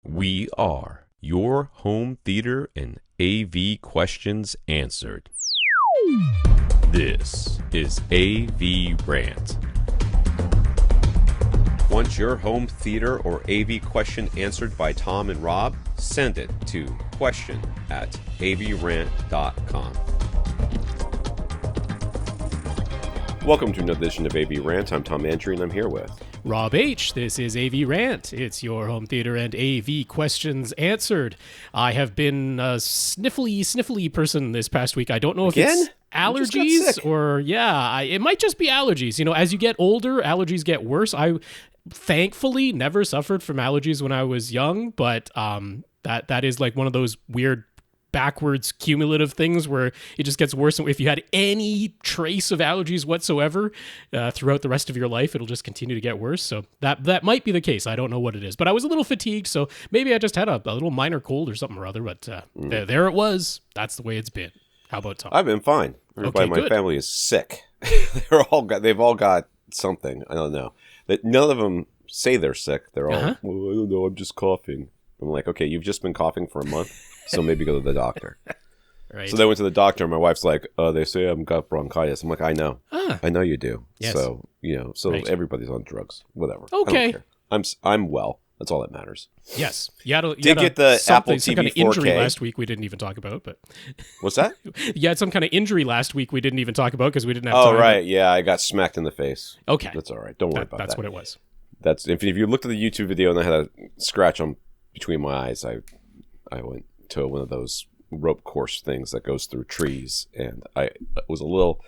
We are your home theater and AV questions answered. This is AVRant. Want your home theater or AV question answered by Tom and Rob? Send it to question@avrant.com. Welcome to another edition of AVRant. I'm Tom Andrew and I'm here with Rob H. This is AVRant. It's your home theater and AV questions answered. I have been a sniffly person this past week. I don't know if it's allergies or, it might just be allergies. You know, as you get older, allergies get worse. I thankfully never suffered from allergies when I was young, but that is like one of those weird backwards cumulative things where it just gets worse. And if you had any trace of allergies whatsoever throughout the rest of your life, it'll just continue to get worse. So that might be the case. I don't know what it is, but I was a little fatigued, so maybe I just had a little minor cold or something or other, but there it was. That's the way it's been. How about Tom? I've been fine. Everybody in my family is sick. They've all got something. I don't know. None of them say they're sick. They're all, well, I don't know, I'm just coughing. I'm like, okay, you've just been coughing for a month, so maybe go to the doctor. Right. So they went to the doctor, and my wife's like, they say I've got bronchitis. I'm like, I know. I know you do. Yes. So, everybody's on drugs. Whatever. Okay. I don't care. I'm well. That's all that matters. Yes. You had get the Apple TV some kind of 4K. Injury last week we didn't even talk about, but what's that? You had some kind of injury last week we didn't even talk about because we didn't have time. Oh, right. Yeah, I got smacked in the face. Okay. That's all right. Don't worry about that. That's what it was. That's if you looked at the YouTube video and I had a scratch on between my eyes, I went to one of those rope course things that goes through trees, and I was a little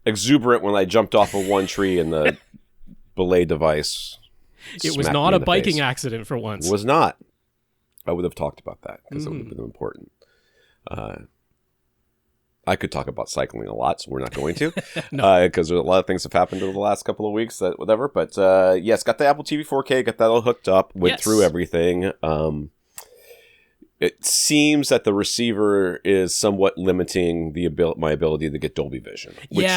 exuberant when I jumped off of one tree and the belay device. It was not a biking accident for once. It was not. I would have talked about that because it would have been important. I could talk about cycling a lot, so we're not going to, because a lot of things have happened over the last couple of weeks, whatever. But yes, got the Apple TV 4K, got that all hooked up, went through everything. It seems that the receiver is somewhat limiting my ability to get Dolby Vision. Which,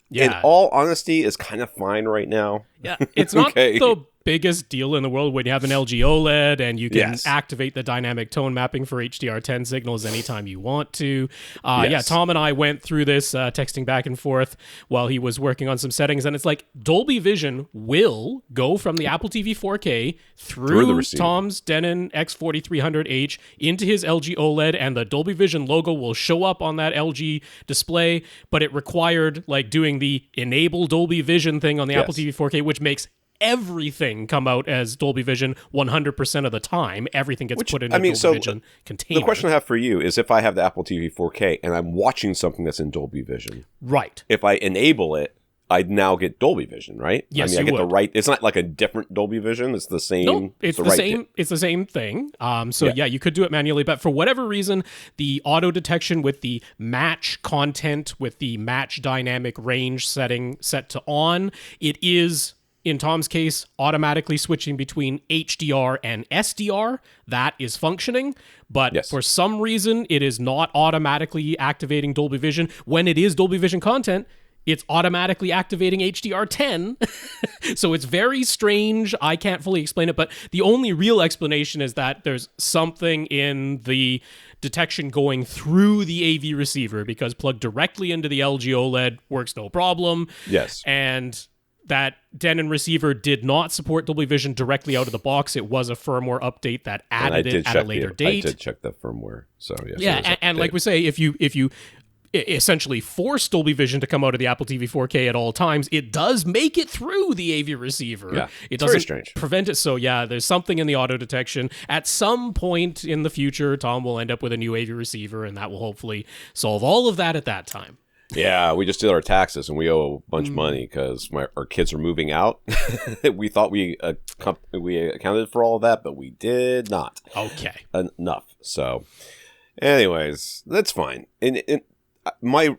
in all honesty, is kind of fine right now. Yeah, it's not the biggest deal in the world when you have an LG OLED and you can activate the dynamic tone mapping for HDR10 signals anytime you want to. Yeah, Tom and I went through this, texting back and forth while he was working on some settings, and it's like Dolby Vision will go from the Apple TV 4K through Tom's Denon X4300H into his LG OLED, and the Dolby Vision logo will show up on that LG display, but it required like doing the enable Dolby Vision thing on the Apple TV 4K, which makes everything come out as Dolby Vision 100% of the time. Everything gets put in a Dolby Vision container. The question I have for you is if I have the Apple TV 4K and I'm watching something that's in Dolby Vision. Right. If I enable it, I'd now get Dolby Vision, right? Yes, I get the right. It's not like a different Dolby Vision. It's the same. No, it's the same. It's the same thing. You could do it manually, but for whatever reason, the auto detection with the match content with the match dynamic range setting set to on, it is, in Tom's case, automatically switching between HDR and SDR. That is functioning, but for some reason, it is not automatically activating Dolby Vision. When it is Dolby Vision content, it's automatically activating HDR10. So it's very strange. I can't fully explain it, but the only real explanation is that there's something in the detection going through the AV receiver, because plugged directly into the LG OLED works no problem. Yes. And that Denon receiver did not support Dolby Vision directly out of the box. It was a firmware update that added it at a later date. I did check the firmware. So and like we say, if you essentially force Dolby Vision to come out of the Apple TV 4K at all times, it does make it through the AV receiver. Yeah, it doesn't very strange. Prevent it. So there's something in the auto detection. At some point in the future, Tom will end up with a new AV receiver, and that will hopefully solve all of that at that time. Yeah, we just did our taxes, and we owe a bunch of money because our kids are moving out. We thought we accounted for all of that, but we did not. Okay. Enough. So, anyways, that's fine. And my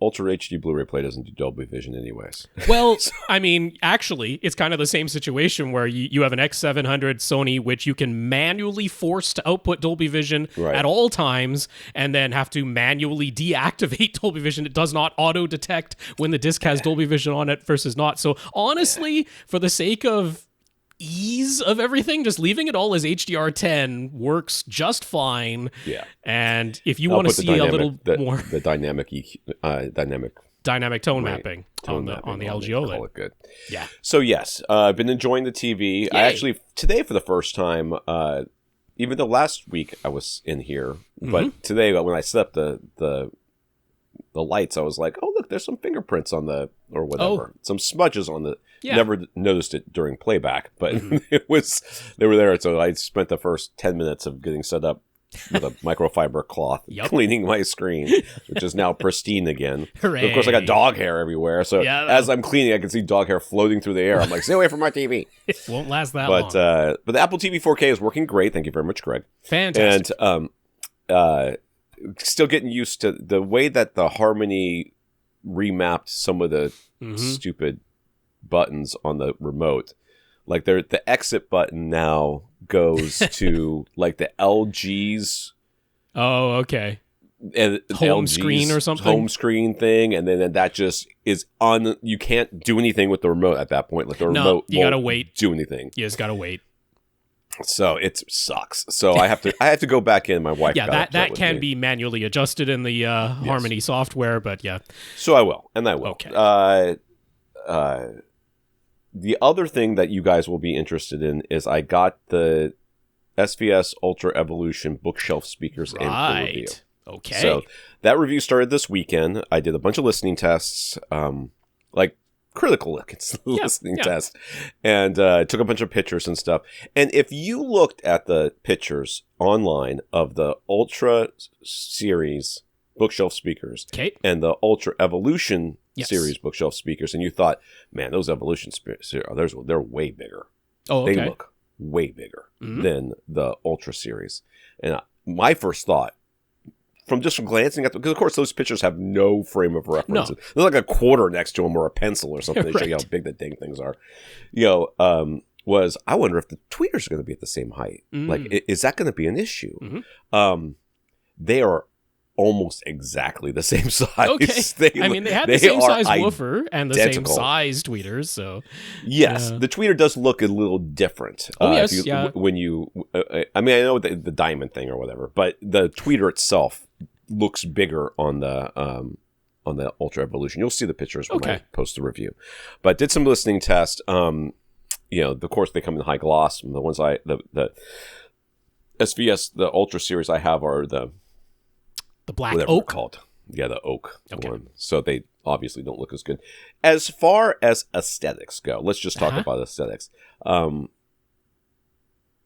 Ultra HD Blu-ray player doesn't do Dolby Vision anyways. Well, I mean, actually, it's kind of the same situation where you have an X700 Sony, which you can manually force to output Dolby Vision at all times, and then have to manually deactivate Dolby Vision. It does not auto-detect when the disc has Dolby Vision on it versus not. So honestly, for the sake of ease of everything, just leaving it all as HDR10 works just fine. Yeah. And if you want to see a little more the dynamic tone mapping on the LG OLED. Call it good. Yeah. So yes, I've been enjoying the TV. Yay. I actually today for the first time, even though last week I was in here, but today when I set up the lights, I was like, oh look, there's some fingerprints on the or whatever, some smudges on the. Yeah. Never noticed it during playback, but they were there. So I spent the first 10 minutes of getting set up with a microfiber cloth, cleaning my screen, which is now pristine again. Hooray. Of course, I got dog hair everywhere. So as I'm cleaning, I can see dog hair floating through the air. I'm like, stay away from my TV. It won't last that long. But the Apple TV 4K is working great. Thank you very much, Greg. Fantastic. And still getting used to the way that the Harmony remapped some of the stupid buttons on the remote. Like the exit button now goes to like the LG's home LG's screen or something, home screen thing, and then that just is on. You can't do anything with the remote at that point. Like the remote, you gotta wait. Do anything? You just gotta wait. So it sucks. So I have to go back in. My wife. Yeah, that can be manually adjusted in the Harmony software, but yeah. So I will, and I will. Okay. The other thing that you guys will be interested in is I got the SVS Ultra Evolution Bookshelf speakers in for review. Okay. So that review started this weekend. I did a bunch of listening tests, like critical listening tests, and took a bunch of pictures and stuff. And if you looked at the pictures online of the Ultra series bookshelf speakers and the Ultra Evolution series bookshelf speakers, and you thought, man, those Evolution speakers, they're way bigger. Oh, okay. They look way bigger than the Ultra series. And my first thought, from glancing at them, because of course those pictures have no frame of reference. No. They're like a quarter next to them or a pencil or something. They show you how big the dang things are. Was I wonder if the tweeters are going to be at the same height? Like, is that going to be an issue? They are almost exactly the same size. Okay. They had the same size woofer and the same size tweeters. So yes, the tweeter does look a little different. When you, I know the diamond thing or whatever, but the tweeter itself looks bigger on the Ultra Evolution. You'll see the pictures when I post the review. But did some listening tests. Of course they come in high gloss. And the ones the SVS, the Ultra series I have are the black oak? Called. Yeah, the oak one. So they obviously don't look as good. As far as aesthetics go, let's just talk about aesthetics.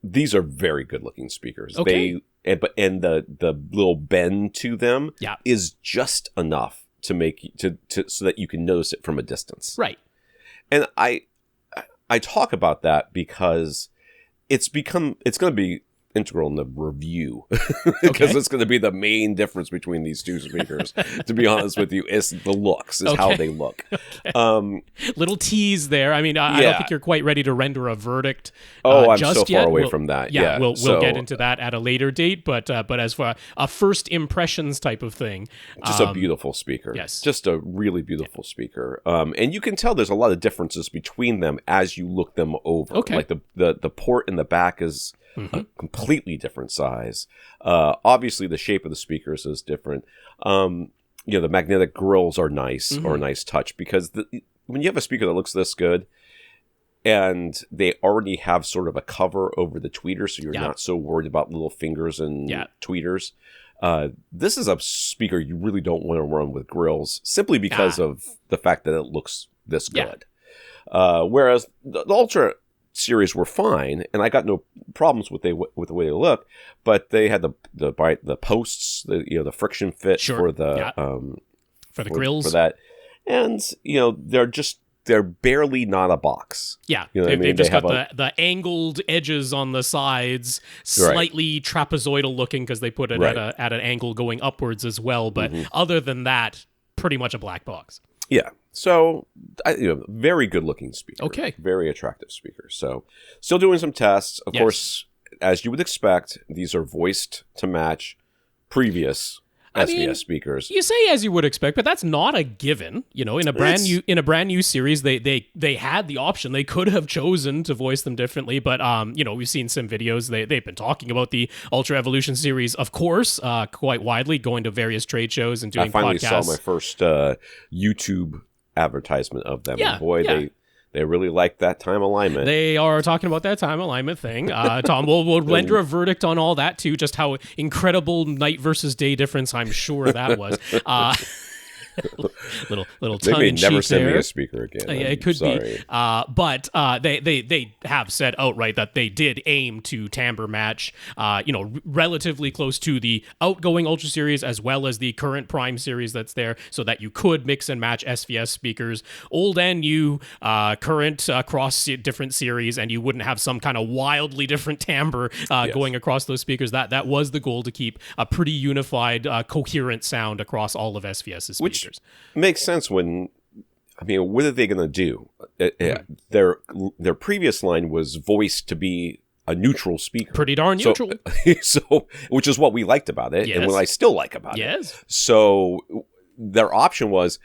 These are very good looking speakers. Okay. And the little bend to them is just enough to make so that you can notice it from a distance. Right. And I talk about that because it's going to be integral in the review because it's going to be the main difference between these two speakers. To be honest with you, is the looks, how they look. Little tease there. I mean, I don't think you're quite ready to render a verdict. I'm just so far yet. away from that. We'll get into that at a later date. But as for a first impressions type of thing, just a beautiful speaker. Yes, just a really beautiful speaker. And you can tell there's a lot of differences between them as you look them over. Okay, like the port in the back is a completely different size. Obviously, the shape of the speakers is different. The magnetic grills are nice, or a nice touch, because when you have a speaker that looks this good, and they already have sort of a cover over the tweeter, so you're not so worried about little fingers and tweeters. This is a speaker you really don't want to run with grills, simply because of the fact that it looks this good. Whereas the Ultra series were fine, and I got no problems with the way they look, but they had the posts, the friction fit for the for the grills for that, and they're barely not a box. Yeah, they've just got the angled edges on the sides, slightly trapezoidal looking because they put it at an angle going upwards as well. But other than that, pretty much a black box. Yeah. So, very good-looking speaker. Okay. Very attractive speaker. So, still doing some tests. Of course, as you would expect, these are voiced to match previous SVS speakers. You say as you would expect, but that's not a given. You know, in a brand new series, they had the option. They could have chosen to voice them differently, but you know, we've seen some videos. They've been talking about the Ultra Evolution series, of course, quite widely, going to various trade shows and doing podcasts. I finally saw my first YouTube advertisement of them. Yeah, and boy, they really like that time alignment. They are talking about that time alignment thing. Tom will render a verdict on all that too, just how incredible night versus day difference I'm sure that was. little tongue in cheek there. They may never send me a speaker again. It could be. But they have said outright that they did aim to timbre match, relatively close to the outgoing Ultra series as well as the current Prime series that's there, so that you could mix and match SVS speakers, old and new, current across different series, and you wouldn't have some kind of wildly different timbre going across those speakers. That was the goal, to keep a pretty unified, coherent sound across all of SVS's speakers. Which makes sense when, what are they going to do? Their previous line was voiced to be a neutral speaker. Pretty darn neutral. So, which is what we liked about it, and what I still like about it. So their option was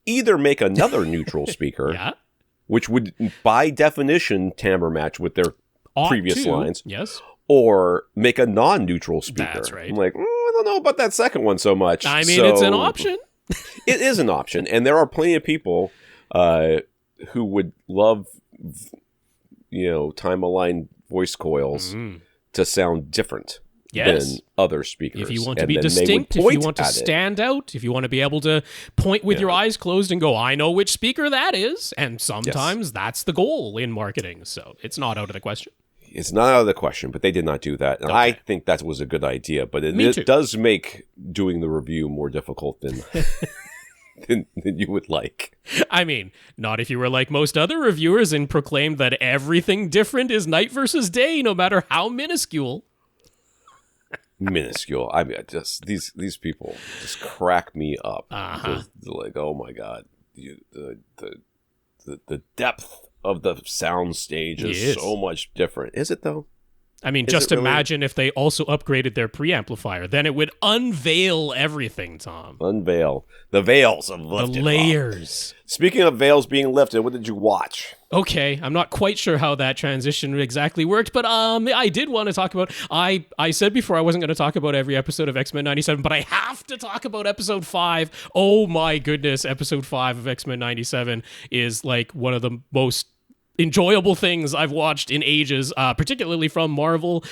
either make another neutral speaker, which would, by definition, timbre match with their previous lines. Yes. Or make a non-neutral speaker. That's right. I'm like, I don't know about that second one so much. It's an option. It is an option, and there are plenty of people who would love, time-aligned voice coils to sound different than other speakers. If you want to be distinct, if you want to stand out, if you want to be able to point with your eyes closed and go, I know which speaker that is, and sometimes that's the goal in marketing, so it's not out of the question. It's not out of the question, but they did not do that. And I think that was a good idea, but it does make doing the review more difficult than than you would like. Not if you were like most other reviewers and proclaimed that everything different is night versus day, no matter how minuscule. Minuscule. Just these people just crack me up. Just like, oh my God, the depth of the sound stage is so much different. Is it though? Just imagine if they also upgraded their preamplifier. Then it would unveil everything, Tom. Unveil. The veils of lifted. The layers. Speaking of veils being lifted, what did you watch? Okay, I'm not quite sure how that transition exactly worked, but I did want to talk about... I said before I wasn't going to talk about every episode of X-Men 97, but I have to talk about episode 5. Oh my goodness, episode 5 of X-Men 97 is like one of the most enjoyable things I've watched in ages, particularly from Marvel.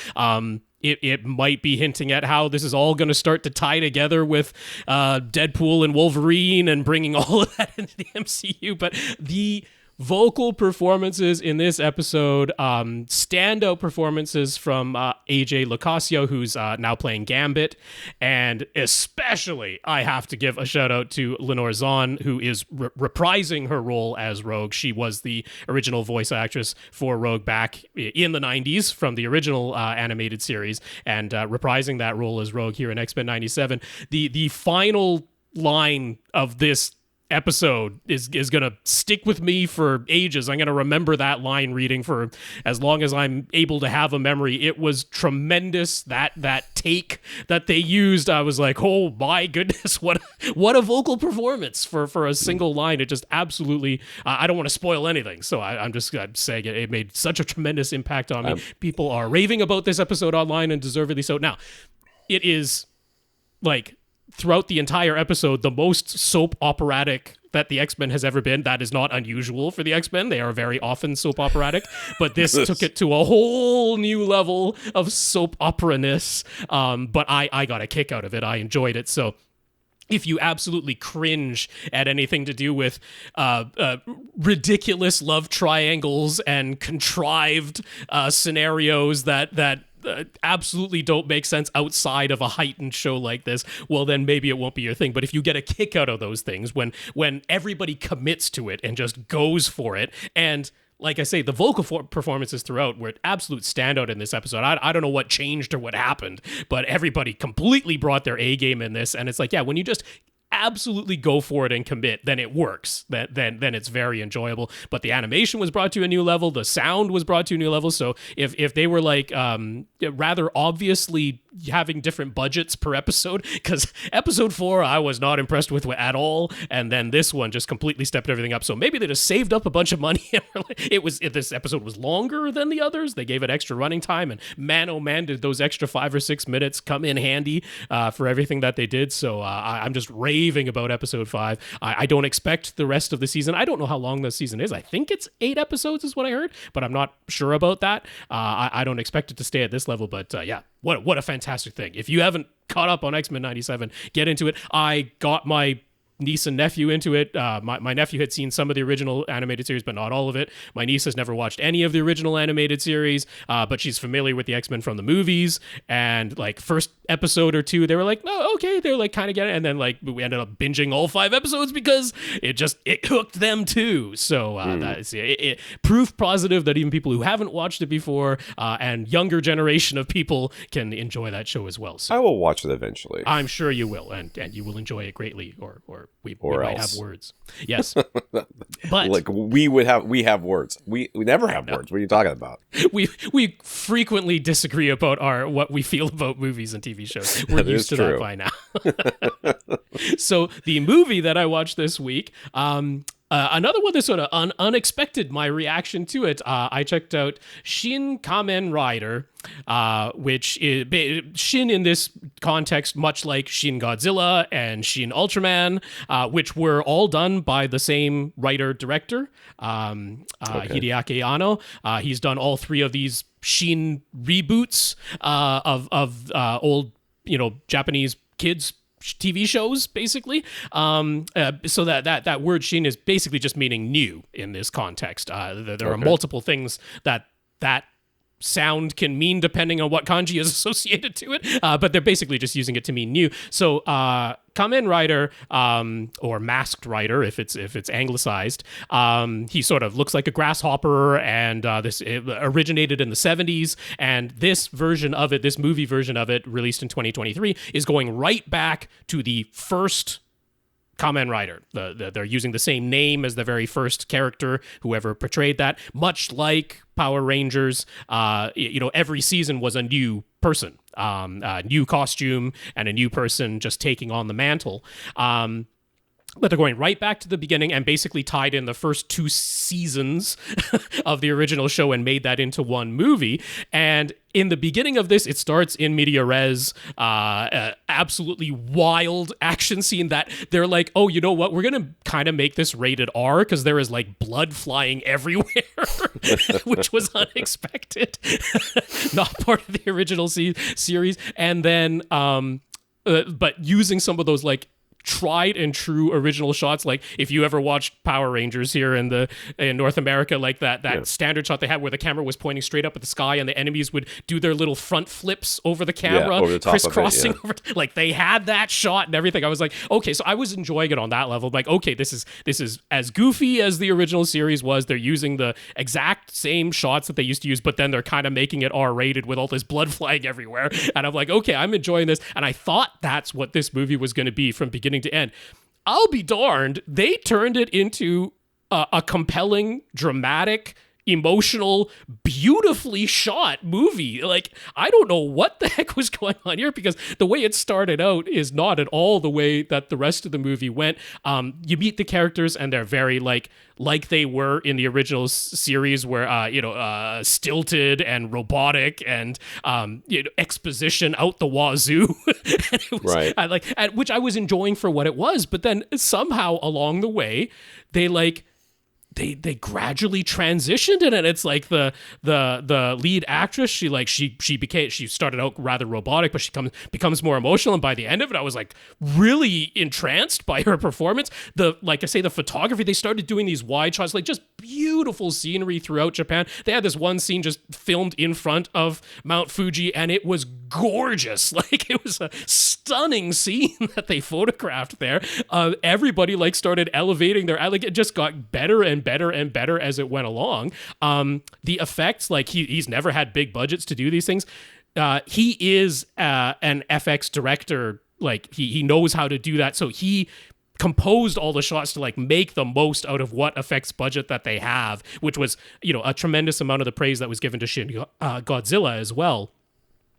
It might be hinting at how this is all going to start to tie together with Deadpool and Wolverine and bringing all of that into the MCU, but the vocal performances in this episode, standout performances from AJ Locascio, who's now playing Gambit, and especially I have to give a shout out to Lenore Zahn, who is reprising her role as Rogue. She was the original voice actress for Rogue back in the 90s from the original animated series, and reprising that role as Rogue here in X-Men 97. The final line of this episode is gonna stick with me for ages. I'm gonna remember that line reading for as long as I'm able to have a memory. It was tremendous. That take that they used, I was like, oh my goodness, what a vocal performance for a single line. It just absolutely, I don't want to spoil anything, so I'm saying it made such a tremendous impact on me. People are raving about this episode online, and deservedly so. Now, it is like, throughout the entire episode, the most soap operatic that the X-Men has ever been. That is not unusual for the X-Men. They are very often soap operatic, but this took it to a whole new level of soap opera-ness. But I got a kick out of it. I enjoyed it. So if you absolutely cringe at anything to do with ridiculous love triangles and contrived scenarios that absolutely don't make sense outside of a heightened show like this, well, then maybe it won't be your thing. But if you get a kick out of those things, when everybody commits to it and just goes for it, and like I say, the vocal performances throughout were an absolute standout in this episode. I don't know what changed or what happened, but everybody completely brought their A game in this, and it's like, yeah, when you just absolutely go for it and commit, then it works. Then it's very enjoyable. But the animation was brought to a new level. The sound was brought to a new level. So if they were like rather obviously having different budgets per episode, because episode 4 I was not impressed with at all, and then this one just completely stepped everything up. So maybe they just saved up a bunch of money. This episode was longer than the others. They gave it extra running time, and man, oh man, did those extra 5 or 6 minutes come in handy for everything that they did. So I'm just raving about episode 5. I don't expect the rest of the season. I don't know how long the season is. I think it's 8 episodes is what I heard, but I'm not sure about that. I don't expect it to stay at this level, but yeah, what a fantastic thing. If you haven't caught up on X-Men 97, get into it. I got my niece and nephew into it. My nephew had seen some of the original animated series, but not all of it. My niece has never watched any of the original animated series, but she's familiar with the X-Men from the movies. And like first episode or 2, they were like, "Oh, okay." They were like kind of get it, and then like we ended up binging all 5 episodes because it hooked them too. So that is it proof positive that even people who haven't watched it before and younger generation of people can enjoy that show as well. So I will watch it eventually. I'm sure you will, and you will enjoy it greatly, or we might have words. Yes. But like we have words. We never have words. What are you talking about? We frequently disagree about what we feel about movies and TV shows. We're used to that by now. So the movie that I watched this week, another one that sort of unexpected my reaction to it. I checked out Shin Kamen Rider, which is Shin in this context, much like Shin Godzilla and Shin Ultraman, which were all done by the same writer-director, Hideaki Anno. He's done all 3 of these Shin reboots of old, Japanese kids TV shows, basically. So that word Shin is basically just meaning new in this context. There are multiple things that sound can mean depending on what kanji is associated to it, but they're basically just using it to mean new. So Kamen Rider, or Masked Rider if it's anglicized, he sort of looks like a grasshopper, and it originated in the 70s, and this movie version of it, released in 2023, is going right back to the first Kamen Rider. They're using the same name as the very first character, whoever portrayed that. Much like Power Rangers, every season was a new person, a new costume, and a new person just taking on the mantle. But they're going right back to the beginning and basically tied in the first 2 seasons of the original show and made that into one movie. And in the beginning of this, it starts in media res, absolutely wild action scene that they're like, oh, you know what? We're going to kind of make this rated R because there is like blood flying everywhere, which was unexpected. Not part of the original series. And then, but using some of those like tried and true original shots, like if you ever watched Power Rangers here in North America, like that standard shot they had where the camera was pointing straight up at the sky and the enemies would do their little front flips over the camera, over the top crisscrossing of it, like they had that shot and everything. I was like, okay, so I was enjoying it on that level. Like, okay, this is as goofy as the original series was. They're using the exact same shots that they used to use, but then they're kind of making it R-rated with all this blood flying everywhere. And I'm like, okay, I'm enjoying this. And I thought that's what this movie was going to be from beginning to end. I'll be darned, they turned it into a compelling, dramatic, emotional, beautifully shot movie. Like, I don't know what the heck was going on here, because the way it started out is not at all the way that the rest of the movie went. You meet the characters and they're very like they were in the original series, where stilted and robotic and exposition out the wazoo. And it was, right. Which I was enjoying for what it was, but then somehow along the way they gradually transitioned it, and it's like the lead actress, she started out rather robotic, but she becomes more emotional, and by the end of it I was like really entranced by her performance. The photography, they started doing these wide shots, like just beautiful scenery throughout Japan. They had this one scene just filmed in front of Mount Fuji, and it was gorgeous. Like, it was a stunning scene that they photographed there. Everybody started elevating their, it just got better and better and better as it went along. The effects, he's never had big budgets to do these things. He is an FX director. He knows how to do that. So he composed all the shots to make the most out of what effects budget that they have, which was, a tremendous amount of the praise that was given to Shin Godzilla as well.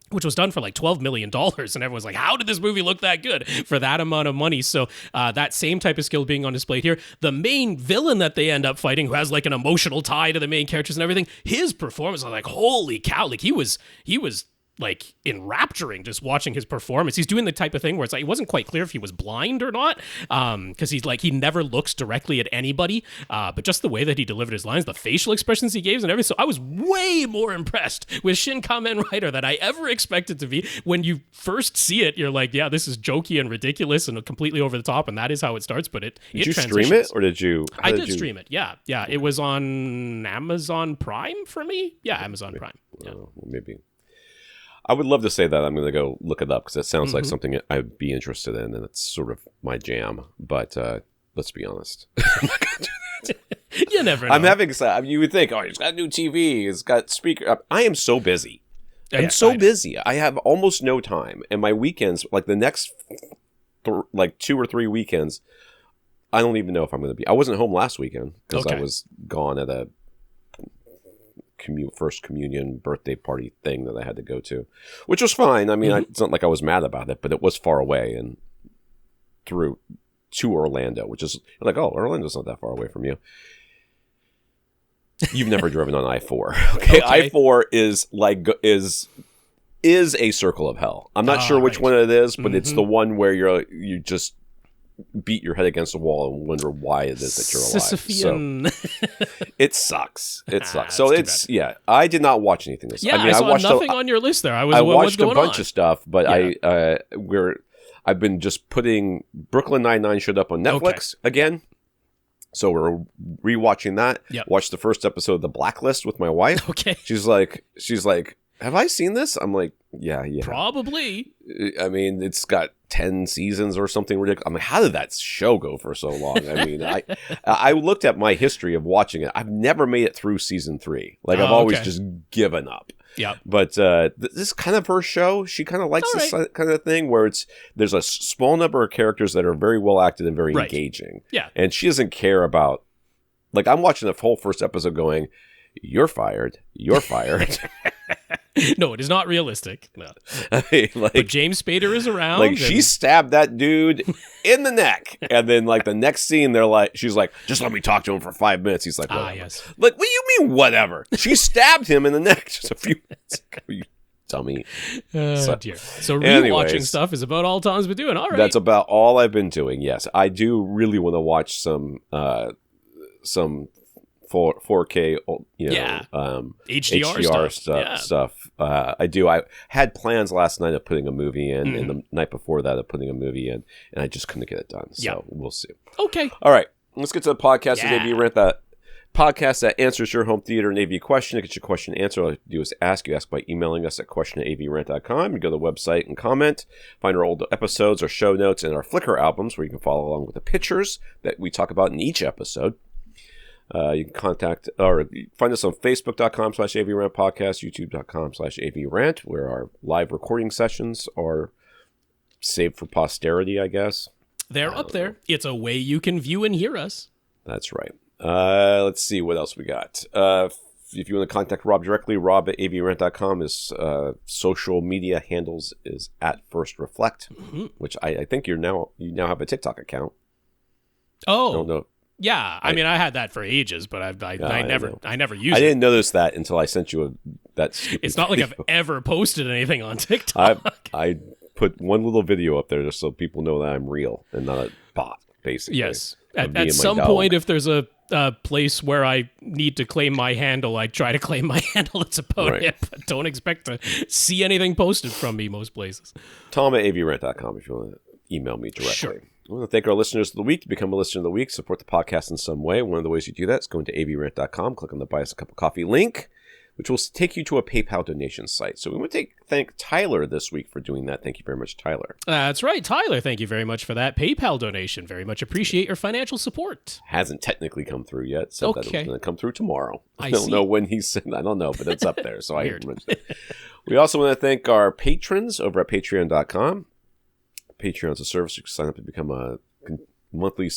which was done for like $12 million. And everyone's like, how did this movie look that good for that amount of money? So that same type of skill being on display here. The main villain that they end up fighting, who has like an emotional tie to the main characters and everything, his performance, I was like, holy cow. Like he was like enrapturing just watching his performance. He's doing the type of thing where it's like, it wasn't quite clear if he was blind or not, because he's like, he never looks directly at anybody, but just the way that he delivered his lines, the facial expressions he gave and everything. So I was way more impressed with Shin Kamen Rider than I ever expected to be. When you first see it, you're like, yeah, this is jokey and ridiculous and completely over the top, and that is how it starts. But did you stream it, or did you? I did stream it. Yeah. It was on Amazon Prime for me. Yeah, Amazon Prime. Yeah. Well, maybe. I would love to say that I'm going to go look it up, because it sounds like something I'd be interested in, and it's sort of my jam. But let's be honest. You never know. I'm having, you would think, he's got a new TV, he's got speaker. I am so busy. I'm so busy. I have almost no time. And my weekends, like the next 2 or 3 weekends, I don't even know if I'm going to be. I wasn't home last weekend because I was gone at a first communion birthday party thing that I had to go to, which was fine. I mean, it's not like I was mad about it, but it was far away and through to Orlando, which is like, Orlando's not that far away from you. You've never driven on I-4. Okay. I-4 is a circle of hell. I'm not sure which one it is, but it's the one where you just beat your head against the wall and wonder why it is that you're alive. So, it sucks. It sucks. So I did not watch anything this. Yeah, I watched nothing on your list there. I watched a bunch of stuff, but I've been just putting Brooklyn Nine-Nine showed up on Netflix again. So we're rewatching that. Yep. Watched the first episode of The Blacklist with my wife. Okay. She's like, have I seen this? I'm like, yeah. Probably. I mean, it's got 10 seasons or something ridiculous. I'm like, how did that show go for so long? I mean, I looked at my history of watching it. I've never made it through season 3. Like, I've always just given up. Yeah. But this is kind of her show. She kind of likes this kind of thing where there's a small number of characters that are very well acted and very engaging. Yeah. And she doesn't care about, like, I'm watching the whole first episode going, you're fired. You're fired. No, it is not realistic. No. I mean, but James Spader is around. Like, she stabbed that dude in the neck. And then, like, the next scene, she's like, just let me talk to him for 5 minutes. He's like, whatever. Yes. Like, what do you mean, whatever? She stabbed him in the neck just a few minutes ago, you dummy. Dear. So rewatching stuff is about all Tom's been doing. All right. That's about all I've been doing, yes. I do really want to watch some 4K, HDR stuff. I do. I had plans last night of putting a movie in, and the night before that of putting a movie in, and I just couldn't get it done. So we'll see. Okay. All right. Let's get to the podcast. Yeah. AVRant, that podcast that answers your home theater and AV question. To get your question answered, all you have to do is ask. You ask by emailing us at question@avrant.com. You go to the website and comment. Find our old episodes, our show notes, and our Flickr albums where you can follow along with the pictures that we talk about in each episode. You can contact or find us on Facebook.com/AVRant podcast, YouTube.com/AVRant, where our live recording sessions are saved for posterity, I guess. They're up there. It's a way you can view and hear us. That's right. Let's see what else we got. If you want to contact Rob directly, rob@avrant.com. His social media handles is @FirstReflect, which I think you now have a TikTok account. Oh. I don't know. Yeah, I mean, I had that for ages, but I never used it. I didn't notice that until I sent you that stupid It's not video. like I've ever posted anything on TikTok. I put one little video up there just so people know that I'm real and not a bot, basically. Yes. At some point, if there's a place where I need to claim my handle, I try to claim my handle. It's about it, but don't expect to see anything posted from me most places. Tom@avrant.com if you want to email me directly. Sure. I want to thank our listeners of the week. To become a listener of the week, support the podcast in some way. One of the ways you do that is going to avrant.com, click on the Buy Us a Cup of Coffee link, which will take you to a PayPal donation site. So we want to thank Tyler this week for doing that. Thank you very much, Tyler. That's right, Tyler. Thank you very much for that PayPal donation. Very much appreciate your financial support. Hasn't technically come through yet, so that is going to come through tomorrow. I don't know when he said. I don't know, but it's up there. So I mentioned it. We also want to thank our patrons over at patreon.com. Patreon is a service you can sign up to become a monthly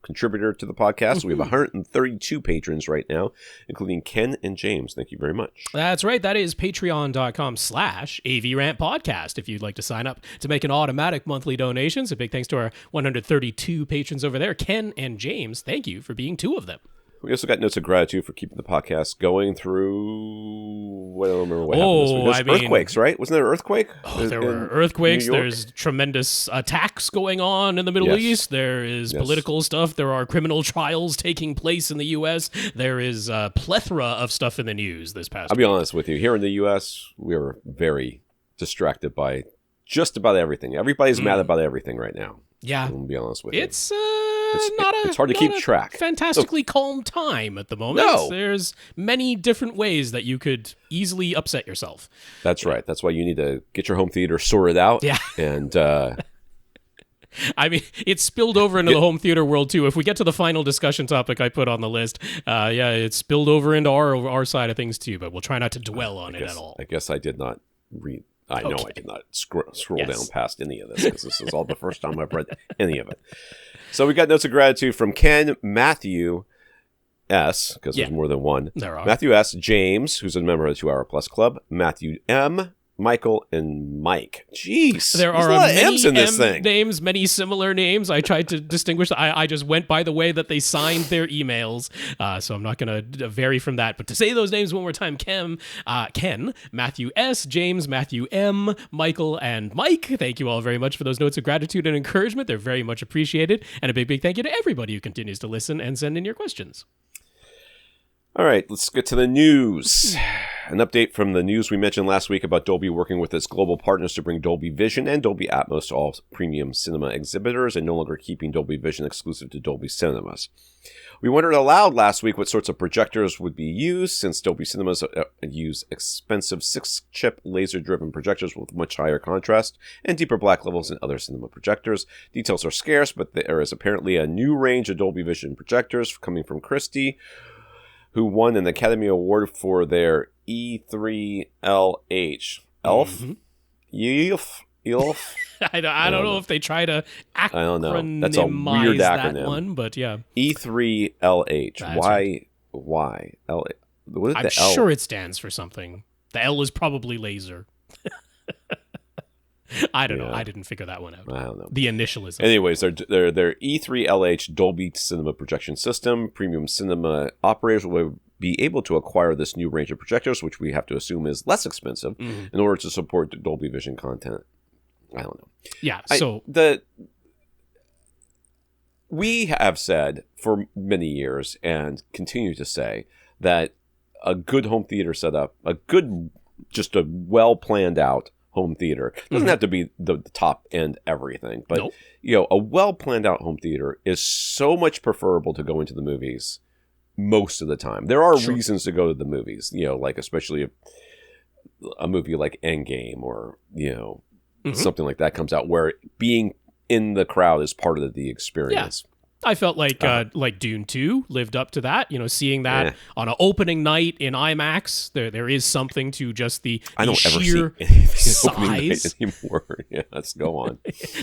contributor to the podcast. We have 132 patrons right now, including Ken and James. Thank you very much. That's right. That is patreon.com/AVRant podcast. If you'd like to sign up to make an automatic monthly donation. So big thanks to our 132 patrons over there. Ken and James, thank you for being two of them. We also got notes of gratitude for keeping the podcast going through, I don't remember what happened this week. Earthquakes, right? Wasn't there an earthquake? There were earthquakes. There's tremendous attacks going on in the Middle East. There is political stuff. There are criminal trials taking place in the U.S. There is a plethora of stuff in the news this past week. I'll be honest with you. Here in the U.S., we were very distracted by just about everything. Everybody's mad about everything right now. Yeah. I'll be honest with you. It's hard to keep track. Fantastically calm time at the moment. No. There's many different ways that you could easily upset yourself. That's right. That's why you need to get your home theater sorted out. Yeah. And I mean, it's spilled over into the home theater world too. If we get to the final discussion topic I put on the list, it's spilled over into our side of things too. But we'll try not to dwell on it at all. I guess I did not read. I know I did not scroll down past any of this because this is all the first time I've read any of it. So we got notes of gratitude from Ken, Matthew S., because there's more than one. There are. Matthew S., James, who's a member of the 2 Hour Plus Club, Matthew M., Michael, and Mike. Jeez. There are a lot of M's in this thing. Names, many similar names. I tried to distinguish. I just went by the way that they signed their emails, so I'm not going to vary from that. But to say those names one more time, Ken, Matthew S., James, Matthew M., Michael, and Mike, thank you all very much for those notes of gratitude and encouragement. They're very much appreciated. And a big, big thank you to everybody who continues to listen and send in your questions. All right, let's get to the news. An update from the news we mentioned last week about Dolby working with its global partners to bring Dolby Vision and Dolby Atmos to all premium cinema exhibitors and no longer keeping Dolby Vision exclusive to Dolby Cinemas. We wondered aloud last week what sorts of projectors would be used, since Dolby Cinemas use expensive 6-chip laser-driven projectors with much higher contrast and deeper black levels than other cinema projectors. Details are scarce, but there is apparently a new range of Dolby Vision projectors coming from Christie, who won an Academy Award for their E3LH. Elf? Elf? I don't know if they try to acronymize I don't know. That's a weird acronym. That one, but yeah. E3LH. Why? What did I'm the L? sure it stands for something. The L is probably laser. I don't know. I didn't figure that one out. I don't know. The initialism. Anyways, their E3LH Dolby Cinema Projection System. Premium cinema operators will be able to acquire this new range of projectors, which we have to assume is less expensive, in order to support the Dolby Vision content. I don't know. Yeah, we have said for many years and continue to say that a good home theater setup, a well planned out home theater, doesn't have to be the top end everything, but a well planned out home theater is so much preferable to go into the movies most of the time. There are reasons to go to the movies, like especially a movie like Endgame or something like that comes out where being in the crowd is part of the experience. I felt like Dune 2 lived up to that. Seeing that on an opening night in IMAX, there is something to just the sheer size anymore. Yeah, let's go on.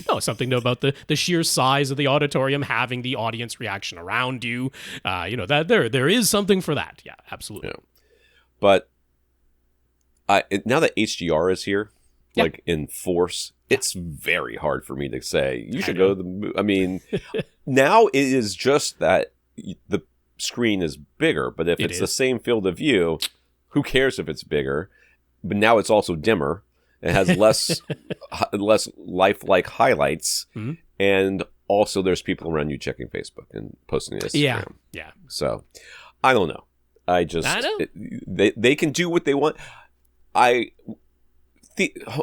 No, something about the sheer size of the auditorium, having the audience reaction around you. That there is something for that. Yeah, absolutely. Yeah. But now that HDR is here, like in force, it's very hard for me to say you should go to the movie. I mean, now it is just that the screen is bigger, but if it's the same field of view, who cares if it's bigger? But now it's also dimmer. It has less lifelike highlights, and also there's people around you checking Facebook and posting this. Yeah. So I don't know. They can do what they want.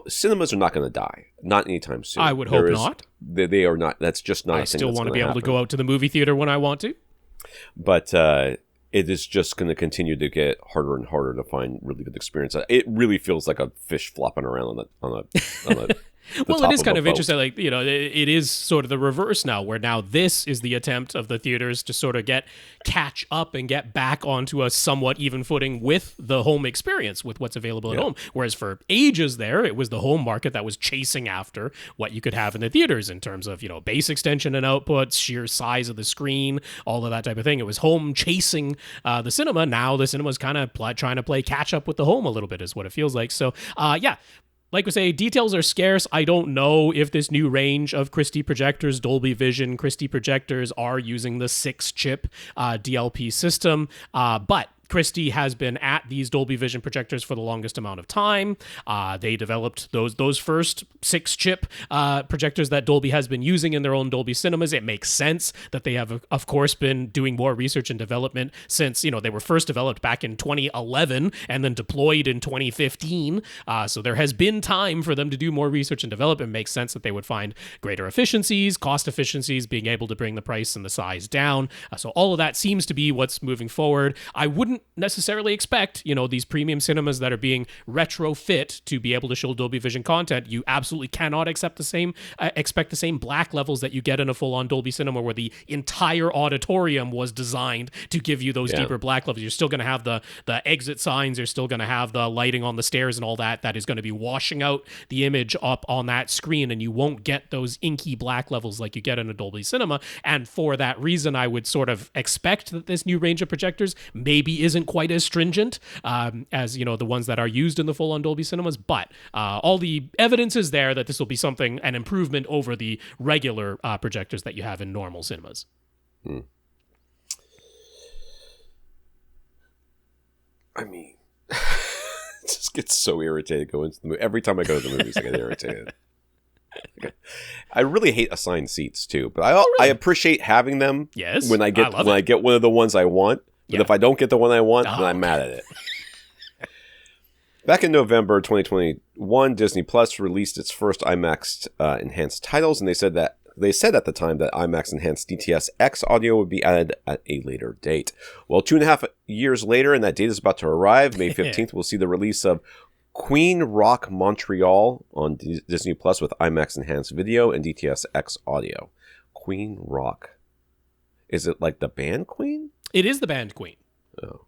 Cinemas are not going to die. Not anytime soon. I would hope not. They are not. That's just not. I still want to be able to go out to the movie theater when I want to. But it is just going to continue to get harder and harder to find really good experience. It really feels like a fish flopping around on a Well, it is kind of interesting. Like, you know, it is sort of the reverse now, where now this is the attempt of the theaters to sort of catch up and get back onto a somewhat even footing with the home experience, with what's available at home. Whereas for ages there, it was the home market that was chasing after what you could have in the theaters in terms of, you know, bass extension and outputs, sheer size of the screen, all of that type of thing. It was home chasing the cinema. Now the cinema's kind of trying to play catch up with the home a little bit, is what it feels like. So, yeah. Like we say, details are scarce. I don't know if this new range of Christie projectors, Dolby Vision Christie projectors, are using the 6-chip DLP system, but Christie has been at these Dolby Vision projectors for the longest amount of time. They developed those first 6-chip projectors that Dolby has been using in their own Dolby cinemas. It makes sense that they have, of course, been doing more research and development since, you know, they were first developed back in 2011 and then deployed in 2015. So there has been time for them to do more research and development. It makes sense that they would find greater efficiencies, cost efficiencies, being able to bring the price and the size down. So all of that seems to be what's moving forward. I wouldn't necessarily expect, you know, these premium cinemas that are being retrofit to be able to show Dolby Vision content. You absolutely cannot expect the same black levels that you get in a full-on Dolby cinema, where the entire auditorium was designed to give you those deeper black levels. You're still going to have the exit signs. You're still going to have the lighting on the stairs and all that. That is going to be washing out the image up on that screen, and you won't get those inky black levels like you get in a Dolby cinema. And for that reason, I would sort of expect that this new range of projectors maybe isn't quite as stringent as, you know, the ones that are used in the full-on Dolby cinemas, but all the evidence is there that this will be an improvement over the regular projectors that you have in normal cinemas. I mean, it just gets so irritated going to the movie. Every time I go to the movies, I get irritated. I really hate assigned seats too, but I appreciate having them. Yes, when I get one of the ones I want. But if I don't get the one I want, then I'm mad at it. Back in November 2021, Disney Plus released its first IMAX Enhanced titles, and they said at the time that IMAX Enhanced DTS X audio would be added at a later date. Well, 2.5 years later, and that date is about to arrive, May 15th, we'll see the release of Queen Rock Montreal on Disney Plus with IMAX Enhanced video and DTS X audio. Queen Rock. Is it like the band Queen? It is the band Queen. Oh.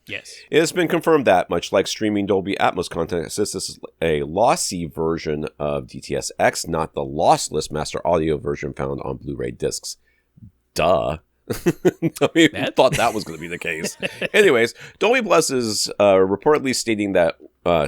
Yes. It has been confirmed that, much like streaming Dolby Atmos content, this is a lossy version of DTS X, not the lossless master audio version found on Blu-ray discs. Duh. I mean, thought that was going to be the case. Anyways, Dolby Plus is reportedly stating that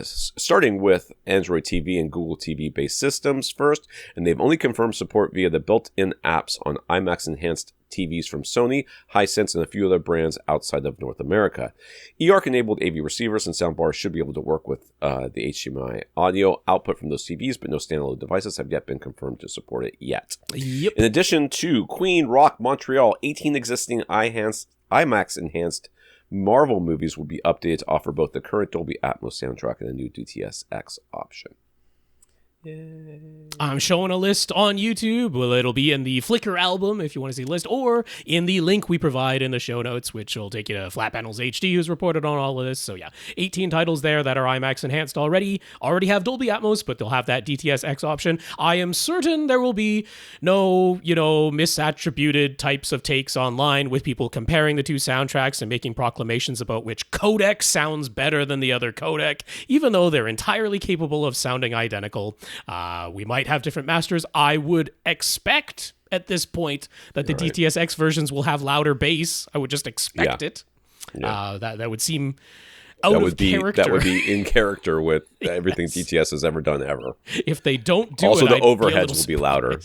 starting with Android TV and Google TV based systems first, and they've only confirmed support via the built-in apps on IMAX Enhanced TVs from Sony, Hisense, and a few other brands outside of North America. eARC-enabled AV receivers and soundbars should be able to work with the HDMI audio output from those TVs, but no standalone devices have yet been confirmed to support it yet. Yep. In addition to Queen Rock Montreal, 18 existing IMAX Enhanced Marvel movies will be updated to offer both the current Dolby Atmos soundtrack and a new DTS X option. Yay. I'm showing a list on YouTube. Well, it'll be in the Flickr album if you want to see the list, or in the link we provide in the show notes, which will take you to Flat Panels HD, who's reported on all of this. So yeah, 18 titles there that are IMAX Enhanced already have Dolby Atmos, but they'll have that DTS X option. I am certain there will be no, misattributed types of takes online with people comparing the two soundtracks and making proclamations about which codec sounds better than the other codec, even though they're entirely capable of sounding identical. We might have different masters. I would expect at this point that the DTS-X versions will have louder bass. I would just expect it. Yeah. That would seem out of character. That would be in character with everything DTS has ever done ever. If they don't do also, it, the overheads will be louder.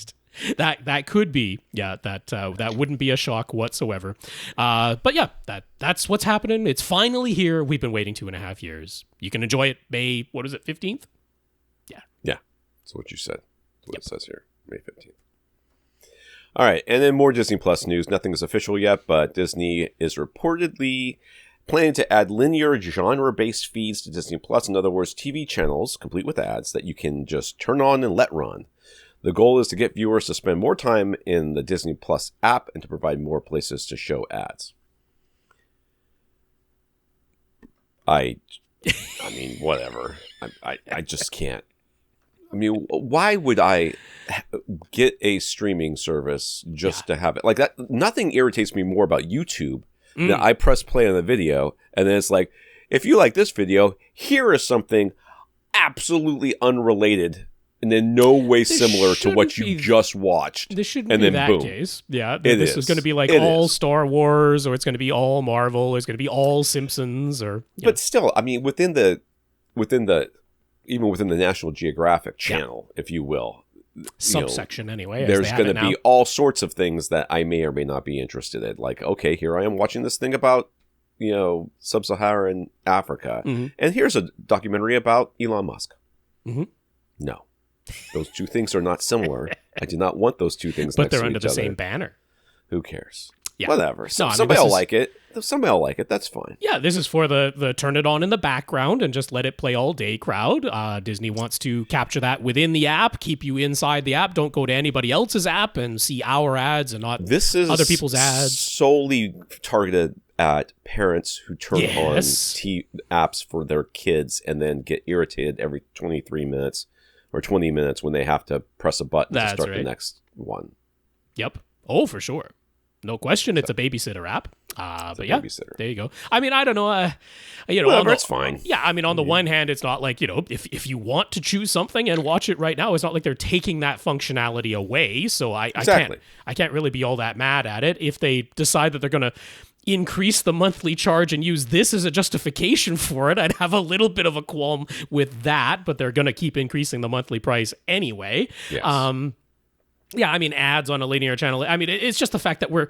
That could be, that wouldn't be a shock whatsoever. But yeah, that's what's happening. It's finally here. We've been waiting 2.5 years. You can enjoy it May, 15th? Yeah, that's what you said. That's what it says here, May 15th. All right, and then more Disney Plus news. Nothing is official yet, but Disney is reportedly planning to add linear genre-based feeds to Disney Plus. In other words, TV channels, complete with ads, that you can just turn on and let run. The goal is to get viewers to spend more time in the Disney Plus app and to provide more places to show ads. I mean, whatever. I just can't. I mean, why would I get a streaming service just to have it? Like that, nothing irritates me more about YouTube than I press play on the video, and then it's like, if you like this video, here is something absolutely unrelated and in no way similar to what you just watched. This shouldn't be that case. Yeah, this is going to be like Star Wars, or it's going to be all Marvel, or it's going to be all Simpsons, or. But still, I mean, within the even within the National Geographic channel, if you will, subsection anyway. There's going to be all sorts of things that I may or may not be interested in. Like, okay, here I am watching this thing about sub-Saharan Africa, and here's a documentary about Elon Musk. No. Those two things are not similar. I do not want those two things but next to each other. But they're under the same banner. Who cares? Yeah. Whatever. Somebody will like it. Somebody will like it. That's fine. Yeah, this is for the turn it on in the background and just let it play all day crowd. Disney wants to capture that within the app, keep you inside the app. Don't go to anybody else's app and see our ads and not other people's ads. Solely targeted at parents who turn on apps for their kids and then get irritated every 23 minutes or 20 minutes when they have to press a button to start the next one. Yep. Oh, for sure. No question, it's a babysitter app. But yeah, babysitter. There you go. I mean, I don't know. Whatever, it's fine. Yeah, I mean, on the one hand, it's not like, if you want to choose something and watch it right now, it's not like they're taking that functionality away. So I can't really be all that mad at it. If they decide that they're going to increase the monthly charge and use this as a justification for it, I'd have a little bit of a qualm with that, but they're going to keep increasing the monthly price anyway. Yes. Yeah, I mean, ads on a linear channel. I mean, it's just the fact that we're,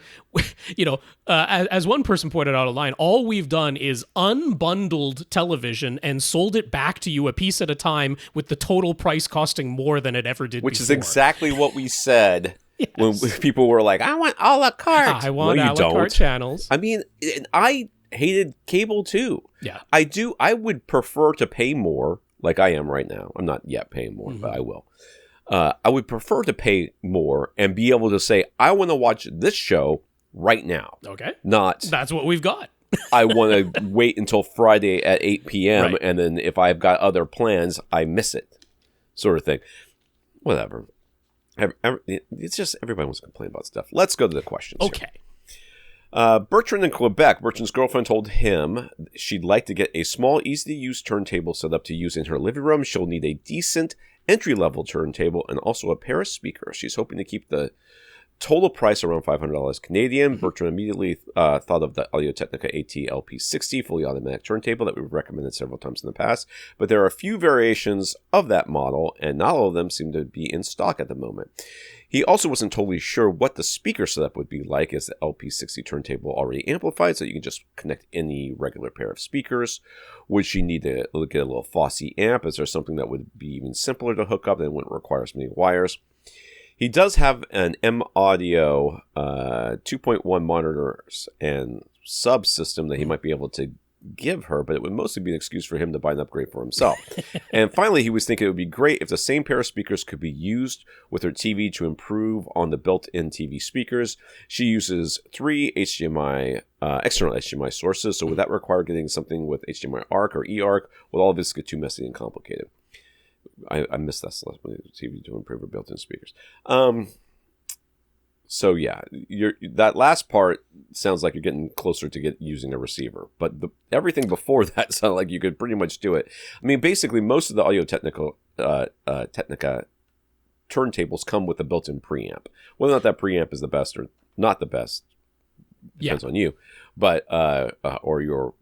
as one person pointed out online, all we've done is unbundled television and sold it back to you a piece at a time with the total price costing more than it ever did Which before. is exactly what we said when people were like, I want a la carte. I want a la carte channels. I mean, I hated cable too. Yeah. I would prefer to pay more, like I am right now. I'm not yet paying more, but I will. I would prefer to pay more and be able to say, I want to watch this show right now. Okay. That's what we've got. I want to wait until Friday at 8 p.m. And then if I've got other plans, I miss it, sort of thing. Whatever. It's just everybody wants to complain about stuff. Let's go to the questions. Okay. Bertrand in Quebec. Bertrand's girlfriend told him she'd like to get a small, easy-to-use turntable set up to use in her living room. She'll need a decent entry-level turntable and also a pair of speakers. She's hoping to keep the total price around $500 Canadian. Bertrand immediately thought of the Audio-Technica AT-LP60 fully automatic turntable that we've recommended several times in the past. But there are a few variations of that model, and not all of them seem to be in stock at the moment. He also wasn't totally sure what the speaker setup would be like, as the LP60 turntable already amplified, so you can just connect any regular pair of speakers. Would she need to get a little Fosse amp? Is there something that would be even simpler to hook up and wouldn't require as many wires? He does have an M-Audio 2.1 monitors and subsystem that he might be able to give her, but it would mostly be an excuse for him to buy an upgrade for himself. And finally, he was thinking it would be great if the same pair of speakers could be used with her TV to improve on the built-in TV speakers. She uses 3 HDMI external HDMI sources, so would that require getting something with HDMI ARC or eARC? Would all of this get too messy and complicated? I missed that last one. TV to improve her built-in speakers. So yeah, that last part sounds like you're getting closer to using a receiver, but everything before that sounded like you could pretty much do it. I mean, basically, most of the Audio-Technica turntables come with a built-in preamp. Whether or not that preamp is the best or not the best depends on you, but or your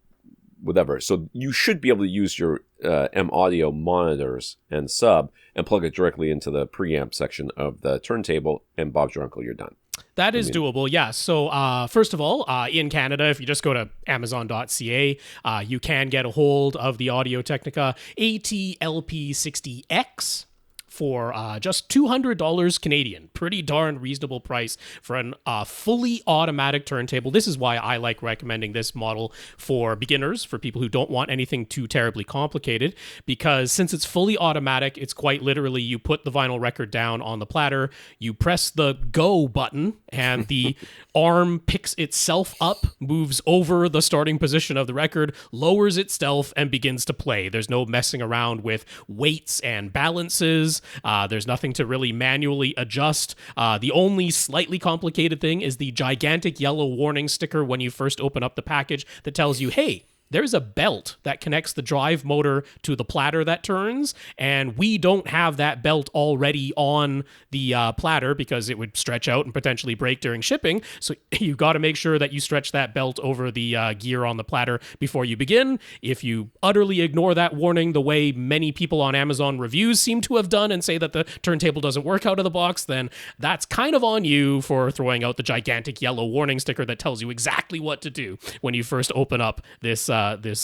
whatever. So you should be able to use your M-Audio monitors and sub and plug it directly into the preamp section of the turntable, and Bob's your uncle, you're done. That is doable, yeah. So first of all, in Canada, if you just go to amazon.ca, you can get a hold of the Audio-Technica AT-LP60X for just $200 Canadian. Pretty darn reasonable price for a fully automatic turntable. This is why I like recommending this model for beginners, for people who don't want anything too terribly complicated, because since it's fully automatic, it's quite literally you put the vinyl record down on the platter, you press the go button, and the arm picks itself up, moves over the starting position of the record, lowers itself, and begins to play. There's no messing around with weights and balances. There's nothing to really manually adjust. The only slightly complicated thing is the gigantic yellow warning sticker when you first open up the package that tells you, hey, there's a belt that connects the drive motor to the platter that turns, and we don't have that belt already on the platter because it would stretch out and potentially break during shipping. So you've got to make sure that you stretch that belt over the gear on the platter before you begin. If you utterly ignore that warning the way many people on Amazon reviews seem to have done and say that the turntable doesn't work out of the box, then that's kind of on you for throwing out the gigantic yellow warning sticker that tells you exactly what to do when you first open up this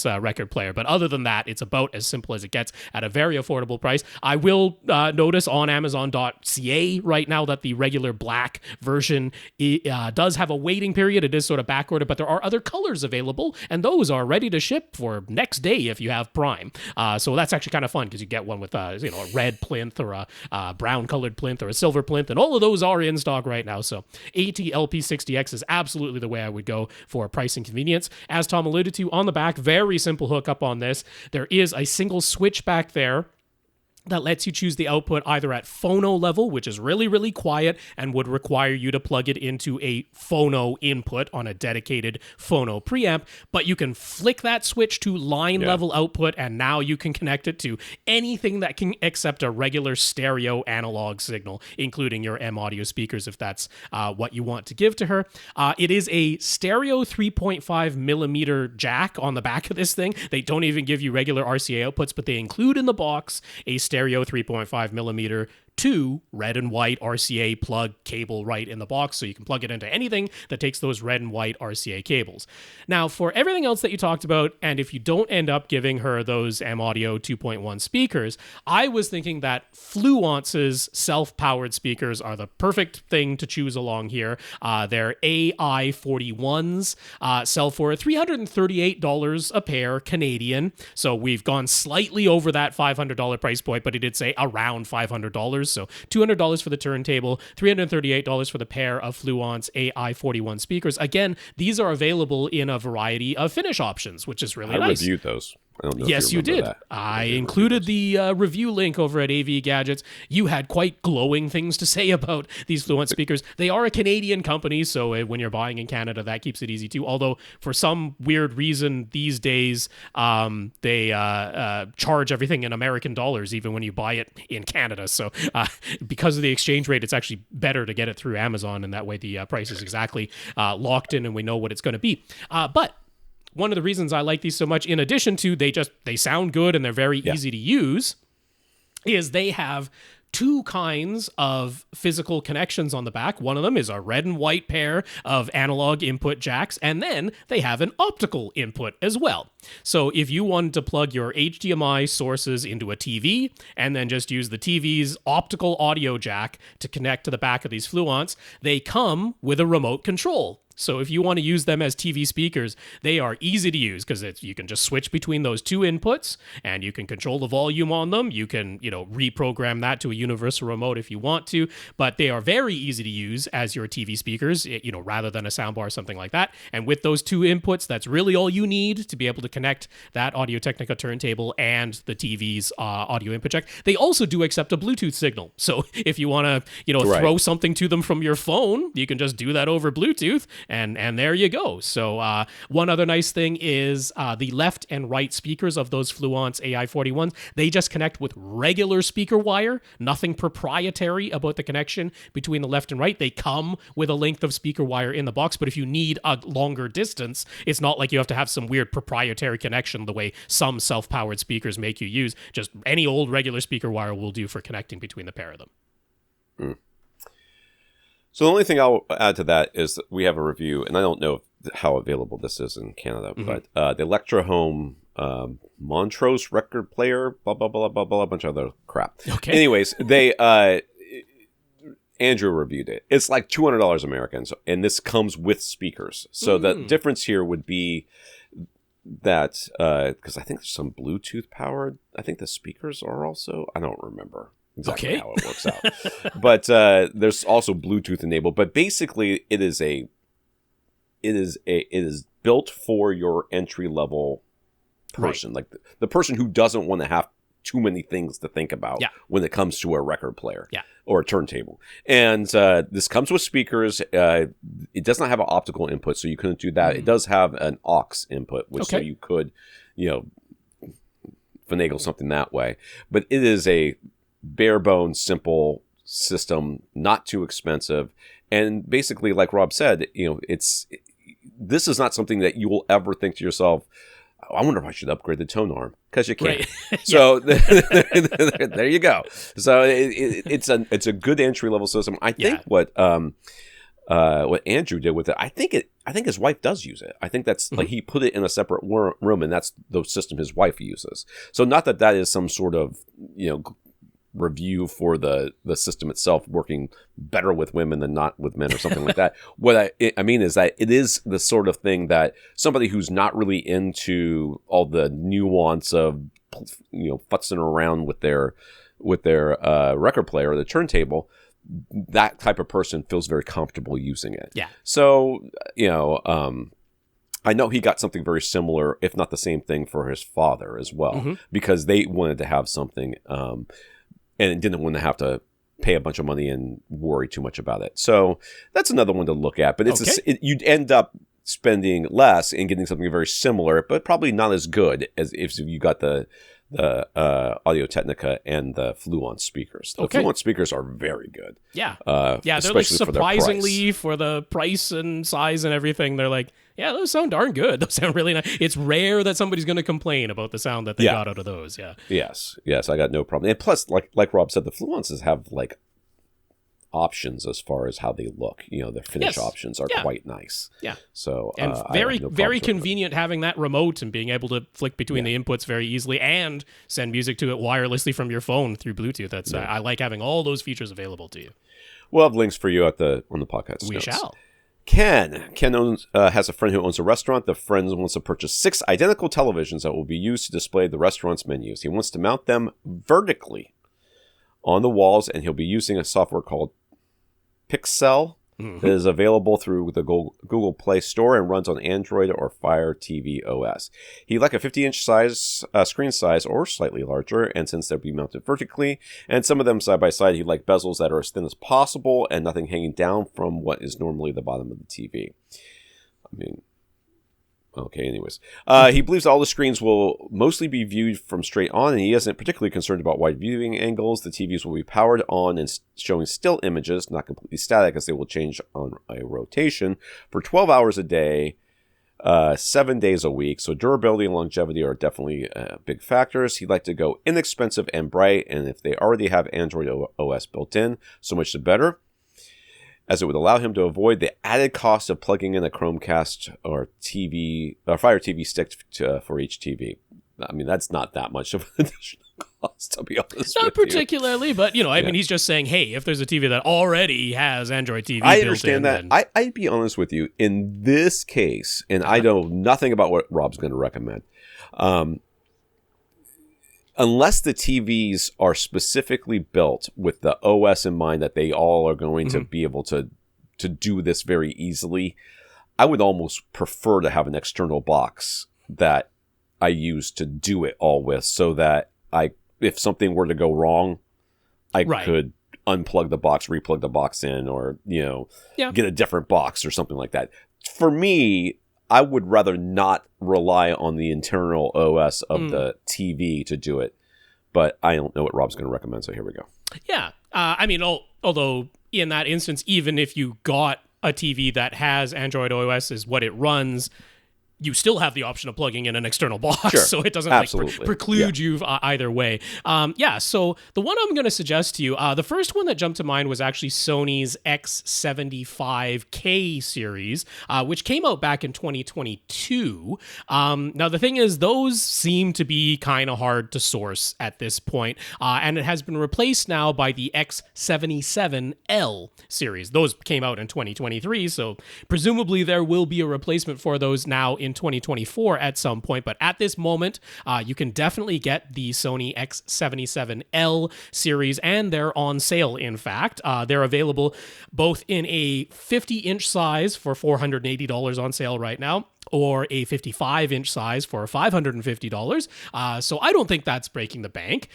record player. But other than that, it's about as simple as it gets at a very affordable price. I will notice on Amazon.ca right now that the regular black version does have a waiting period. It is sort of backordered, but there are other colors available, and those are ready to ship for next day if you have Prime. So that's actually kind of fun because you get one with a red plinth or a brown colored plinth or a silver plinth, and all of those are in stock right now. So ATLP60X is absolutely the way I would go for price and convenience. As Tom alluded to, on the back, very simple hookup on this. There is a single switch back there that lets you choose the output either at phono level, which is really, really quiet and would require you to plug it into a phono input on a dedicated phono preamp, but you can flick that switch to line level output, and now you can connect it to anything that can accept a regular stereo analog signal, including your M audio speakers if that's what you want to give to her. It is a stereo 3.5 millimeter jack on the back of this thing. They don't even give you regular RCA outputs, but they include in the box a stereo 3.5 millimeter to red and white RCA plug cable right in the box, so you can plug it into anything that takes those red and white RCA cables. Now, for everything else that you talked about, and if you don't end up giving her those M Audio 2.1 speakers, I was thinking that Fluence's self-powered speakers are the perfect thing to choose along here. Their AI41s sell for $338 a pair Canadian, so we've gone slightly over that $500 price point, but it did say around $500. So $200 for the turntable, $338 for the pair of Fluence AI41 speakers. Again, these are available in a variety of finish options, which is really nice. I reviewed those. I don't know yes, if you did. That. I included the review link over at AV Gadgets. You had quite glowing things to say about these Fluence speakers. They are a Canadian company, so when you're buying in Canada, that keeps it easy too. Although, for some weird reason, these days, they charge everything in American dollars, even when you buy it in Canada. So because of the exchange rate, it's actually better to get it through Amazon, and that way the price is exactly locked in and we know what it's going to be. But one of the reasons I like these so much, in addition to they sound good and they're very easy to use, is they have two kinds of physical connections on the back. One of them is a red and white pair of analog input jacks, and then they have an optical input as well. So if you wanted to plug your HDMI sources into a TV and then just use the TV's optical audio jack to connect to the back of these Fluence, they come with a remote control. So if you want to use them as TV speakers, they are easy to use because you can just switch between those two inputs and you can control the volume on them. You can, reprogram that to a universal remote if you want to, but they are very easy to use as your TV speakers, rather than a soundbar or something like that. And with those two inputs, that's really all you need to be able to connect that Audio-Technica turntable and the TV's audio input jack. They also do accept a Bluetooth signal. So if you want to, throw something to them from your phone, you can just do that over Bluetooth. And there you go. So one other nice thing is the left and right speakers of those Fluence AI41s, they just connect with regular speaker wire, nothing proprietary about the connection between the left and right. They come with a length of speaker wire in the box, but if you need a longer distance, it's not like you have to have some weird proprietary connection the way some self-powered speakers make you use. Just any old regular speaker wire will do for connecting between the pair of them. Mm. So the only thing I'll add to that is that we have a review, and I don't know how available this is in Canada, but the Electro Home Montrose record player, blah, blah, blah, blah, blah, a bunch of other crap. Okay. Anyways, they Andrew reviewed it. It's like $200 American, and this comes with speakers. So the difference here would be that, because I think there's some Bluetooth powered, I think the speakers are also, I don't remember exactly how it works out. But there's also Bluetooth enabled. But basically, it is built for your entry level person, like the person who doesn't want to have too many things to think about when it comes to a record player or a turntable. And this comes with speakers. It does not have an optical input, so you couldn't do that. It does have an aux input, which so you could, finagle something that way. But it is a bare bones, simple system, not too expensive. And basically, like Rob said, this is not something that you will ever think to yourself, I wonder if I should upgrade the tone arm, because you can't. Right. So there you go. So it's a good entry level system. I think what Andrew did with it, I think his wife does use it. I think that's like he put it in a separate room, and that's the system his wife uses. So not that is some sort of review for the system itself working better with women than not with men or something like that. What I mean is that it is the sort of thing that somebody who's not really into all the nuance of futzing around with their record player or the turntable, that type of person feels very comfortable using it. Yeah. So I know he got something very similar, if not the same thing, for his father as well, because they wanted to have something. And didn't want to have to pay a bunch of money and worry too much about it. So that's another one to look at. But you'd end up spending less and getting something very similar, but probably not as good as if you got the Audio-Technica and the Fluence speakers. The Fluence speakers are very good. Yeah. They're like surprisingly for the price and size and everything. They're like, yeah, those sound darn good. Those sound really nice. It's rare that somebody's going to complain about the sound that they got out of those. Yeah. Yes, I got no problem. And plus, like Rob said, the Fluences have like options as far as how they look. The finish options are quite nice. Yeah. So and very convenient having that remote and being able to flick between the inputs very easily and send music to it wirelessly from your phone through Bluetooth. That's I like having all those features available to you. We'll have links for you on the podcast. We shall. Ken has a friend who owns a restaurant. The friend wants to purchase 6 identical televisions that will be used to display the restaurant's menus. He wants to mount them vertically on the walls, and he'll be using a software called Pixel that is available through the Google Play Store and runs on Android or Fire TV OS. He'd like a 50-inch screen size or slightly larger, and since they'll be mounted vertically, and some of them side by side, he'd like bezels that are as thin as possible and nothing hanging down from what is normally the bottom of the TV. I mean, okay, anyways. He believes all the screens will mostly be viewed from straight on, and he isn't particularly concerned about wide viewing angles. The TVs will be powered on and showing still images, not completely static, as they will change on a rotation for 12 hours a day, 7 days a week. So durability and longevity are definitely big factors. He'd like to go inexpensive and bright, and if they already have Android OS built in, so much the better, as it would allow him to avoid the added cost of plugging in a Chromecast or Fire TV stick for each TV. I mean, that's not that much of an additional cost, to be honest. Not particularly, but I mean, he's just saying, hey, if there's a TV that already has Android TV, I understand that. I'd be honest with you in this case, and I know nothing about what Rob's going to recommend. Unless the TVs are specifically built with the OS in mind that they all are going to be able to do this very easily, I would almost prefer to have an external box that I use to do it all with, so that if something were to go wrong, I could unplug the box, replug the box in, or get a different box or something like that. For me, I would rather not rely on the internal OS of the TV to do it, but I don't know what Rob's going to recommend, so here we go. Yeah. I mean, although in that instance, even if you got a TV that has Android OS as what it runs, you still have the option of plugging in an external box, so it doesn't preclude you either way. So the one I'm going to suggest to you, the first one that jumped to mind was actually Sony's X75K series, which came out back in 2022. Now, the thing is, those seem to be kind of hard to source at this point, and it has been replaced now by the X77L series. Those came out in 2023, so presumably there will be a replacement for those now in 2024 at some point, but at this moment, you can definitely get the Sony X77L series, and they're on sale, in fact. They're available both in a 50-inch size for $480 on sale right now, or a 55-inch size for $550. So I don't think that's breaking the bank.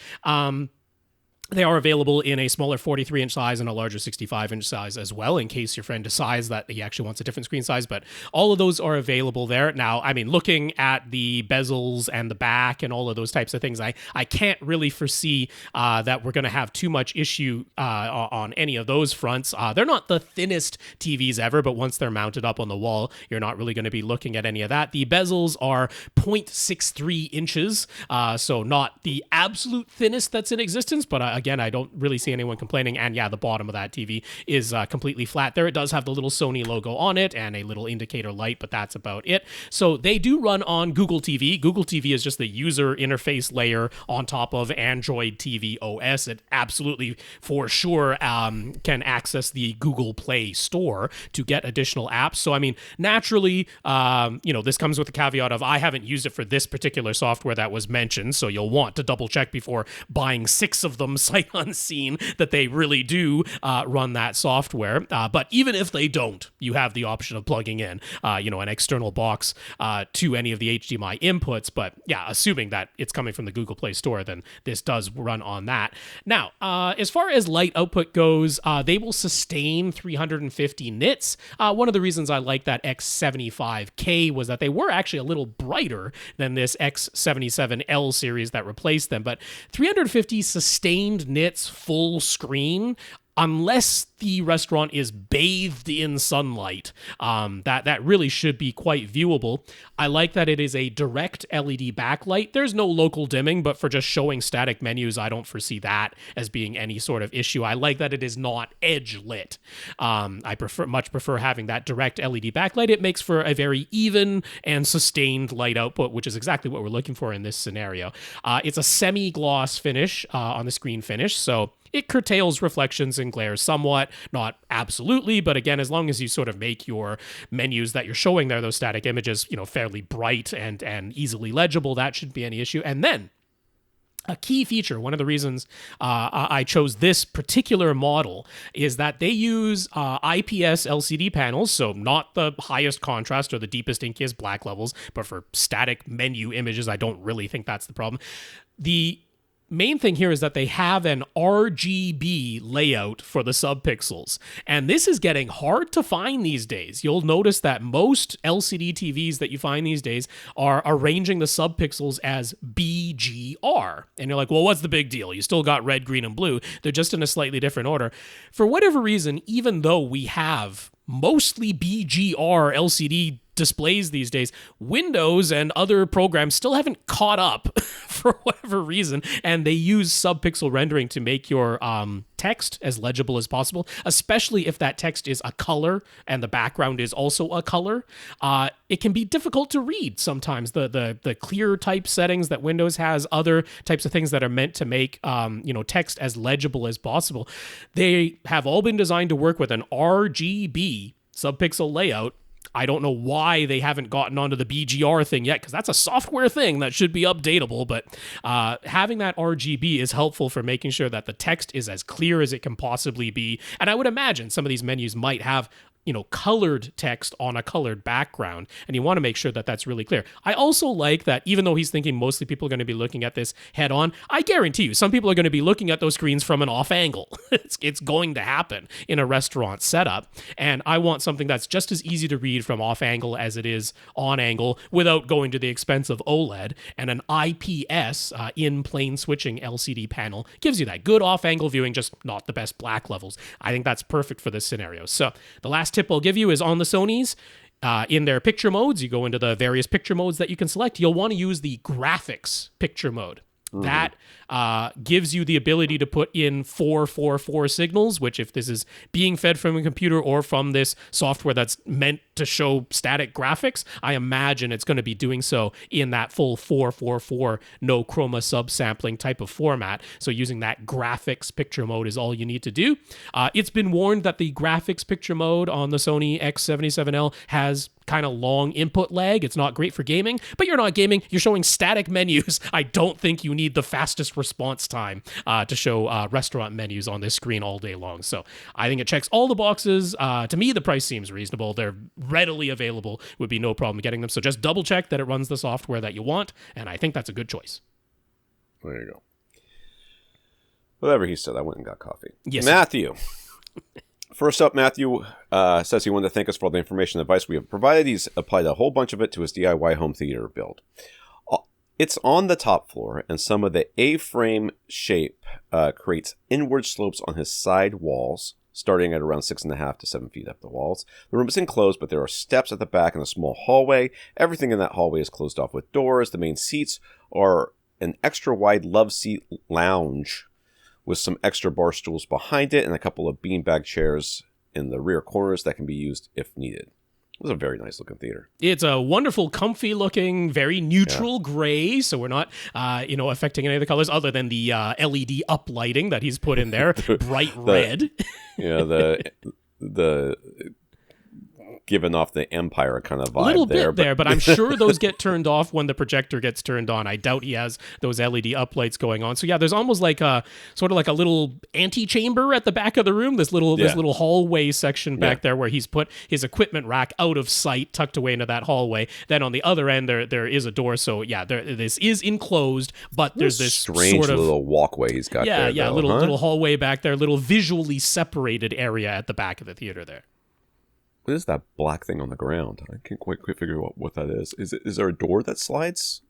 They are available in a smaller 43-inch size and a larger 65-inch size as well, in case your friend decides that he actually wants a different screen size. But all of those are available there. Now, I mean, looking at the bezels and the back and all of those types of things, I can't really foresee that we're going to have too much issue on any of those fronts. They're not the thinnest TVs ever, but once they're mounted up on the wall, you're not really going to be looking at any of that. The bezels are 0.63 inches, so not the absolute thinnest that's in existence, but again, I don't really see anyone complaining. And yeah, the bottom of that TV is completely flat there. It does have the little Sony logo on it and a little indicator light, but that's about it. So they do run on Google TV. Google TV is just the user interface layer on top of Android TV OS. It absolutely, for sure, can access the Google Play Store to get additional apps. So, I mean, naturally, this comes with the caveat of I haven't used it for this particular software that was mentioned, so you'll want to double check before buying 6 of them sight unseen that they really do run that software. But even if they don't, you have the option of plugging in, an external box to any of the HDMI inputs. But yeah, assuming that it's coming from the Google Play Store, then this does run on that. Now, as far as light output goes, they will sustain 350 nits. One of the reasons I like that X75K was that they were actually a little brighter than this X77L series that replaced them. But 350 sustained nits full screen, unless the restaurant is bathed in sunlight, that really should be quite viewable. I like that it is a direct LED backlight. There's no local dimming, but for just showing static menus, I don't foresee that as being any sort of issue. I like that it is not edge lit. I much prefer having that direct LED backlight. It makes for a very even and sustained light output, which is exactly what we're looking for in this scenario. It's a semi-gloss finish on the screen finish, so it curtails reflections and glare somewhat, not absolutely, but again, as long as you sort of make your menus that you're showing there, those static images, fairly bright and easily legible, that shouldn't be any issue. And then a key feature, one of the reasons I chose this particular model, is that they use IPS LCD panels, so not the highest contrast or the deepest inkiest black levels, but for static menu images, I don't really think that's the problem. The main thing here is that they have an RGB layout for the subpixels, and this is getting hard to find these days. You'll notice that most LCD TVs that you find these days are arranging the subpixels as BGR, and you're like, well, what's the big deal? You still got red, green, and blue. They're just in a slightly different order. For whatever reason, even though we have mostly BGR LCD displays these days, Windows and other programs still haven't caught up for whatever reason, and they use subpixel rendering to make your text as legible as possible, especially if that text is a color and the background is also a color. It can be difficult to read sometimes. The clear type settings that Windows has, other types of things that are meant to make text as legible as possible, they have all been designed to work with an RGB subpixel layout. I don't know why they haven't gotten onto the BGR thing yet, because that's a software thing that should be updatable, but having that RGB is helpful for making sure that the text is as clear as it can possibly be. And I would imagine some of these menus might have colored text on a colored background, and you want to make sure that that's really clear. I also like that even though he's thinking mostly people are going to be looking at this head on, I guarantee you some people are going to be looking at those screens from an off angle. It's going to happen in a restaurant setup, and I want something that's just as easy to read from off angle as it is on angle without going to the expense of OLED, and an IPS in plane switching LCD panel gives you that good off angle viewing, just not the best black levels. I think that's perfect for this scenario. So the last tip I'll give you is on the Sonys, in their picture modes, you go into the various picture modes that you can select. You'll want to use the graphics picture mode. Mm-hmm. That gives you the ability to put in 444 signals, which if this is being fed from a computer or from this software that's meant to show static graphics, I imagine it's going to be doing so in that full 444 no chroma subsampling type of format. So using that graphics picture mode is all you need to do. It's been warned that the graphics picture mode on the Sony X77L has kind of long input lag. It's not great for gaming, but you're not gaming. You're showing static menus. I don't think you need the fastest response time to show restaurant menus on this screen all day long. So I think it checks all the boxes. To me, the price seems reasonable. They're readily available. Would be no problem getting them. So just double check that it runs the software that you want, and I think that's a good choice. There you go. Whatever he said, I went and got coffee. Yes, Matthew. First up, Matthew says he wanted to thank us for all the information and advice we have provided. He's applied a whole bunch of it to his DIY home theater build. It's on the top floor, and some of the A-frame shape creates inward slopes on his side walls, starting at around 6.5 to 7 feet up the walls. The room is enclosed, but there are steps at the back and a small hallway. Everything in that hallway is closed off with doors. The main seats are an extra wide love seat lounge with some extra bar stools behind it and a couple of beanbag chairs in the rear corners that can be used if needed. It was a very nice looking theater. It's a wonderful, comfy looking, very neutral gray. So we're not, affecting any of the colors other than the LED uplighting that he's put in there. Bright red. Yeah, the giving off the Empire kind of vibe. A little bit there, but I'm sure those get turned off when the projector gets turned on. I doubt he has those LED uplights going on. So yeah, there's almost like a sort of like a little antechamber at the back of the room. This little hallway section back there where he's put his equipment rack out of sight, tucked away into that hallway. Then on the other end, there is a door. So yeah, this is enclosed, but there's this strange sort of little walkway he's got there. Yeah, little hallway back there, little visually separated area at the back of the theater there. What is that black thing on the ground? I can't quite figure out what that is. Is there a door that slides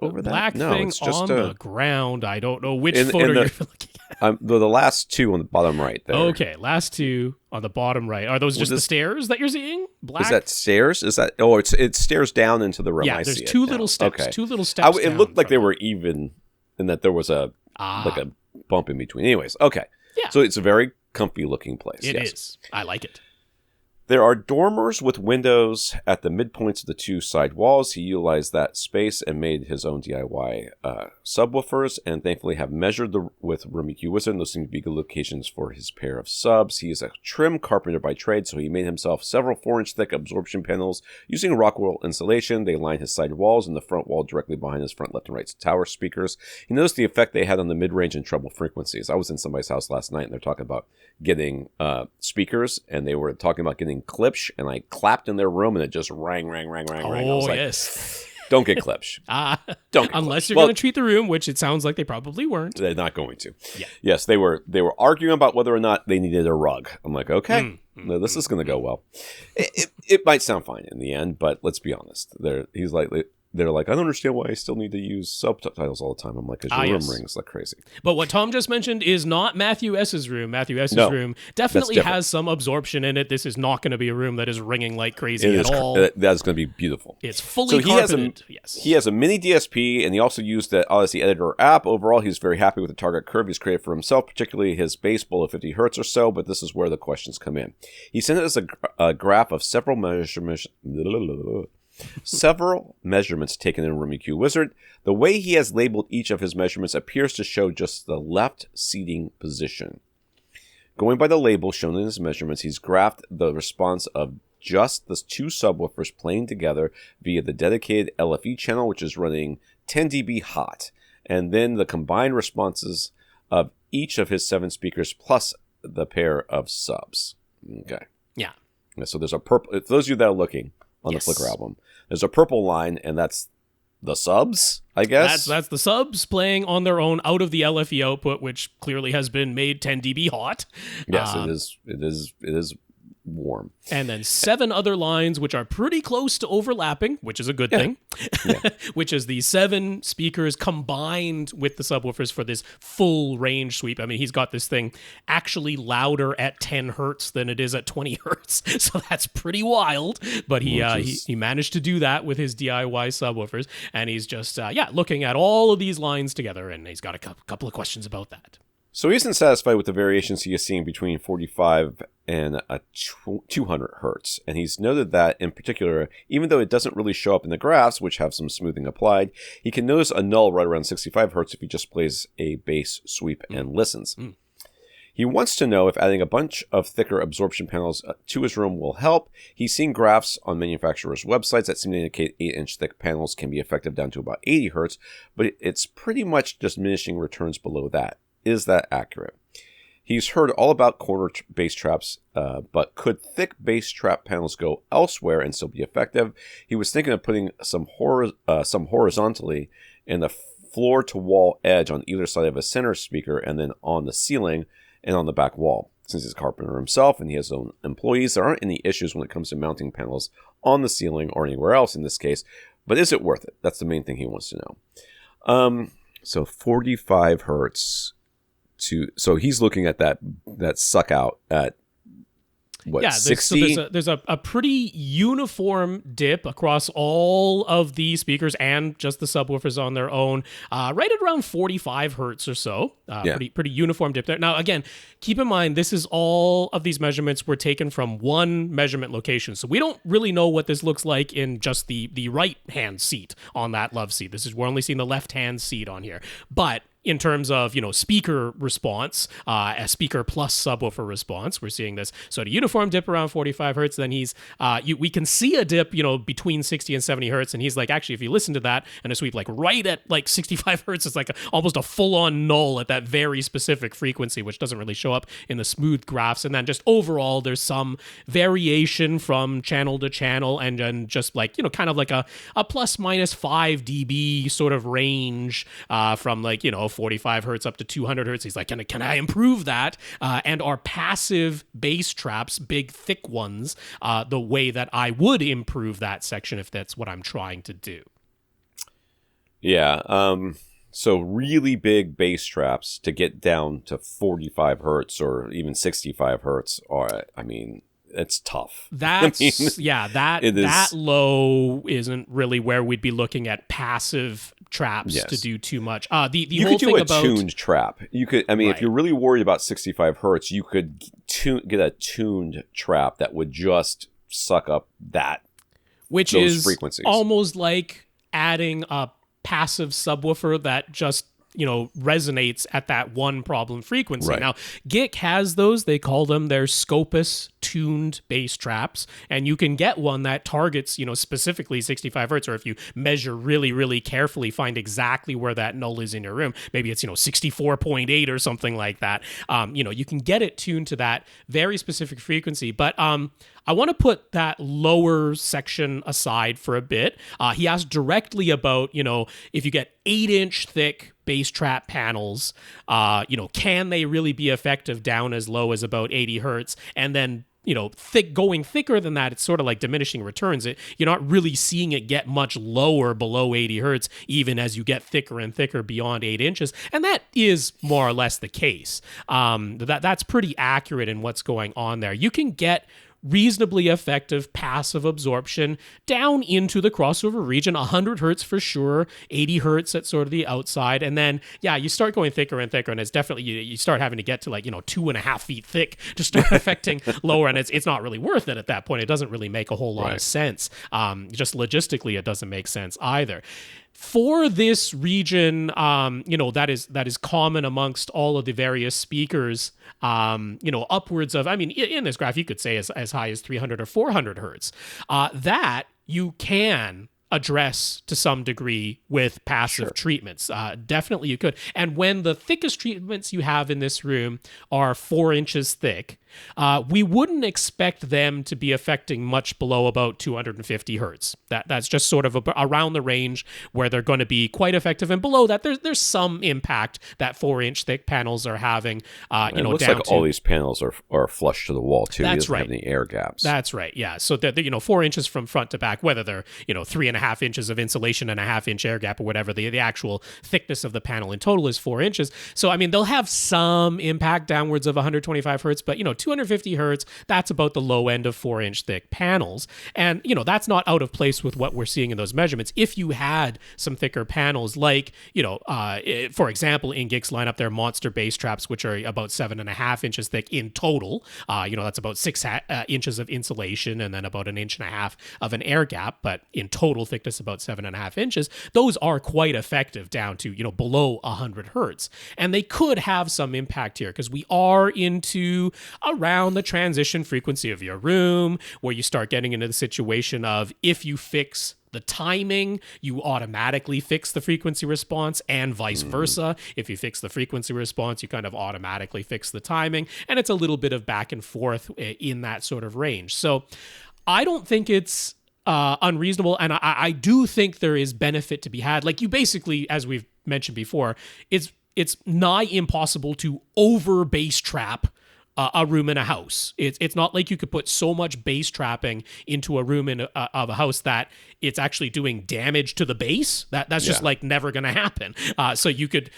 over that? Black thing it's just on the ground. I don't know which photo you're looking at. The last two on the bottom right there. Okay, last two on the bottom right. Are those just the stairs that you're seeing? Black? Is that stairs? Is that? Oh, it's stairs down into the room. Yeah, there's two little steps. Okay. Two little steps. It looked like they were even, and that there was a bump in between. Anyways, okay. Yeah. So it's a very comfy looking place. It is. I like it. There are dormers with windows at the midpoints of the two side walls. He utilized that space and made his own DIY subwoofers, and thankfully have measured with BenQ Wizard. Those seem to be good locations for his pair of subs. He is a trim carpenter by trade, so he made himself several 4-inch thick absorption panels using Rockwell insulation. They line his side walls and the front wall directly behind his front left and right tower speakers. He noticed the effect they had on the mid-range and treble frequencies. I was in somebody's house last night, and they're talking about getting speakers, and they were talking about getting Klipsch, and I clapped in their room, and it just rang. I was like, yes. Don't get Klipsch. Don't get unless Klipsch. You're going to treat the room, which it sounds like they probably weren't. They're not going to. Yeah. Yes, they were arguing about whether or not they needed a rug. I'm like, okay, no, this is going to go well. It might sound fine in the end, but let's be honest. They're like, I don't understand why I still need to use subtitles all the time. I'm like, because your room rings like crazy. But what Tom just mentioned is not Matthew S.'s room. Matthew S.'s room definitely has some absorption in it. This is not going to be a room that is ringing like crazy at all. That's going to be beautiful. It's fully carpeted. He has a mini DSP, and he also used the Audyssey editor app. Overall, he's very happy with the target curve he's created for himself, particularly his bass below 50 hertz or so, but this is where the questions come in. He sent us a graph of several measurements taken in BenQ Wizard. The way he has labeled each of his measurements appears to show just the left seating position. Going by the label shown in his measurements, he's graphed the response of just the two subwoofers playing together via the dedicated LFE channel, which is running 10 dB hot, and then the combined responses of each of his 7 speakers plus the pair of subs. Okay. Yeah. So there's a purple. For those of you that are looking on the Flickr album, there's a purple line, and that's the subs, I guess. That's the subs playing on their own out of the LFE output, which clearly has been made 10 dB hot. Yes, it is warm. And then 7 other lines, which are pretty close to overlapping, which is a good thing, which is the 7 speakers combined with the subwoofers for this full range sweep. I mean, he's got this thing actually louder at 10 hertz than it is at 20 hertz. So that's pretty wild. But he managed to do that with his DIY subwoofers. And he's just, looking at all of these lines together. And he's got a couple of questions about that. So he isn't satisfied with the variations he is seeing between 45 and 200 hertz. And he's noted that, in particular, even though it doesn't really show up in the graphs, which have some smoothing applied, he can notice a null right around 65 hertz if he just plays a bass sweep and listens. He wants to know if adding a bunch of thicker absorption panels to his room will help. He's seen graphs on manufacturers' websites that seem to indicate 8-inch thick panels can be effective down to about 80 hertz, but it's pretty much diminishing returns below that. Is that accurate? He's heard all about corner bass traps, but could thick bass trap panels go elsewhere and still be effective? He was thinking of putting some horizontally in the floor-to-wall edge on either side of a center speaker and then on the ceiling and on the back wall. Since he's a carpenter himself and he has his own employees, there aren't any issues when it comes to mounting panels on the ceiling or anywhere else in this case. But is it worth it? That's the main thing he wants to know. So 45 hertz so he's looking at that suck out at what, 60? So there's a pretty uniform dip across all of the speakers and just the subwoofers on their own, right at around 45 hertz or so. Pretty uniform dip there. Now, again, keep in mind, this is all of these measurements were taken from one measurement location. So we don't really know what this looks like in just the right-hand seat on that love seat. We're only seeing the left-hand seat on here. But in terms of, speaker response, a speaker plus subwoofer response, we're seeing this sort of uniform dip around 45 hertz. Then we can see a dip, between 60 and 70 hertz. And he's like, actually, if you listen to that and a sweep like right at like 65 hertz, it's like almost a full-on null at that very specific frequency, which doesn't really show up in the smooth graphs. And then just overall, there's some variation from channel to channel and just like, kind of like a plus minus 5 dB sort of range from like, 45 hertz up to 200 hertz. He's like, can I improve that? And our passive bass traps, big thick ones, the way that I would improve that section if that's what I'm trying to do. Yeah. So really big bass traps to get down to 45 hertz or even 65 hertz it's tough. That low isn't really where we'd be looking at passive traps to do too much. You could do a tuned trap. You could, if you're really worried about 65 hertz, you could get a tuned trap that would just suck up those frequencies. Almost like adding a passive subwoofer that just resonates at that one problem frequency. Right. Now, GIC has those. They call them their Scopus tuned bass traps, and you can get one that targets, specifically 65 hertz, or if you measure really, really carefully, find exactly where that null is in your room. Maybe it's, 64.8 or something like that. You can get it tuned to that very specific frequency, but I want to put that lower section aside for a bit. He asked directly about, if you get 8-inch thick bass trap panels, can they really be effective down as low as about 80 hertz? And then, going thicker than that, it's sort of like diminishing returns. You're not really seeing it get much lower below 80 hertz, even as you get thicker and thicker beyond 8 inches. And that is more or less the case. That's pretty accurate in what's going on there. You can get reasonably effective passive absorption down into the crossover region, 100 hertz for sure, 80 hertz at sort of the outside. And then, you start going thicker and thicker, and it's definitely, you start having to get to like, 2.5 feet thick to start affecting lower. And it's not really worth it at that point. It doesn't really make a whole lot of sense. Just logistically, it doesn't make sense either. For this region, that is common amongst all of the various speakers, upwards of, in this graph, you could say as high as 300 or 400 hertz, that you can address to some degree with passive treatments. Definitely you could. And when the thickest treatments you have in this room are 4 inches thick, we wouldn't expect them to be affecting much below about 250 hertz. That's just sort of around the range where they're going to be quite effective. And below that, there's some impact that 4-inch thick panels are having. It looks like all these panels are flush to the wall too. That's right. Have any air gaps. That's right. Yeah. So they're 4 inches from front to back, whether they're 3.5 inches of insulation and a 1/2 inch air gap or whatever. The actual thickness of the panel in total is 4 inches. So they'll have some impact downwards of 125 hertz, but 250 hertz, that's about the low end of 4-inch thick panels. And, that's not out of place with what we're seeing in those measurements. If you had some thicker panels, like, for example, in Geek's lineup, there are monster bass traps, which are about 7.5 inches thick in total. That's about 6 inches of insulation and then about 1.5 inches of an air gap, but in total thickness about 7.5 inches. Those are quite effective down to, below 100 hertz. And they could have some impact here because we are into around the transition frequency of your room, where you start getting into the situation of, if you fix the timing, you automatically fix the frequency response, and vice versa. If you fix the frequency response, you kind of automatically fix the timing, and it's a little bit of back and forth in that sort of range. So I don't think it's unreasonable, and I do think there is benefit to be had. Like, you basically, as we've mentioned before, it's nigh impossible to over bass trap a room in a house. It's not like you could put so much bass trapping into a room of a house that it's actually doing damage to the bass. That's just like never going to happen. So you could,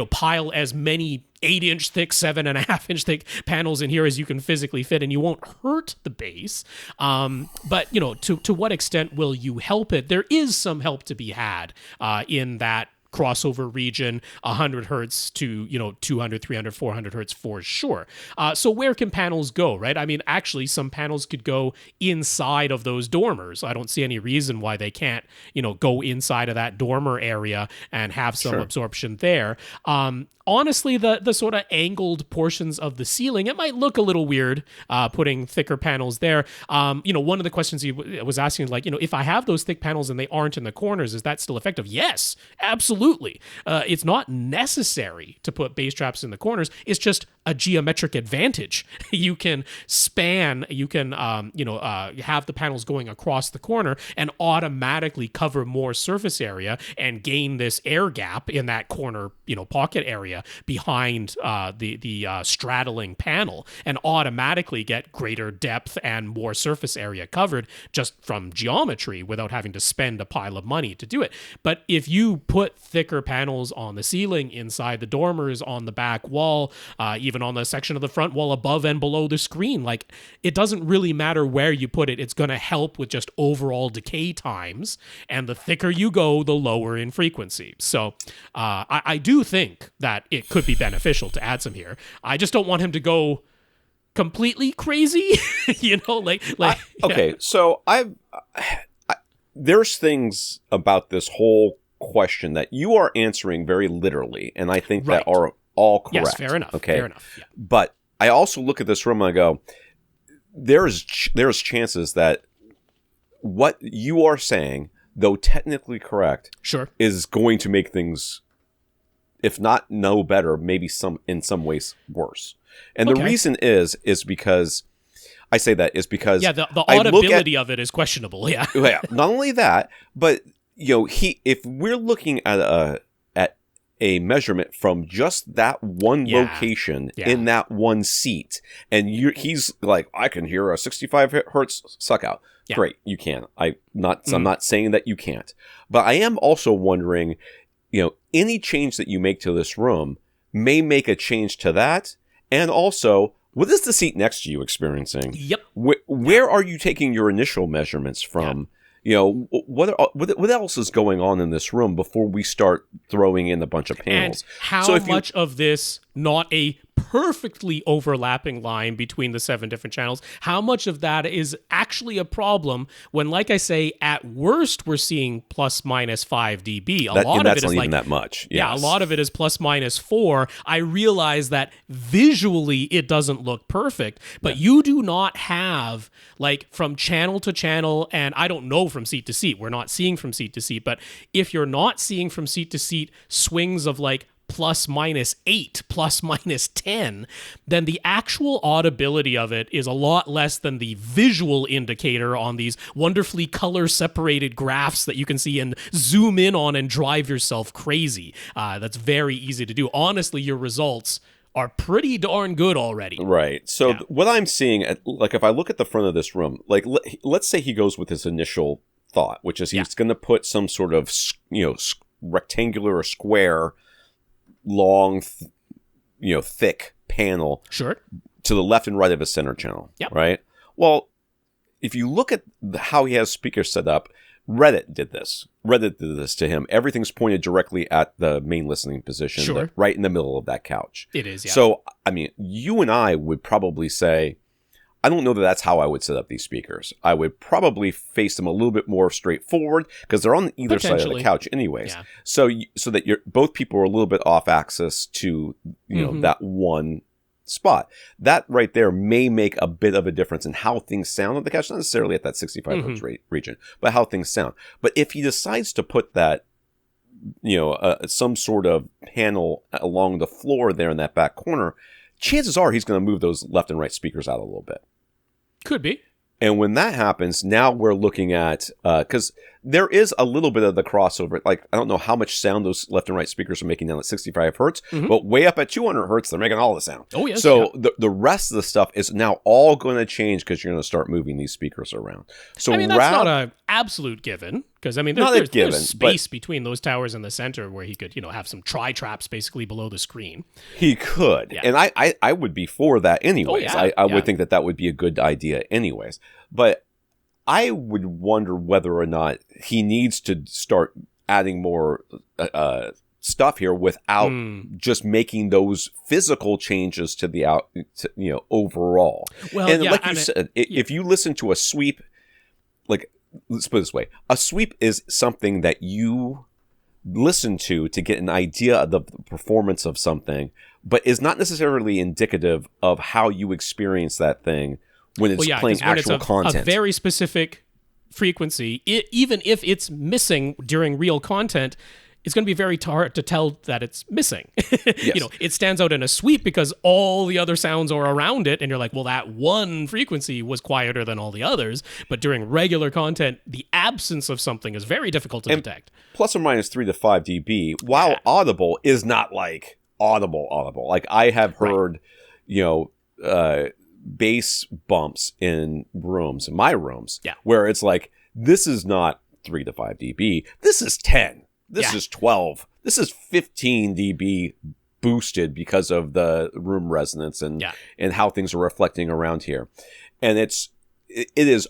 pile as many 8-inch thick, 7.5-inch thick panels in here as you can physically fit, and you won't hurt the bass. But to what extent will you help it? There is some help to be had in that crossover region, 100 hertz to 200, 300, 400 hertz for sure. So where can panels go, right? I mean, actually, some panels could go inside of those dormers. I don't see any reason why they can't go inside of that dormer area and have some absorption there. Honestly, the sort of angled portions of the ceiling, it might look a little weird putting thicker panels there. One of the questions he was asking, like, if I have those thick panels and they aren't in the corners, is that still effective? Yes, absolutely. It's not necessary to put bass traps in the corners. It's just a geometric advantage. You can span, have the panels going across the corner and automatically cover more surface area and gain this air gap in that corner, pocket area behind the straddling panel, and automatically get greater depth and more surface area covered just from geometry without having to spend a pile of money to do it. But if you put thicker panels on the ceiling, inside the dormers, on the back wall, even on the section of the front wall above and below the screen, like, it doesn't really matter where you put it. It's going to help with just overall decay times, and the thicker you go, the lower in frequency. So I do think that it could be beneficial to add some here. I just don't want him to go completely crazy, Okay, so there's things about this whole question that you are answering very literally, and I think that are all correct. Yes, fair enough. Okay, fair enough. Yeah. But I also look at this room and I go, there's chances that what you are saying, though technically correct, is going to make things, if not no better, maybe in some ways worse. And the reason is because I say that is because the audibility of it is questionable. Yeah. Not only that, but if we're looking at a measurement from just that one location in that one seat, and he's like, I can hear a 65 hertz suck out. Yeah. Great, you can. I'm not saying that you can't, but I am also wondering, any change that you make to this room may make a change to that, and also, what is the seat next to you experiencing? Yep. Where are you taking your initial measurements from? Yeah. What else is going on in this room before we start throwing in a bunch of panels? And how much of this, not a perfectly overlapping line between the 7 different channels, how much of that is actually a problem when, like I say, at worst we're seeing plus minus 5 dB. A lot of it is not even that much. Yes. Yeah, a lot of it is plus minus 4. I realize that visually it doesn't look perfect, but you do not have, like, from channel to channel, and I don't know from seat to seat. We're not seeing from seat to seat, but if you're not seeing from seat to seat swings of like plus minus 8, plus minus 10, then the actual audibility of it is a lot less than the visual indicator on these wonderfully color-separated graphs that you can see and zoom in on and drive yourself crazy. That's very easy to do. Honestly, your results are pretty darn good already. Right. So what I'm seeing, like, if I look at the front of this room, like, let's say he goes with his initial thought, which is he's going to put some sort of, rectangular or square, long, thick panel to the left and right of his center channel, right? Well, if you look at how he has speakers set up, Reddit did this. Reddit did this to him. Everything's pointed directly at the main listening position, right in the middle of that couch. It is, yeah. So, I mean, you and I would probably say, I don't know that that's how I would set up these speakers. I would probably face them a little bit more straightforward because they're on either side of the couch anyways. Yeah. So that both people are a little bit off axis to, you know, that one spot. That right there may make a bit of a difference in how things sound on the couch, not necessarily at that 65 hertz region, but how things sound. But if he decides to put that, you know, some sort of panel along the floor there in that back corner, chances are he's going to move those left and right speakers out a little bit. Could be. And when that happens, now we're looking at, because there is a little bit of the crossover. Like, I don't know how much sound those left and right speakers are making down at 65 hertz, but way up at 200 hertz, they're making all the sound. Oh, yes. So the rest of the stuff is now all going to change because you're going to start moving these speakers around. So I mean, that's not an absolute given, because, I mean, there's space between those towers in the center where he could, you know, have some tri-traps basically below the screen. He could. Yeah. And I would be for that anyways. Oh, yeah. I would think that would be a good idea anyways. But I would wonder whether or not he needs to start adding more stuff here without just making those physical changes to the overall. Well, and like you said, if you listen to a sweep, like, let's put it this way, a sweep is something that you listen to get an idea of the performance of something, but is not necessarily indicative of how you experience that thing when it's playing actual content. A very specific frequency, even if it's missing during real content, it's going to be very hard to tell that it's missing. Yes. You know, it stands out in a sweep because all the other sounds are around it, and you're like, well, that one frequency was quieter than all the others. But during regular content, the absence of something is very difficult to detect. Plus or minus 3 to 5 dB, while audible, is not like audible. Like, I have heard, you know, bass bumps in my rooms, where it's like, this is not 3 to 5 dB, this is 10, this is 12, this is 15 dB boosted because of the room resonance and how things are reflecting around here. And it is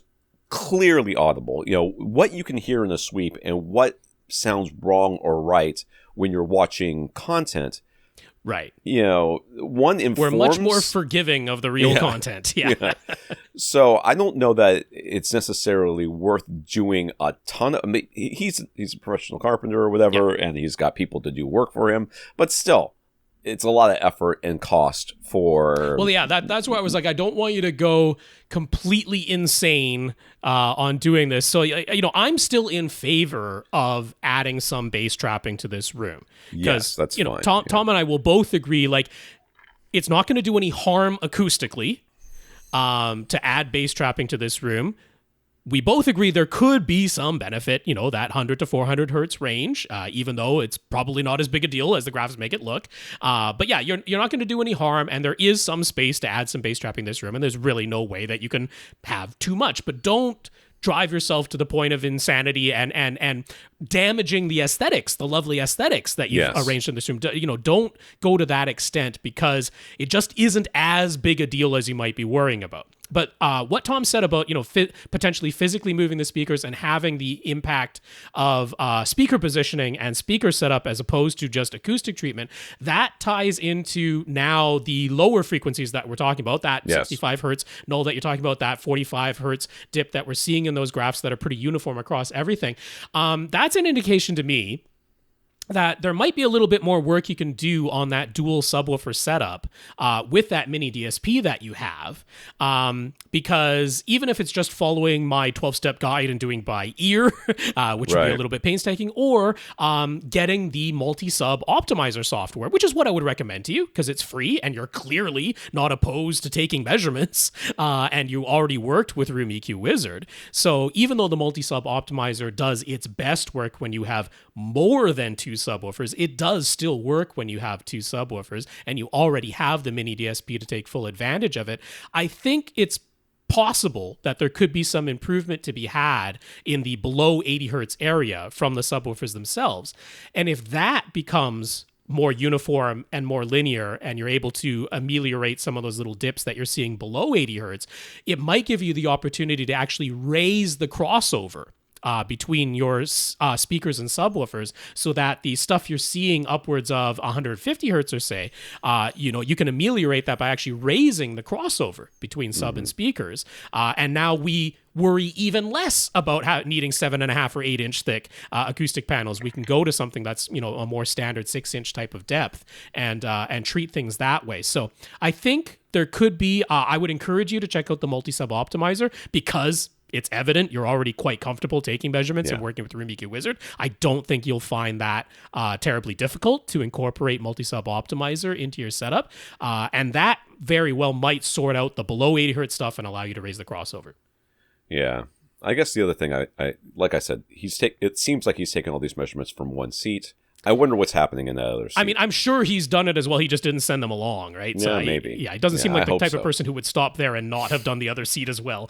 clearly audible. You know, what you can hear in a sweep and what sounds wrong or right when you're watching content. Right. You know, we're much more forgiving of the real content. Yeah. So I don't know that it's necessarily worth doing a ton of. I mean, he's a professional carpenter or whatever, and he's got people to do work for him. But still, it's a lot of effort and cost for. Well, yeah, that's why I was like, I don't want you to go completely insane on doing this. So, you know, I'm still in favor of adding some bass trapping to this room. Yes, that's fine. Tom and I will both agree, like, it's not going to do any harm acoustically to add bass trapping to this room. We both agree there could be some benefit, you know, that 100 to 400 hertz range, even though it's probably not as big a deal as the graphics make it look. But yeah, you're not going to do any harm, and there is some space to add some bass trapping in this room, and there's really no way that you can have too much. But don't drive yourself to the point of insanity and damaging the aesthetics, the lovely aesthetics that you've arranged in this room. You know, don't go to that extent, because it just isn't as big a deal as you might be worrying about. But what Tom said about, you know, potentially physically moving the speakers and having the impact of speaker positioning and speaker setup as opposed to just acoustic treatment, that ties into now the lower frequencies that we're talking about, that 65 hertz null that you're talking about, that 45 hertz dip that we're seeing in those graphs that are pretty uniform across everything. That's an indication to me that there might be a little bit more work you can do on that dual subwoofer setup with that mini DSP that you have. Because even if it's just following my 12-step guide and doing by ear, which would be a little bit painstaking, or getting the multi-sub optimizer software, which is what I would recommend to you because it's free and you're clearly not opposed to taking measurements and you already worked with Room EQ Wizard. So even though the multi-sub optimizer does its best work when you have more than 2 subwoofers, it does still work when you have 2 subwoofers and you already have the mini DSP to take full advantage of it. I think it's possible that there could be some improvement to be had in the below 80 hertz area from the subwoofers themselves. And if that becomes more uniform and more linear, and you're able to ameliorate some of those little dips that you're seeing below 80 hertz, it might give you the opportunity to actually raise the crossover between your speakers and subwoofers, so that the stuff you're seeing upwards of 150 hertz or say, you can ameliorate that by actually raising the crossover between sub and speakers. And now we worry even less about needing 7.5 or 8 inch thick acoustic panels. We can go to something that's a more standard 6 inch type of depth and treat things that way. So I think there could be. I would encourage you to check out the multi-sub optimizer, because it's evident you're already quite comfortable taking measurements and working with the Room EQ Wizard. I don't think you'll find that terribly difficult to incorporate multi-sub optimizer into your setup. And that very well might sort out the below 80 hertz stuff and allow you to raise the crossover. Yeah. I guess the other thing, I like I said, it seems like he's taken all these measurements from one seat. I wonder what's happening in that other seat. I mean, I'm sure he's done it as well. He just didn't send them along, right? Yeah, so maybe. He doesn't seem like the type of person who would stop there and not have done the other seat as well.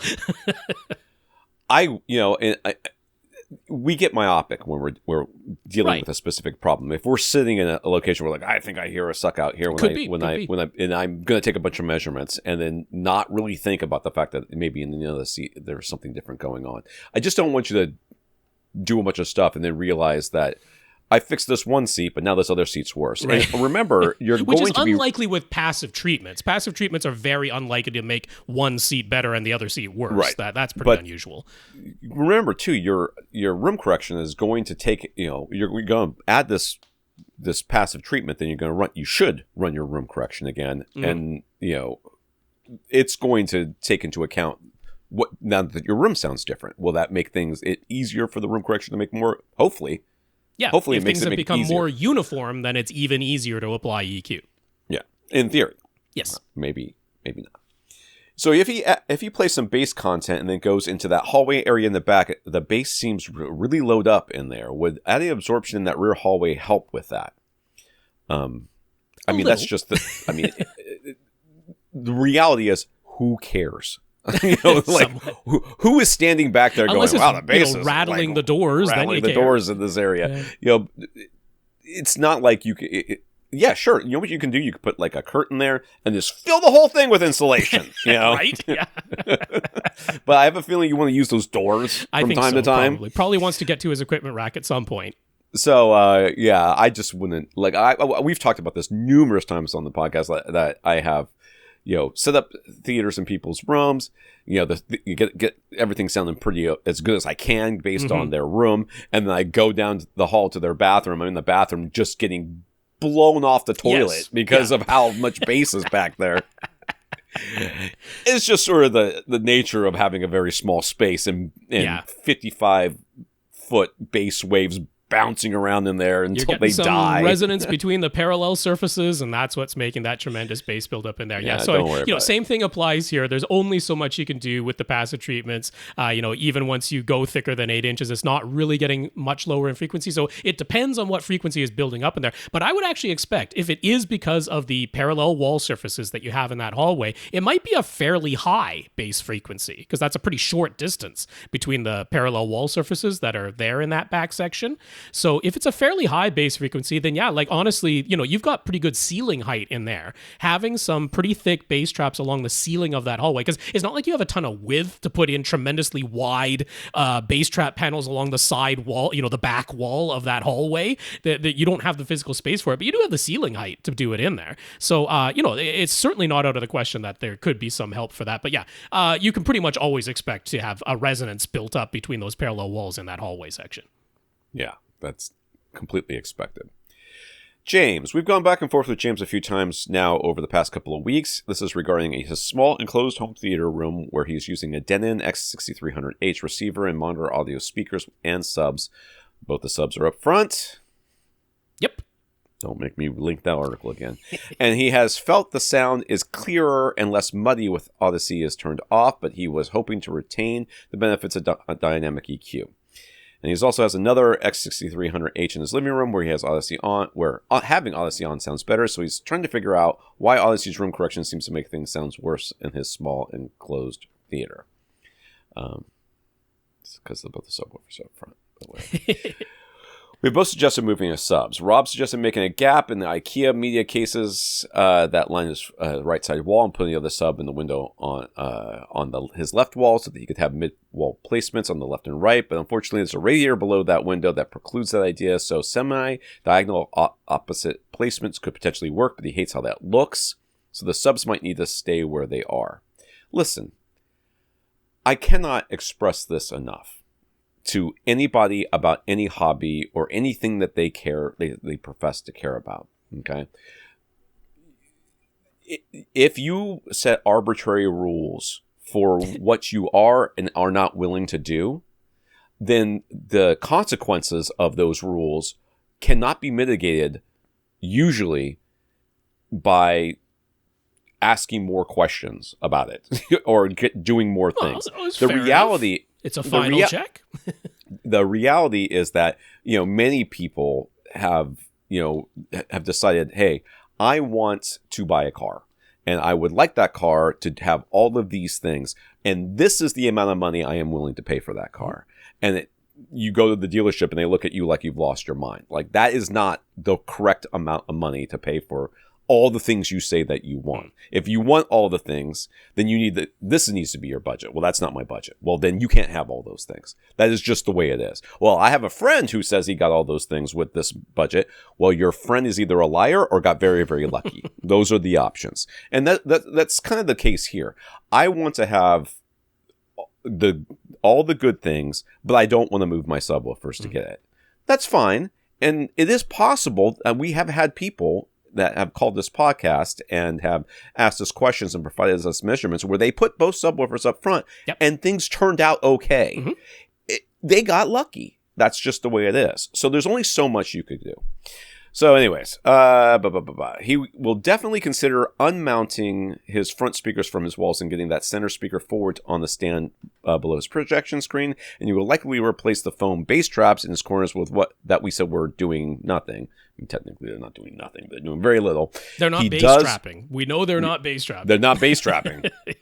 We get myopic when we're dealing with a specific problem. If we're sitting in a location where, like, I think I hear a suck out here when I'm going to take a bunch of measurements, and then not really think about the fact that maybe in the other seat there's something different going on. I just don't want you to do a bunch of stuff and then realize that I fixed this one seat, but now this other seat's worse. Right. And remember, you're Which going is to be unlikely with passive treatments. Passive treatments are very unlikely to make one seat better and the other seat worse. Right. That's pretty unusual. Remember too, your room correction is going to take. You're going to add this passive treatment. Then you should run your room correction again, and it's going to take into account now that your room sounds different. Will that make things easier for the room correction to make more? Hopefully. Yeah, hopefully if things have become more uniform, then it's even easier to apply EQ. Yeah, in theory. Yes. Maybe not. So if he plays some bass content and then goes into that hallway area in the back, the bass seems really load up in there. Would adding absorption in that rear hallway help with that? That's just the reality is, who cares? Who is standing back there going, wow, the bass is rattling the doors, rattling the doors in this area. Yeah. It's not like you can. Yeah, sure. You know what you can do? You can put like a curtain there and just fill the whole thing with insulation. Right? Yeah. But I have a feeling you want to use those doors from time to time. Probably wants to get to his equipment rack at some point. So, I just wouldn't we've talked about this numerous times on the podcast that I have. Set up theaters in people's rooms. You get everything sounding pretty as good as I can based on their room, and then I go down the hall to their bathroom. I'm in the bathroom, just getting blown off the toilet because of how much bass is back there. It's just sort of the nature of having a very small space and 55-foot bass waves bouncing around in there until they die. Resonance between the parallel surfaces, and that's what's making that tremendous bass buildup in there. So don't worry about it. Same thing applies here. There's only so much you can do with the passive treatments. Even once you go thicker than 8 inches, it's not really getting much lower in frequency. So it depends on what frequency is building up in there. But I would actually expect, if it is because of the parallel wall surfaces that you have in that hallway, it might be a fairly high bass frequency, because that's a pretty short distance between the parallel wall surfaces that are there in that back section. So if it's a fairly high bass frequency, then honestly, you've got pretty good ceiling height in there. Having some pretty thick bass traps along the ceiling of that hallway, because it's not like you have a ton of width to put in tremendously wide bass trap panels along the side wall, the back wall of that hallway, that you don't have the physical space for it, but you do have the ceiling height to do it in there. So, it's certainly not out of the question that there could be some help for that. But you can pretty much always expect to have a resonance built up between those parallel walls in that hallway section. Yeah. That's completely expected. James. We've gone back and forth with James a few times now over the past couple of weeks. This is regarding his small enclosed home theater room where he's using a Denon X6300H receiver and monitor audio speakers and subs. Both the subs are up front. Yep. Don't make me link that article again. And he has felt the sound is clearer and less muddy with Audyssey is turned off, but he was hoping to retain the benefits of dynamic EQ. And he also has another X6300H in his living room where he has Audyssey on, where having Audyssey on sounds better. So he's trying to figure out why Audyssey's room correction seems to make things sound worse in his small enclosed theater. It's because of both the subwoofers up front. We both suggested moving to subs. Rob suggested making a gap in the IKEA media cases that line his right-sided wall and putting the other sub in the window on his left wall so that he could have mid-wall placements on the left and right. But unfortunately, there's a radiator below that window that precludes that idea. So semi-diagonal opposite placements could potentially work, but he hates how that looks. So the subs might need to stay where they are. Listen, I cannot express this enough to anybody about any hobby or anything that they profess to care about. Okay, if you set arbitrary rules for what you are and are not willing to do, then the consequences of those rules cannot be mitigated usually by asking more questions about it or doing more things. The reality enough. It's a final check. The reality is that, many people have decided, hey, I want to buy a car and I would like that car to have all of these things. And this is the amount of money I am willing to pay for that car. And you go to the dealership and they look at you like you've lost your mind. Like, that is not the correct amount of money to pay for all the things you say that you want. If you want all the things, then this needs to be your budget. Well, that's not my budget. Well, then you can't have all those things. That is just the way it is. Well, I have a friend who says he got all those things with this budget. Well, your friend is either a liar or got very, very lucky. Those are the options. And that's kind of the case here. I want to have all the good things, but I don't want to move my subwoofers to get it. That's fine. And it is possible. We have had people that have called this podcast and have asked us questions and provided us measurements where they put both subwoofers up front and things turned out okay. Mm-hmm. They got lucky. That's just the way it is. So there's only so much you could do. So anyways, he will definitely consider unmounting his front speakers from his walls and getting that center speaker forward on the stand below his projection screen. And he will likely replace the foam bass traps in his corners with that we said were doing nothing. I mean, technically, they're not doing nothing. They're doing very little. They're not bass trapping. We know they're not bass trapping. They're not bass trapping. Yeah.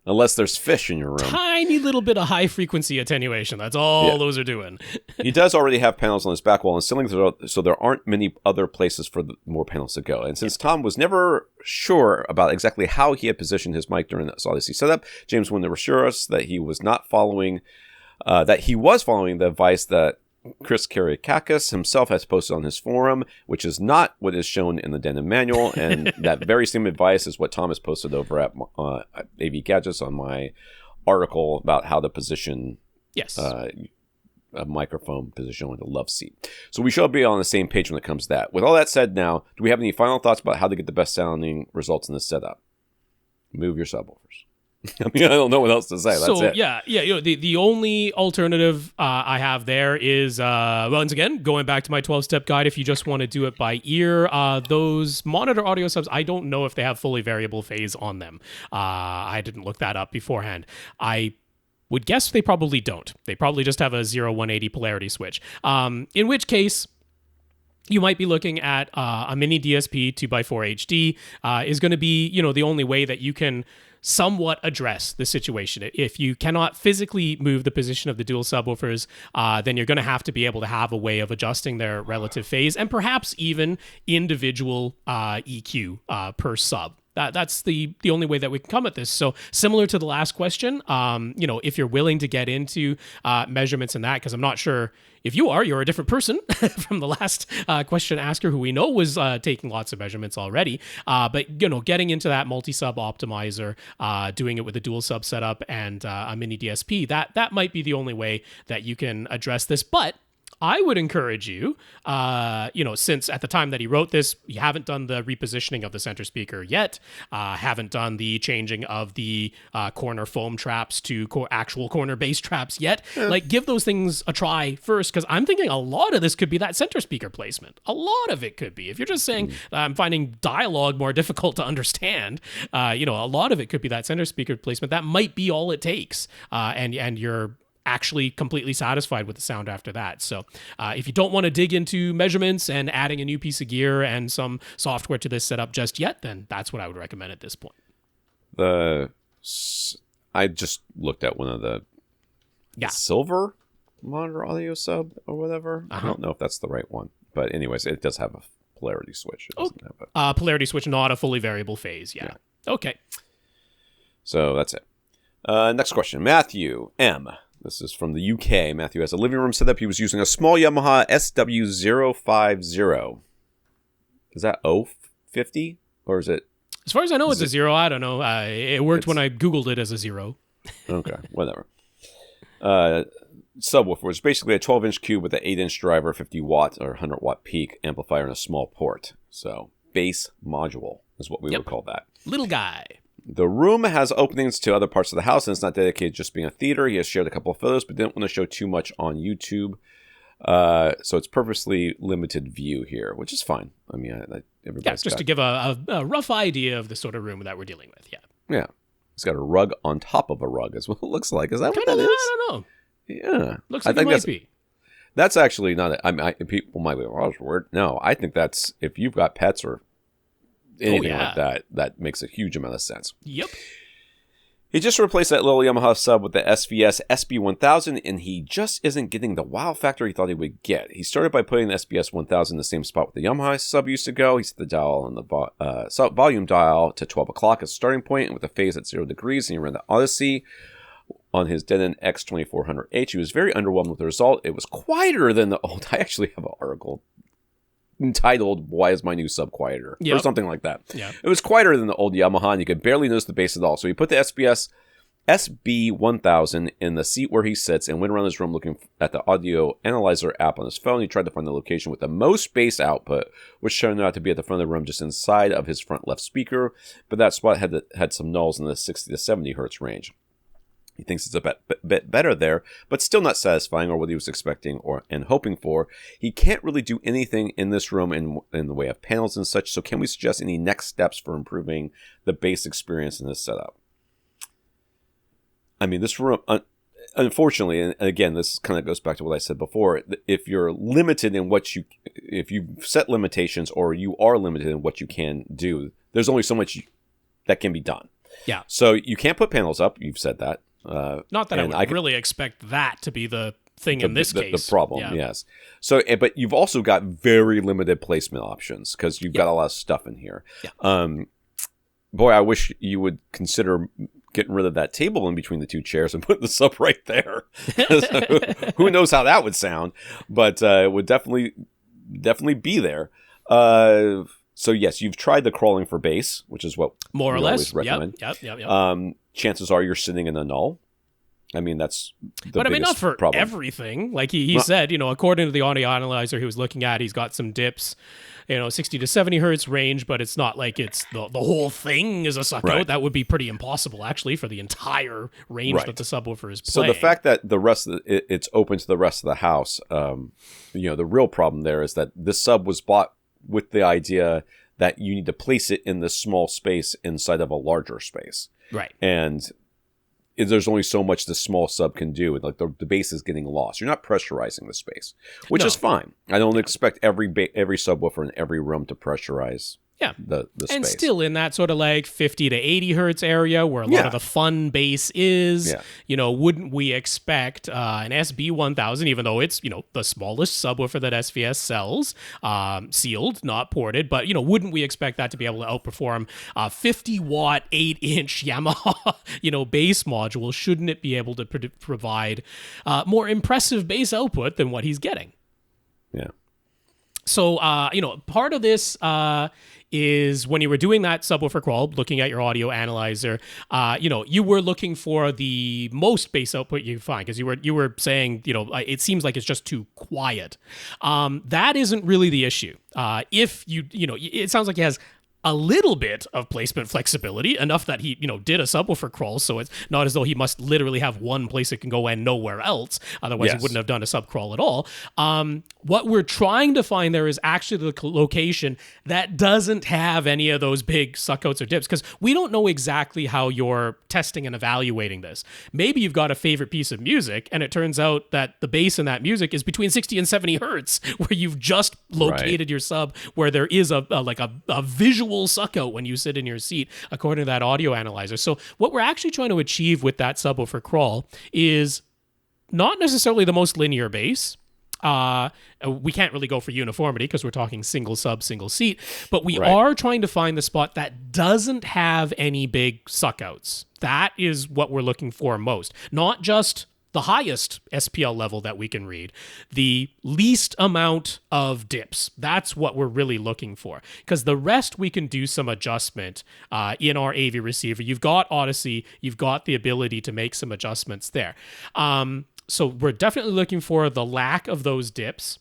Unless there's fish in your room. Tiny little bit of high frequency attenuation. That's all those are doing. He does already have panels on his back wall and ceiling, so there aren't many other places for more panels to go. And since Tom was never sure about exactly how he had positioned his mic during this Audyssey setup, James wanted to assure us that he was following the advice that Chris Karyakakis himself has posted on his forum, which is not what is shown in the denim manual, and that very same advice is what Tom has posted over at AV Gadgets on my article about how to position a microphone position with a love seat. So we should be on the same page when it comes to that. With all that said now, do we have any final thoughts about how to get the best sounding results in this setup? Move your subwoofers. I mean, I don't know what else to say. That's it. The only alternative I have there is, once again, going back to my 12-step guide, if you just want to do it by ear, those monitor audio subs, I don't know if they have fully variable phase on them. I didn't look that up beforehand. I would guess they probably don't. They probably just have a 0-180 polarity switch. In which case, you might be looking at a mini DSP 2x4 HD is going to be, the only way that you can somewhat address the situation. If you cannot physically move the position of the dual subwoofers, then you're going to have to be able to have a way of adjusting their relative phase and perhaps even individual EQ per sub. That's the only way that we can come at this. So similar to the last question, if you're willing to get into measurements and that, because I'm not sure if you're a different person from the last question asker who we know was taking lots of measurements already. But getting into that multi-sub optimizer, doing it with a dual sub setup and a mini DSP, that might be the only way that you can address this. But I would encourage you, since at the time that he wrote this, you haven't done the repositioning of the center speaker yet, haven't done the changing of the corner foam traps to actual corner bass traps yet. Give those things a try first, because I'm thinking a lot of this could be that center speaker placement. A lot of it could be. If you're just saying, I'm finding dialogue more difficult to understand, a lot of it could be that center speaker placement. That might be all it takes, and you're actually completely satisfied with the sound after that. So if you don't want to dig into measurements and adding a new piece of gear and some software to this setup just yet, then that's what I would recommend at this point. I just looked at one of the silver monitor audio sub or whatever. I don't know if that's the right one. But anyways, it does have a polarity switch. It doesn't have a polarity switch, not a fully variable phase. Yeah. Okay. So that's it. Next question. Matthew M. This is from the UK. Matthew has a living room setup. He was using a small Yamaha SW050. Is that 050? Or is it? As far as I know, it's a 0. I don't know. It worked when I Googled it as a 0. Okay, whatever. Subwoofer was basically a 12-inch cube with an 8-inch driver, 50-watt or 100-watt peak amplifier, and a small port. So, bass module is what we would call that. Little guy. The room has openings to other parts of the house, and it's not dedicated to just being a theater. He has shared a couple of photos, but didn't want to show too much on YouTube. So it's purposely limited view here, which is fine. I mean, everybody's just to give a rough idea of the sort of room that we're dealing with. Yeah. It's got a rug on top of a rug, is what it looks like. Is that what that is? I don't know. Yeah. Looks like it might be. That's actually not. People might be, oh, that's weird. No, I think that's if you've got pets or anything like that, that makes a huge amount of sense. Yep. He just replaced that little Yamaha sub with the SVS SB1000, and he just isn't getting the wow factor he thought he would get. He started by putting the SBS 1000 in the same spot where the Yamaha sub used to go. He set the dial on the volume dial to 12 o'clock as a starting point, and with a phase at 0 degrees, and he ran the Audyssey on his Denon X2400H. He was very underwhelmed with the result. It was quieter than the old. I actually have an article entitled "Why is my new sub quieter?" or something like that. Yeah. It was quieter than the old Yamaha, and you could barely notice the bass at all. So he put the SBS SB1000 in the seat where he sits and went around his room looking at the audio analyzer app on his phone. He tried to find the location with the most bass output, which turned out to be at the front of the room just inside of his front left speaker, but that spot had some nulls in the 60 to 70 hertz range. He thinks it's a bit better there, but still not satisfying or what he was expecting and hoping for. He can't really do anything in this room in the way of panels and such, so can we suggest any next steps for improving the bass experience in this setup? I mean, this room, unfortunately, and again, this kind of goes back to what I said before, if you're limited in if you set limitations or you are limited in what you can do, there's only so much that can be done. Yeah. So you can't put panels up, you've said that. Not that I would really expect that to be to be in this case. The problem, yes. So, but you've also got very limited placement options because you've got a lot of stuff in here. Yeah. Boy, I wish you would consider getting rid of that table in between the two chairs and putting the sub right there. Who knows how that would sound, but it would definitely be there. So yes, you've tried the crawling for bass, which is what more or less recommend. Yep. Chances are you're sitting in a null. I mean, that's the but I mean, not for problem. Everything. Like he said, according to the audio analyzer he was looking at, he's got some dips, 60 to 70 hertz range, but it's not like it's the whole thing is a suck out. That would be pretty impossible, actually, for the entire range that the subwoofer is playing. So the fact that the rest of it's open to the rest of the house, the real problem there is that this sub was bought with the idea that you need to place it in this small space inside of a larger space. Right. And there's only so much the small sub can do. Like the bass is getting lost. You're not pressurizing the space, which is fine. I don't expect every subwoofer in every room to pressurize the space. And still in that sort of like 50 to 80 hertz area where a lot of the fun bass is, wouldn't we expect an SB1000, even though it's, the smallest subwoofer that SVS sells, sealed, not ported, but, wouldn't we expect that to be able to outperform a 50-watt, 8-inch Yamaha, bass module? Shouldn't it be able to provide more impressive bass output than what he's getting? Yeah. So, part of this is when you were doing that subwoofer crawl, looking at your audio analyzer, you were looking for the most bass output you could find because you were saying, it seems like it's just too quiet. That isn't really the issue. If it sounds like he has a little bit of placement flexibility, enough that he, did a subwoofer crawl, so it's not as though he must literally have one place it can go and nowhere else. Otherwise, he wouldn't have done a sub crawl at all. What we're trying to find there is actually the location that doesn't have any of those big suckouts or dips, because we don't know exactly how you're testing and evaluating this. Maybe you've got a favorite piece of music, and it turns out that the bass in that music is between 60 and 70 hertz, where you've just located your sub where there is a visual suck out when you sit in your seat, according to that audio analyzer. So what we're actually trying to achieve with that subwoofer crawl is not necessarily the most linear bass. We can't really go for uniformity because we're talking single sub, single seat, but we are trying to find the spot that doesn't have any big suckouts. That is what we're looking for most. Not just the highest SPL level that we can read, the least amount of dips. That's what we're really looking for, because the rest we can do some adjustment in our AV receiver. You've got Audyssey, you've got the ability to make some adjustments there. So we're definitely looking for the lack of those dips,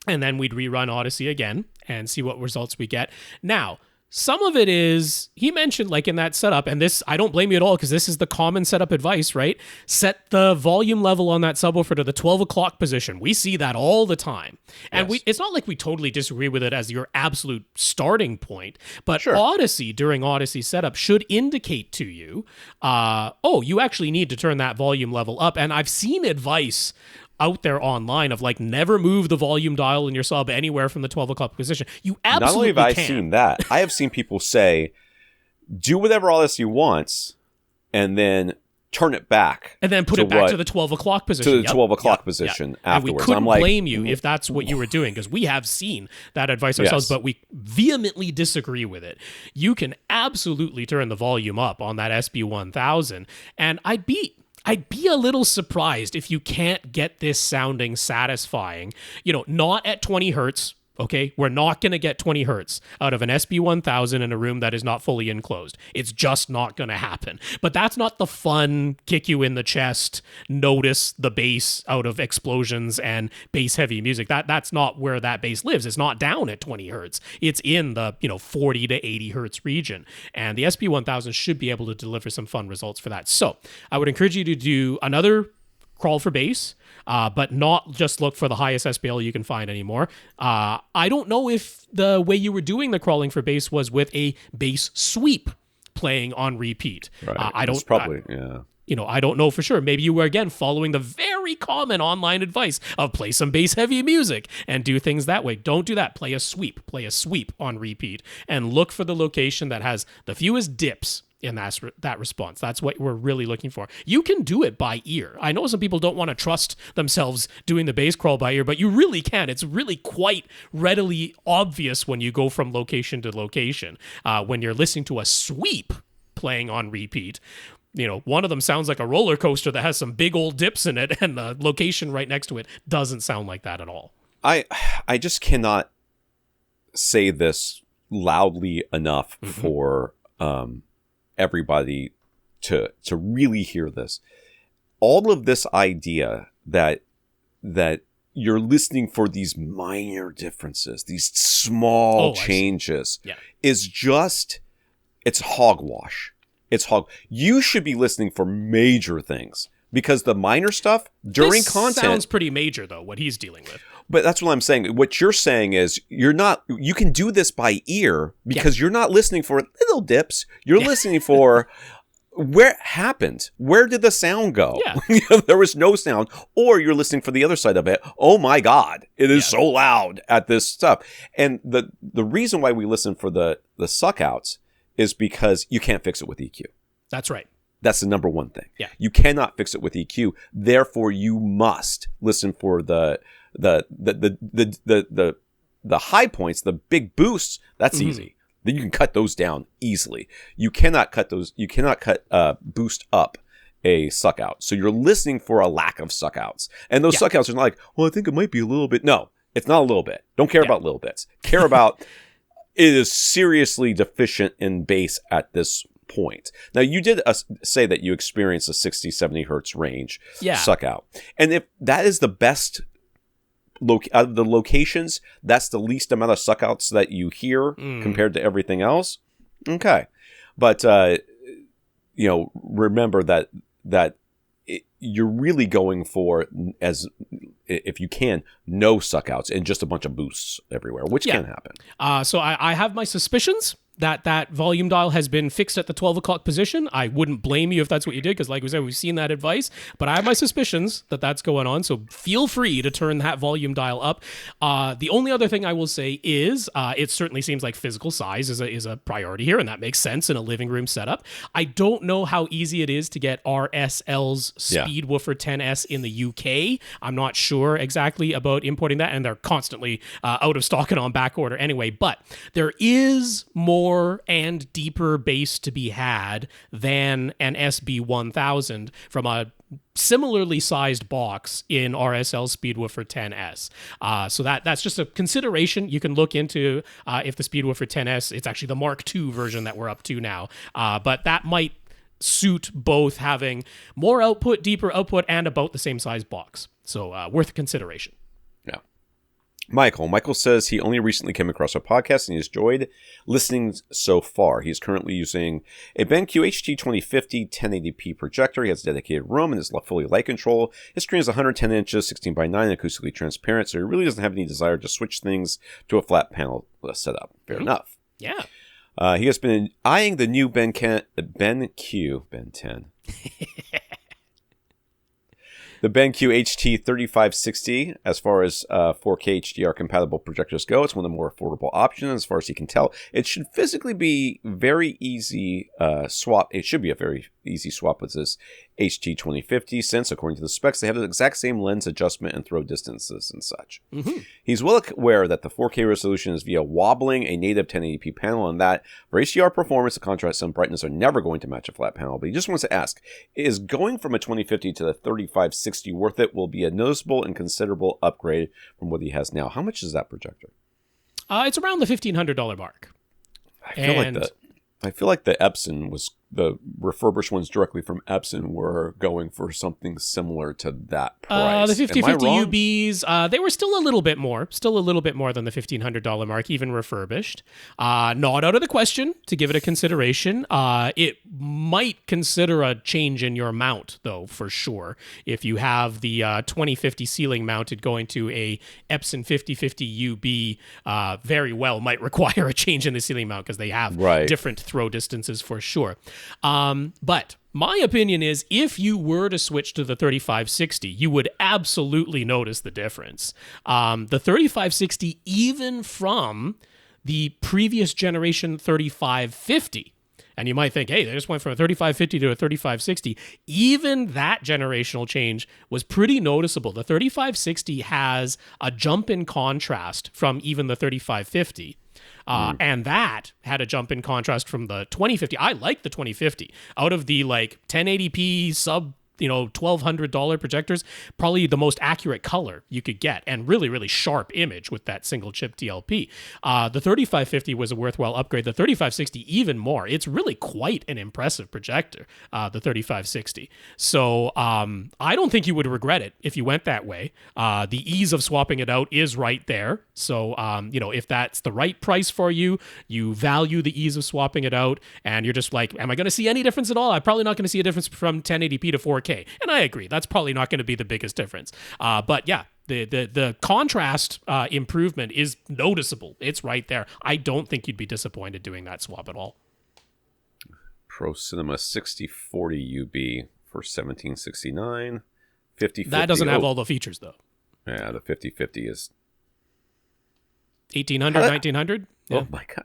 and then we'd rerun Audyssey again and see what results we get. Now, some of it is, he mentioned like in that setup, and this, I don't blame you at all because this is the common setup advice, right? Set the volume level on that subwoofer to the 12 o'clock position. We see that all the time. And it's not like we totally disagree with it as your absolute starting point, but Audyssey during Audyssey setup should indicate to you, you actually need to turn that volume level up. And I've seen advice out there online of like never move the volume dial in your sub anywhere from the 12 o'clock position. You absolutely Not only have I seen that, I have seen people say, do whatever Audyssey wants and then turn it back. And then put it back to the 12 o'clock position. To the 12 o'clock position afterwards. And we couldn't blame you if that's what you were doing, because we have seen that advice ourselves, but we vehemently disagree with it. You can absolutely turn the volume up on that SB1000, and I'd be a little surprised if you can't get this sounding satisfying, not at 20 hertz. Okay, we're not going to get 20 hertz out of an SB1000 in a room that is not fully enclosed. It's just not going to happen. But that's not the fun, kick you in the chest, notice the bass out of explosions and bass heavy music. That's not where that bass lives. It's not down at 20 hertz. It's in the 40 to 80 hertz region. And the SB1000 should be able to deliver some fun results for that. So I would encourage you to do another crawl for bass, but not just look for the highest SPL you can find anymore. I don't know if the way you were doing the crawling for bass was with a bass sweep playing on repeat. Right. I don't I don't know for sure. Maybe you were, again, following the very common online advice of play some bass heavy music and do things that way. Don't do that. Play a sweep on repeat and look for the location that has the fewest dips in that response. That's what we're really looking for. You can do it by ear. I know some people don't want to trust themselves doing the bass crawl by ear, but you really can. It's really quite readily obvious when you go from location to location. When you're listening to a sweep playing on repeat, one of them sounds like a roller coaster that has some big old dips in it, and the location right next to it doesn't sound like that at all. I just cannot say this loudly enough for everybody to really hear this. All of this idea that you're listening for these minor differences, these small changes, is just, it's hogwash. You should be listening for major things, because the minor stuff during content sounds pretty major, though, what he's dealing with. But that's what I'm saying. What you're saying is you can do this by ear, because you're not listening for little dips. You're listening for where happened. Where did the sound go? Yeah. There was no sound. Or you're listening for the other side of it. Oh my God, it is so loud at this stuff. And the reason why we listen for the suckouts is because you can't fix it with EQ. That's right. That's the number one thing. Yeah. You cannot fix it with EQ. Therefore, you must listen for the high points, the big boosts. That's easy. Then you can cut those down easily. You cannot cut boost up a suck out. So you're listening for a lack of suck outs. And those suck outs are not like, well, I think it might be a little bit. No, it's not a little bit. Don't care about little bits. Care about it is seriously deficient in bass at this point. Now, you did say that you experienced a 60, 70 hertz range suck out. And if that is the best out of the locations, that's the least amount of suckouts that you hear compared to everything else. Okay. But, remember that you're really going for, as if you can, no suckouts and just a bunch of boosts everywhere, which can happen. So I have my suspicions. that volume dial has been fixed at the 12 o'clock position. I wouldn't blame you if that's what you did, because like we said, we've seen that advice, but I have my suspicions that that's going on, so feel free to turn that volume dial up. The only other thing I will say is it certainly seems like physical size is a priority here, and that makes sense in a living room setup. I don't know how easy it is to get RSL's Subwoofer 10S in the UK. I'm not sure exactly about importing that, and they're constantly out of stock and on back order anyway, but there is more and deeper bass to be had than an SB1000 from a similarly sized box in RSL Subwoofer 10S. So that's just a consideration you can look into if the Subwoofer 10S, it's actually the Mark II version that we're up to now, but that might suit both having more output, deeper output, and about the same size box. So worth consideration. Yeah. Michael says he only recently came across our podcast and he's enjoyed listening so far. He's currently using a BenQ HT 2050 1080p projector. He has a dedicated room and is fully light control. His screen is 110 inches, 16 by 9, acoustically transparent, so he really doesn't have any desire to switch things to a flat panel setup. Fair enough. Yeah. He has been eyeing the new BenQ, Ben 10. The BenQ HT 3560, as far as 4K HDR compatible projectors go, it's one of the more affordable options. As far as he can tell, it should physically be very easy swap. It should be a very easy swap with this HT 2050, since according to the specs, they have the exact same lens adjustment and throw distances and such. He's well aware that the 4K resolution is via wobbling a native 1080p panel, and that for HDR performance, the contrast and brightness are never going to match a flat panel. But he just wants to ask, is going from a 2050 to the 3560 worth it? Will be a noticeable and considerable upgrade from what he has now. How much is that projector? It's around the $1,500 mark. I feel like the Epson was, the refurbished ones directly from Epson were going for something similar to that price. The 5050 UBs, they were still a little bit more than the $1,500 mark, even refurbished. Not out of the question to give it a consideration. It might consider a change in your mount, though, for sure. If you have the 2050 ceiling mounted going to a Epson 5050 UB, very well might require a change in the ceiling mount, because they have different throw distances for sure. But my opinion is, if you were to switch to the 3560, you would absolutely notice the difference. The 3560, even from the previous generation 3550, and you might think, hey, they just went from a 3550 to a 3560. Even that generational change was pretty noticeable. The 3560 has a jump in contrast from even the 3550. And that had a jump in contrast from the 2050. I like the 2050. Out of the 1080p sub $1,200 projectors, probably the most accurate color you could get, and really, really sharp image with that single chip DLP. The 3550 was a worthwhile upgrade. The 3560 even more. It's really quite an impressive projector, the 3560. So I don't think you would regret it if you went that way. The ease of swapping it out is right there. So, if that's the right price for you, you value the ease of swapping it out, and you're just like, am I going to see any difference at all? I'm probably not going to see a difference from 1080p to 4K. And I agree, that's probably not going to be the biggest difference. But yeah, the contrast improvement is noticeable. It's right there. I don't think you'd be disappointed doing that swap at all. Pro Cinema 6040 UB for $1,769. 5050. That doesn't have all the features, though. Yeah, the 5050 is 1800, 1900. Yeah. Oh my god!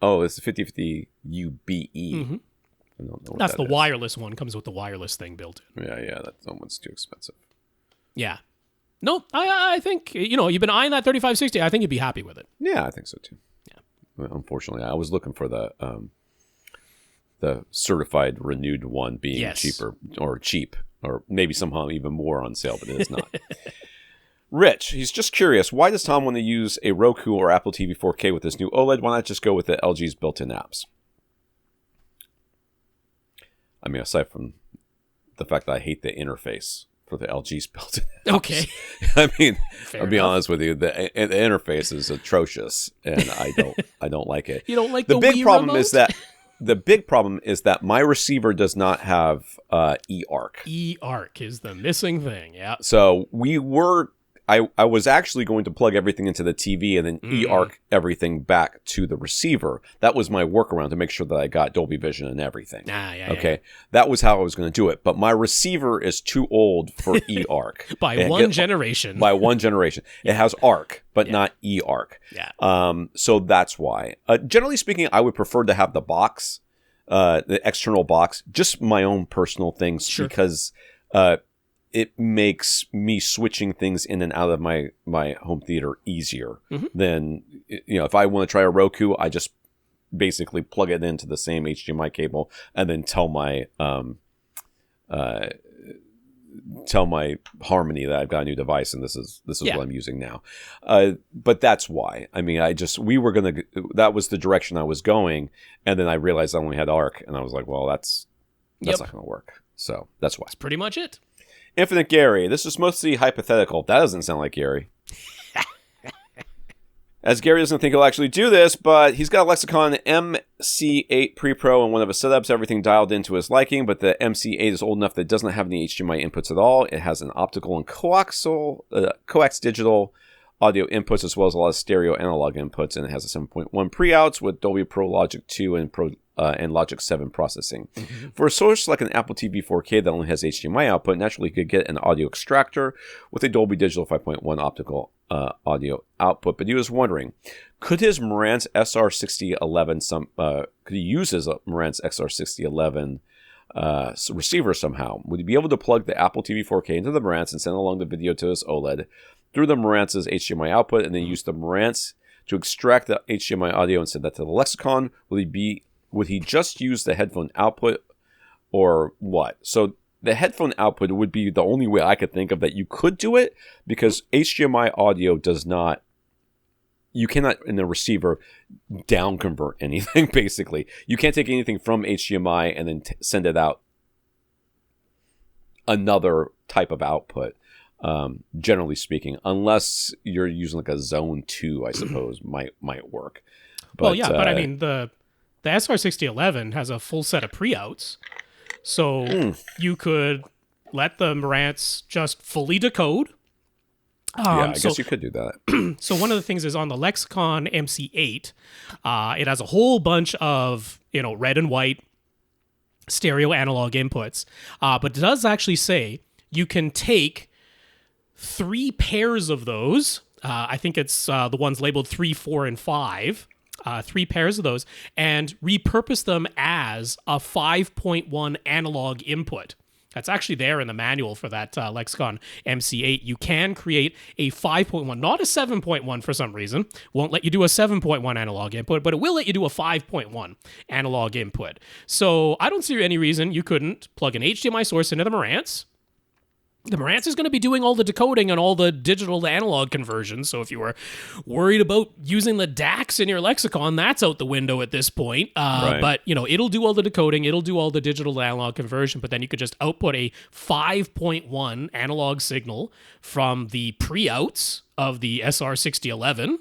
No, it's the 5050 UBE. Mm-hmm. I don't know what That's that the is. wireless one. Comes with the wireless thing built in. Yeah, that one's too expensive. Yeah. No, I think, you've been eyeing that 3560. I think you'd be happy with it. Yeah, I think so too. Yeah. Well, unfortunately, I was looking for the certified renewed one being cheaper or cheap, or maybe somehow even more on sale, but it is not. Rich, he's just curious, why does Tom want to use a Roku or Apple TV 4K with this new OLED? Why not just go with the LG's built-in apps? I mean, aside from the fact that I hate the interface for the LG's built-in apps. Okay. I mean, Fair I'll be enough. honest with you, the interface is atrocious, and I don't like it. You don't like the the big Wii problem remote? The big problem is that my receiver does not have eARC. eARC is the missing thing, yeah. So we were I was actually going to plug everything into the TV and then e-arc everything back to the receiver. That was my workaround to make sure that I got Dolby Vision and everything. Okay. That was how I was going to do it. But my receiver is too old for e-arc. By one generation. By one generation. It has arc, but not e-arc. Yeah. So that's why. Generally speaking, I would prefer to have the box, the external box, just my own personal things, because it makes me switching things in and out of my home theater easier than, if I want to try a Roku, I just basically plug it into the same HDMI cable and then tell my Harmony that I've got a new device and this is what I'm using now. But that's why. I mean, that was the direction I was going, and then I realized I only had ARC, and I was like, well, that's not going to work. So that's why. That's pretty much it. Infinite Gary, this is mostly hypothetical. That doesn't sound like Gary. As Gary doesn't think he'll actually do this, but he's got a Lexicon MC8 Pre-Pro in one of his setups, everything dialed into his liking, but the MC8 is old enough that it doesn't have any HDMI inputs at all. It has an optical and coax digital audio inputs, as well as a lot of stereo analog inputs, and it has a 7.1 pre-outs with Dolby Pro Logic 2 and Logic 7 processing. For a source like an Apple TV 4K that only has HDMI output, naturally you could get an audio extractor with a Dolby Digital 5.1 optical audio output. But he was wondering, could his Marantz SR6011 could he use his Marantz XR6011 receiver somehow? Would he be able to plug the Apple TV 4K into the Marantz and send along the video to his OLED through the Marantz's HDMI output, and then use the Marantz to extract the HDMI audio and send that to the Lexicon? Would he just use the headphone output, or what? So the headphone output would be the only way I could think of that you could do it, because HDMI audio you cannot in the receiver down convert anything, basically. You can't take anything from HDMI and then send it out another type of output, generally speaking, unless you're using like a Zone 2, I suppose, might work. But I mean, the SR6011 has a full set of pre-outs, so you could let the Marantz just fully decode. I guess you could do that. So one of the things is on the Lexicon MC8, it has a whole bunch of red and white stereo analog inputs, but it does actually say you can take 3 pairs of those. I think it's the ones labeled 3, 4, and 5. 3 pairs of those, and repurpose them as a 5.1 analog input. That's actually there in the manual for that Lexicon MC8. You can create a 5.1, not a 7.1 for some reason. Won't let you do a 7.1 analog input, but it will let you do a 5.1 analog input. So I don't see any reason you couldn't plug an HDMI source into the Marantz. The Marantz is going to be doing all the decoding and all the digital to analog conversions. So if you were worried about using the DACs in your Lexicon, that's out the window at this point. Right. But, it'll do all the decoding. It'll do all the digital to analog conversion. But then you could just output a 5.1 analog signal from the pre-outs of the SR6011.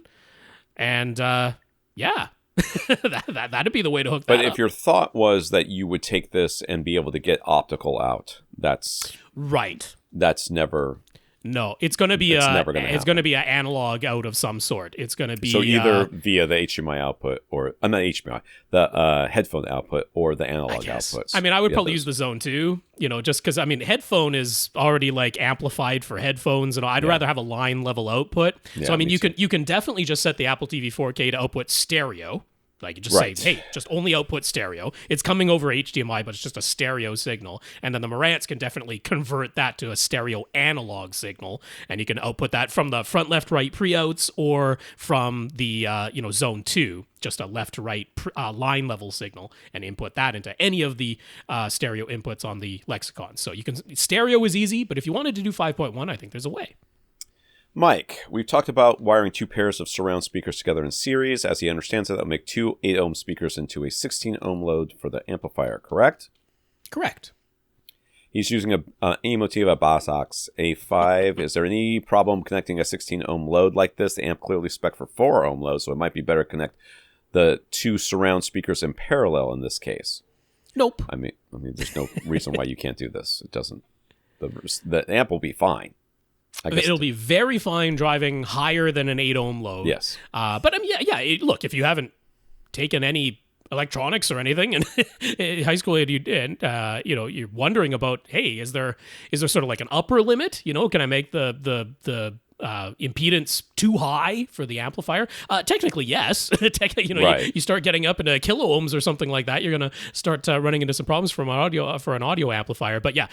And, that'd be the way to hook that up. But if your thought was that you would take this and be able to get optical out, that's... Right. That's never... No, it's going to be an analog out of some sort. It's going to be... So either via the HDMI output or... not HDMI. The headphone output or the analog outputs. I mean, I would probably use the Zone 2, just because, headphone is already, amplified for headphones, and I'd rather have a line-level output. Yeah, so, you can definitely just set the Apple TV 4K to output stereo. Like, you just say, hey, just only output stereo. It's coming over HDMI, but it's just a stereo signal. And then the Marantz can definitely convert that to a stereo analog signal. And you can output that from the front, left, right pre-outs or from the, Zone 2, just a left to right line level signal, and input that into any of the stereo inputs on the Lexicon. So stereo is easy, but if you wanted to do 5.1, I think there's a way. Mike, we've talked about wiring 2 pairs of surround speakers together in series. As he understands it, that'll make 2 8-ohm speakers into a 16-ohm load for the amplifier, correct? Correct. He's using an Emotiva Basax A5. Is there any problem connecting a 16-ohm load like this? The amp clearly spec for 4-ohm load, so it might be better to connect the 2 surround speakers in parallel in this case. Nope. I mean, there's no reason why you can't do this. It doesn't. The amp will be fine. It'll be very fine driving higher than an 8 ohm load. Yes. But look, if you haven't taken any electronics or anything in high school, and you're wondering about, hey, is there sort of like an upper limit? Can I make the impedance too high for the amplifier? Technically, yes. Right. You start getting up into kilo ohms or something like that, you're going to start running into some problems for an audio amplifier. But yeah,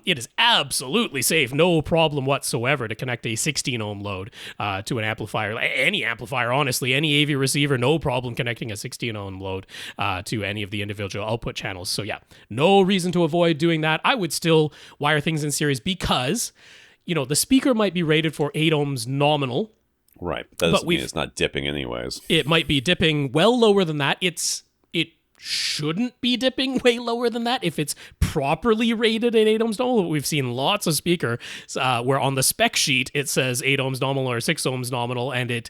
it is absolutely safe, no problem whatsoever, to connect a 16 ohm load to an amplifier. Any amplifier, honestly, any AV receiver, no problem connecting a 16 ohm load to any of the individual output channels. So yeah, no reason to avoid doing that. I would still wire things in series because the speaker might be rated for 8 ohms nominal. Right. That doesn't mean it's not dipping anyways. It might be dipping well lower than that. It shouldn't be dipping way lower than that if it's properly rated at 8 ohms nominal. We've seen lots of speakers where on the spec sheet it says 8 ohms nominal or 6 ohms nominal, and it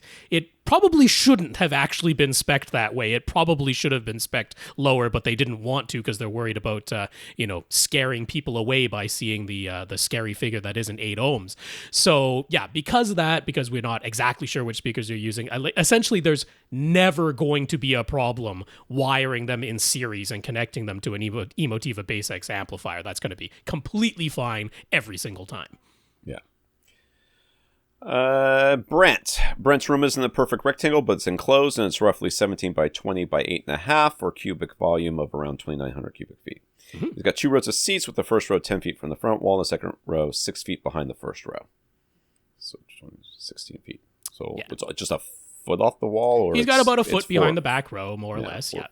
probably shouldn't have actually been spec'd that way. It probably should have been spec'd lower, but they didn't want to because they're worried about scaring people away by seeing the scary figure that isn't 8 ohms. So yeah, because of that, because we're not exactly sure which speakers you're using, essentially there's never going to be a problem wiring them in series and connecting them to an Emotiva Base X amplifier. That's going to be completely fine every single time. Yeah. Brent's room isn't a perfect rectangle, but it's enclosed, and it's roughly 17 by 20 by 8.5, or cubic volume of around 2,900 cubic feet. Mm-hmm. He's got 2 rows of seats, with the first row 10 feet from the front wall, and the second row 6 feet behind the first row. So 16 feet. So yeah. It's just a foot off the wall? Or he's got about a foot behind the back row, more or less, yeah.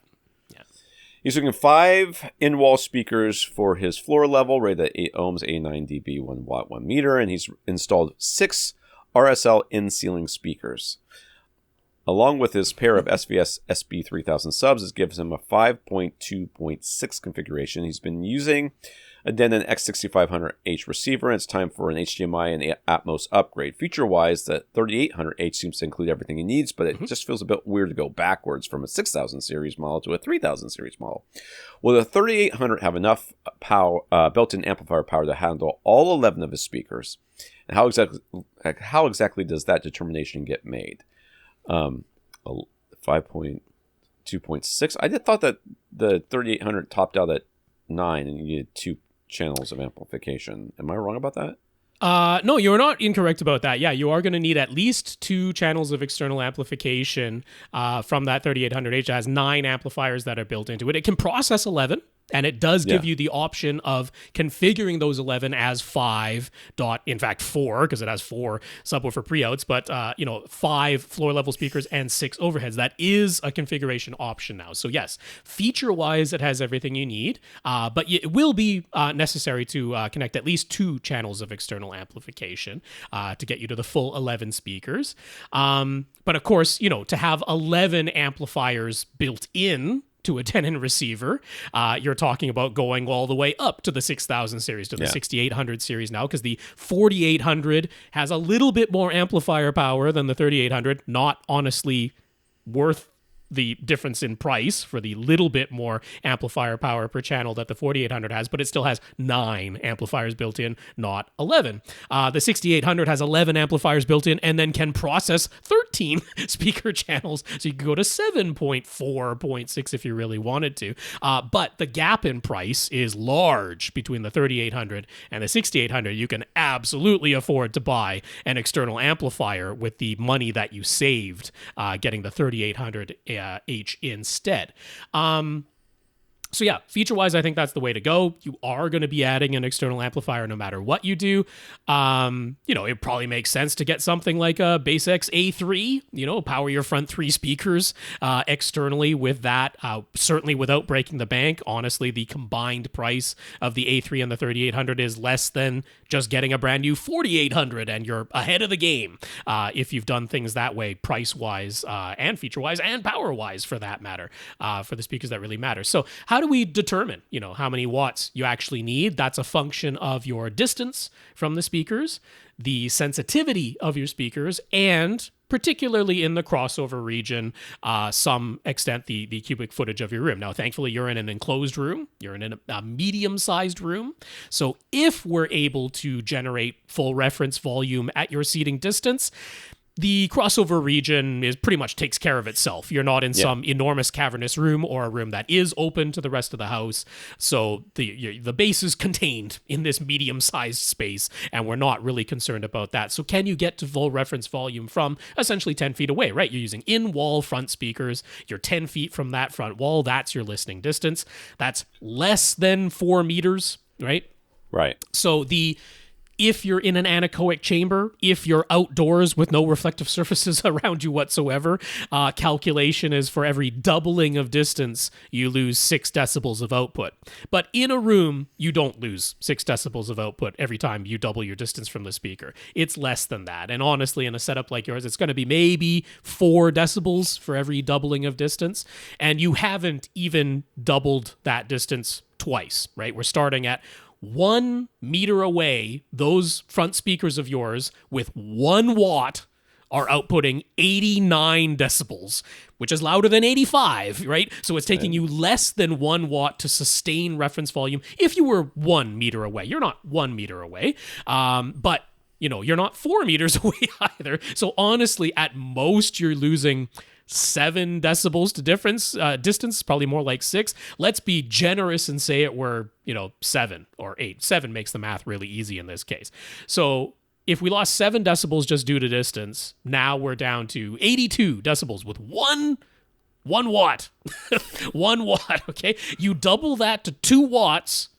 He's looking 5 in-wall speakers for his floor level, rated at 8 ohms, 89 dB, 1 watt, 1 meter, and he's installed 6 RSL in-ceiling speakers. Along with his pair of SVS SB3000 subs, it gives him a 5.2.6 configuration. He's been using a Denon X6500H receiver, and it's time for an HDMI and Atmos upgrade. Feature-wise, the 3800H seems to include everything he needs, but it just feels a bit weird to go backwards from a 6000 series model to a 3000 series model. Will the 3800 have enough power, built-in amplifier power to handle all 11 of his speakers? And how exactly does that determination get made? 5.2.6. I thought that the 3800 topped out at 9 and you needed 2 channels of amplification. Am I wrong about that? No, you're not incorrect about that. Yeah, you are going to need at least 2 channels of external amplification from that 3800H. It has 9 amplifiers that are built into it. It can process 11. And it does give you the option of configuring those 11 as 4, because it has 4 subwoofer pre-outs, but 5 floor-level speakers and 6 overheads. That is a configuration option now. So yes, feature-wise, it has everything you need, but it will be necessary to connect at least 2 channels of external amplification to get you to the full 11 speakers. But of course, to have 11 amplifiers built in to a Denon receiver, you're talking about going all the way up to the 6000 series, to the 6800 series now, because the 4800 has a little bit more amplifier power than the 3800, not honestly worth the difference in price for the little bit more amplifier power per channel that the 4800 has, but it still has 9 amplifiers built in, not 11. The 6800 has 11 amplifiers built in and then can process 13 speaker channels, so you can go to 7.4.6 if you really wanted to. But the gap in price is large between the 3800 and the 6800. You can absolutely afford to buy an external amplifier with the money that you saved getting the 3800 H instead. So yeah, feature-wise, I think that's the way to go. You are going to be adding an external amplifier no matter what you do. It probably makes sense to get something like a Base X A3, power your front 3 speakers externally with that, certainly without breaking the bank. Honestly, the combined price of the A3 and the 3800 is less than just getting a brand new 4800, and you're ahead of the game if you've done things that way, price-wise and feature-wise and power-wise for that matter, for the speakers that really matter. So how do we determine, how many watts you actually need? That's a function of your distance from the speakers, the sensitivity of your speakers, and particularly in the crossover region, some extent the cubic footage of your room. Now, thankfully, you're in an enclosed room. You're in a medium-sized room. So if we're able to generate full reference volume at your seating distance, the crossover region pretty much takes care of itself. You're not in some enormous cavernous room or a room that is open to the rest of the house. So the base is contained in this medium-sized space, and we're not really concerned about that. So can you get to full reference volume from essentially 10 feet away, right? You're using in-wall front speakers. You're 10 feet from that front wall. That's your listening distance. That's less than 4 meters, right? Right. So if you're in an anechoic chamber, if you're outdoors with no reflective surfaces around you whatsoever, calculation is for every doubling of distance, you lose 6 decibels of output. But in a room, you don't lose 6 decibels of output every time you double your distance from the speaker. It's less than that. And honestly, in a setup like yours, it's going to be maybe 4 decibels for every doubling of distance. And you haven't even doubled that distance twice, right? We're starting at 1 meter away. Those front speakers of yours with 1 watt are outputting 89 decibels, which is louder than 85, right? So it's taking you less than 1 watt to sustain reference volume if you were 1 meter away. You're not 1 meter away, but you're not 4 meters away either. So honestly, at most, you're losing 7 decibels to distance, probably more like 6. Let's be generous and say it were, 7 or 8. 7 makes the math really easy in this case. So if we lost 7 decibels just due to distance, now we're down to 82 decibels with 1 watt. 1 watt, okay? You double that to 2 watts,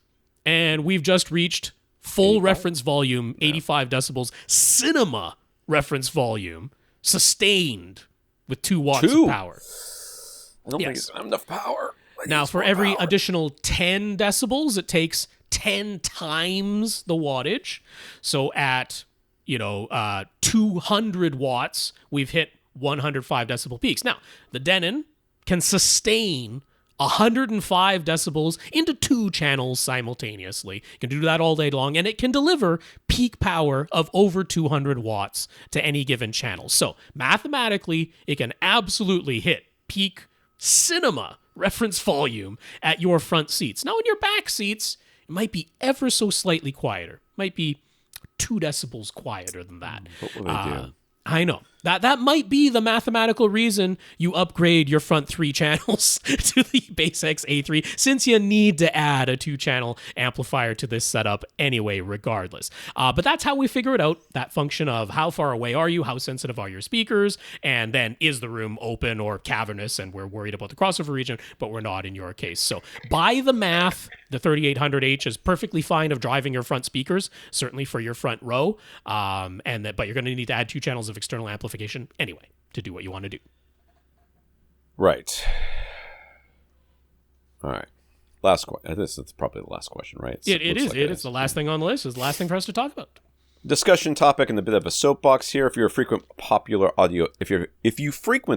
and we've just reached full 85? Reference volume, 85 decibels, cinema reference volume, sustained with 2 watts of power. I don't think it's enough power. Now, for every additional 10 decibels, it takes 10 times the wattage. So at, 200 watts, we've hit 105 decibel peaks. Now, the Denon can sustain 105 decibels into 2 channels simultaneously. You can do that all day long, and it can deliver peak power of over 200 watts to any given channel. So mathematically, it can absolutely hit peak cinema reference volume at your front seats. Now, in your back seats, it might be ever so slightly quieter. Might be 2 decibels quieter than that. What will they do? I know. That might be the mathematical reason you upgrade your front 3 channels to the Base X A3, since you need to add a 2-channel amplifier to this setup anyway, regardless. But that's how we figure it out, that function of how far away are you, how sensitive are your speakers, and then is the room open or cavernous, and we're worried about the crossover region, but we're not in your case. So by the math, the 3800H is perfectly fine of driving your front speakers, certainly for your front row, but you're going to need to add 2 channels of external amplification anyway to do what you want to do. Right. All right. Last question. This is probably the last question, right? It is. It's the last thing on the list. It's the last thing for us to talk about. Discussion topic and a bit of a soapbox here. If you frequent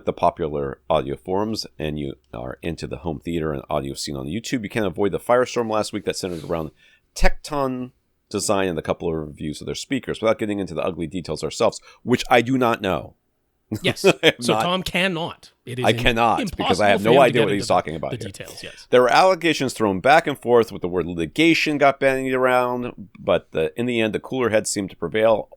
the popular audio forums and you are into the home theater and audio scene on YouTube, you can't avoid the firestorm last week that centered around Tecton Design and a couple of reviews of their speakers without getting into the ugly details ourselves, which I do not know. Yes. So Tom cannot. I cannot, because I have no idea what he's talking about. The details, yes. There were allegations thrown back and forth with the word litigation got bandied around, but in the end, the cooler heads seemed to prevail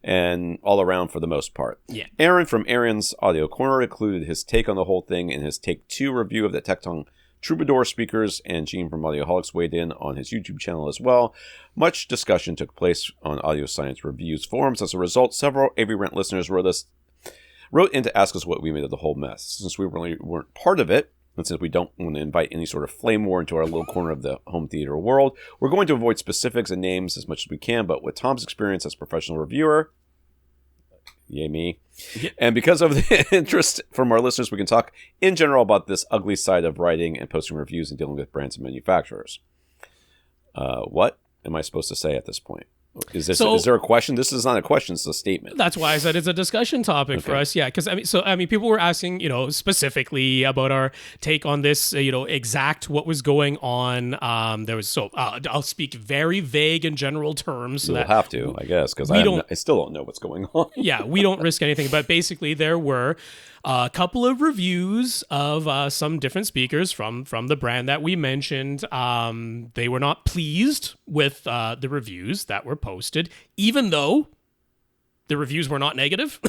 and all around for the most part. Yeah. Aaron from Aaron's Audio Corner included his take on the whole thing in his Take 2 review of the Tecton Troubadour speakers, and Gene from Audioholics weighed in on his YouTube channel as well. Much discussion took place on Audio Science Reviews forums. As a result, several AVRant listeners wrote in to ask us what we made of the whole mess. Since we really weren't part of it, and since we don't want to invite any sort of flame war into our little corner of the home theater world, we're going to avoid specifics and names as much as we can, but with Tom's experience as a professional reviewer, yay me, and because of the interest from our listeners, we can talk in general about this ugly side of writing and posting reviews and dealing with brands and manufacturers. What am I supposed to say at this point? Is there a question? This is not a question, it's a statement. That's why I said it's a discussion topic for us. Yeah, because people were asking, specifically about our take on this, exact what was going on. I'll speak very vague and general terms. So You'll have to, I guess, because I still don't know what's going on. Yeah, we don't risk anything. But basically, there were a couple of reviews of some different speakers from the brand that we mentioned. They were not pleased with the reviews that were posted, even though the reviews were not negative.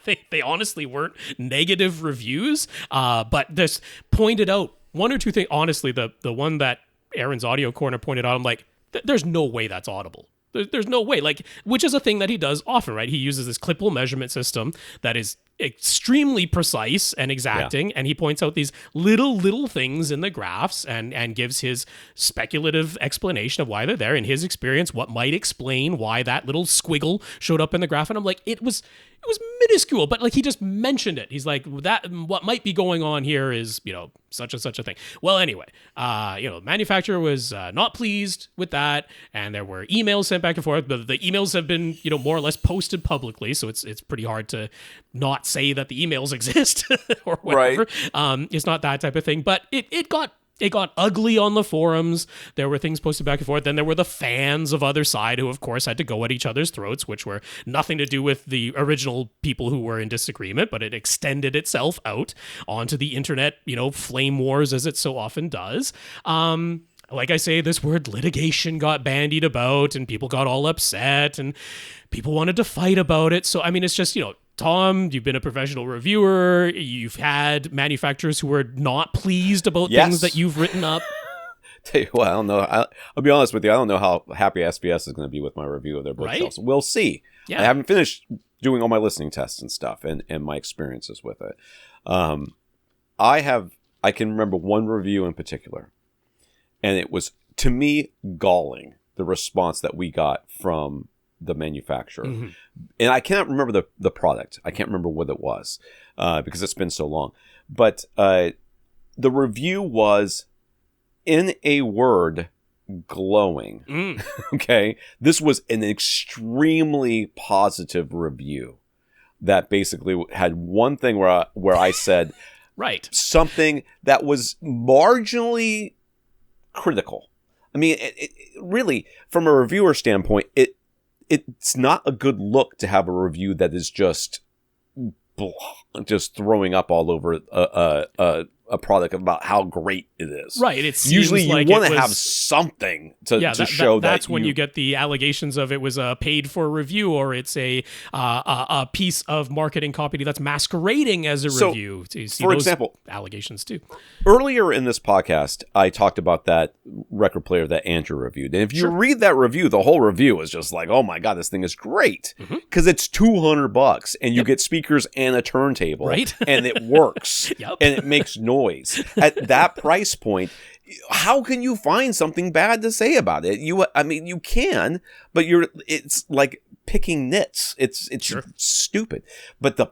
They honestly weren't negative reviews. But this pointed out one or two things. Honestly, the one that Aaron's Audio Corner pointed out, I'm like, there's no way that's audible. There's no way, which is a thing that he does often, right? He uses this clippable measurement system that is extremely precise and exacting, and he points out these little things in the graphs and gives his speculative explanation of why they're there. In his experience, what might explain why that little squiggle showed up in the graph. And I'm like, it was minuscule, but he just mentioned it. He's like, that what might be going on here is, such and such a thing. Well, anyway, manufacturer was not pleased with that, and there were emails sent back and forth, but the emails have been, more or less posted publicly, so it's pretty hard to not say that the emails exist or whatever. Right. It's not that type of thing, but it got ugly on the forums. There were things posted back and forth. Then there were the fans of other side who, of course, had to go at each other's throats, which were nothing to do with the original people who were in disagreement, but it extended itself out onto the internet, flame wars, as it so often does. Like I say, this word litigation got bandied about, and people got all upset, and people wanted to fight about it. So, it's just, Tom, you've been a professional reviewer. You've had manufacturers who were not pleased about things that you've written up. Tell you what, I don't know. I'll be honest with you. I don't know how happy SVS is going to be with my review of their bookshelves. Right? We'll see. Yeah. I haven't finished doing all my listening tests and stuff and my experiences with it. I can remember one review in particular, and it was, to me, galling, the response that we got from the manufacturer. Mm-hmm. And I cannot remember the product. I can't remember what it was because it's been so long. But the review was, in a word, glowing. Okay? This was an extremely positive review that basically had one thing where I said right, something that was marginally critical. It really, from a reviewer standpoint, it's not a good look to have a review that is just throwing up all over a product about how great it is. Right. It seems usually you like want to have something to show that's when you get the allegations of it was a paid for review, or it's a piece of marketing copy that's masquerading as a review. So you see, for example, allegations too. Earlier in this podcast, I talked about that record player that Andrew reviewed, and if you read that review, the whole review is just like, oh my god, this thing is great because it's $200 and you get speakers and a turntable, right? And it works, and it makes noise. At that price point, how can you find something bad to say about it? You can, but it's like picking nits. It's stupid. But the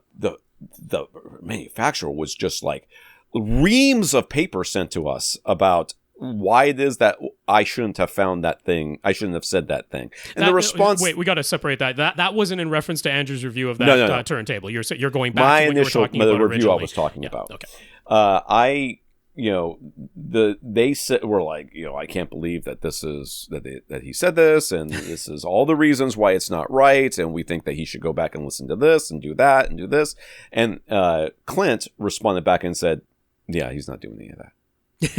manufacturer was just like reams of paper sent to us about why it is that I shouldn't have found that thing. I shouldn't have said that thing. And the response... Wait, we got to separate that. That wasn't in reference to Andrew's review of that turntable. You're going back to what you were talking about the review originally. I was talking about. Okay. They said, were like, I can't believe that that he said this, and this is all the reasons why it's not right, and we think that he should go back and listen to this and do that and do this. And Clint responded back and said, yeah, he's not doing any of that.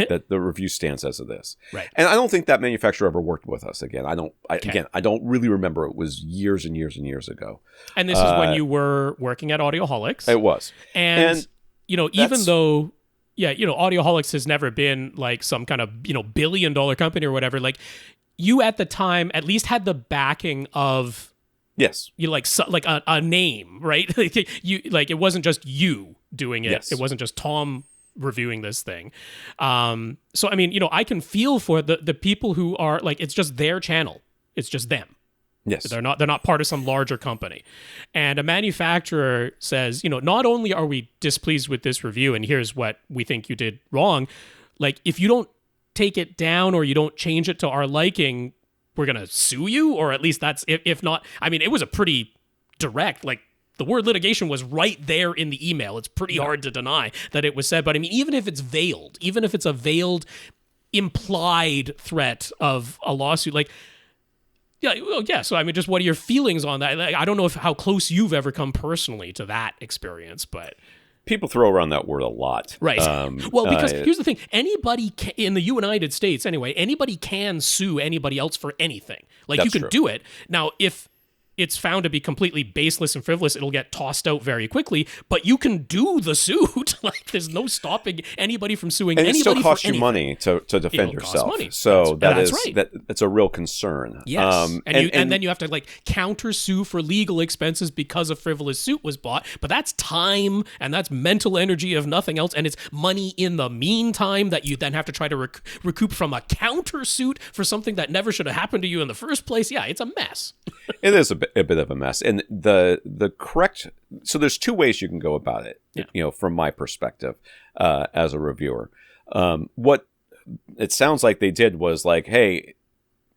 That the review stands as of this. Right. And I don't think that manufacturer ever worked with us again. I don't really remember. It was years and years and years ago. And this is when you were working at Audioholics. It was. And even though Audioholics has never been like some kind of, $1 billion company or whatever, like you at the time at least had the backing of yes, a name, right? It wasn't just you doing it. Yes. It wasn't just Tom reviewing this thing. So I can feel for the people who are like, it's just their channel. It's just them. Yes. They're not part of some larger company. And a manufacturer says, not only are we displeased with this review and here's what we think you did wrong, like if you don't take it down or you don't change it to our liking, we're gonna sue you, or at least that's if not. I mean, it was a pretty direct, like, the word litigation was right there in the email. It's pretty hard to deny that it was said. But I mean, even if it's veiled, even if it's a veiled, implied threat of a lawsuit, like, yeah, well, yeah. So I mean, just what are your feelings on that? Like, I don't know how close you've ever come personally to that experience, but people throw around that word a lot, right? Well, because here's the thing: anybody in the United States, anyway, anybody can sue anybody else for anything. Like, you can do it now if it's found to be completely baseless and frivolous, it'll get tossed out very quickly. But you can do the suit. Like, there's no stopping anybody from suing anybody. And it still costs you money to defend yourself. Money. So that's right. That's a real concern. Yes, and then you have to, like, countersue for legal expenses because a frivolous suit was bought. But that's time and that's mental energy of nothing else, and it's money in the meantime that you then have to try to recoup from a countersuit for something that never should have happened to you in the first place. Yeah, it's a mess. It is a bit of a mess, and the correct. So there's two ways you can go about it. You know, from my perspective, as a reviewer, what it sounds like they did was like, hey,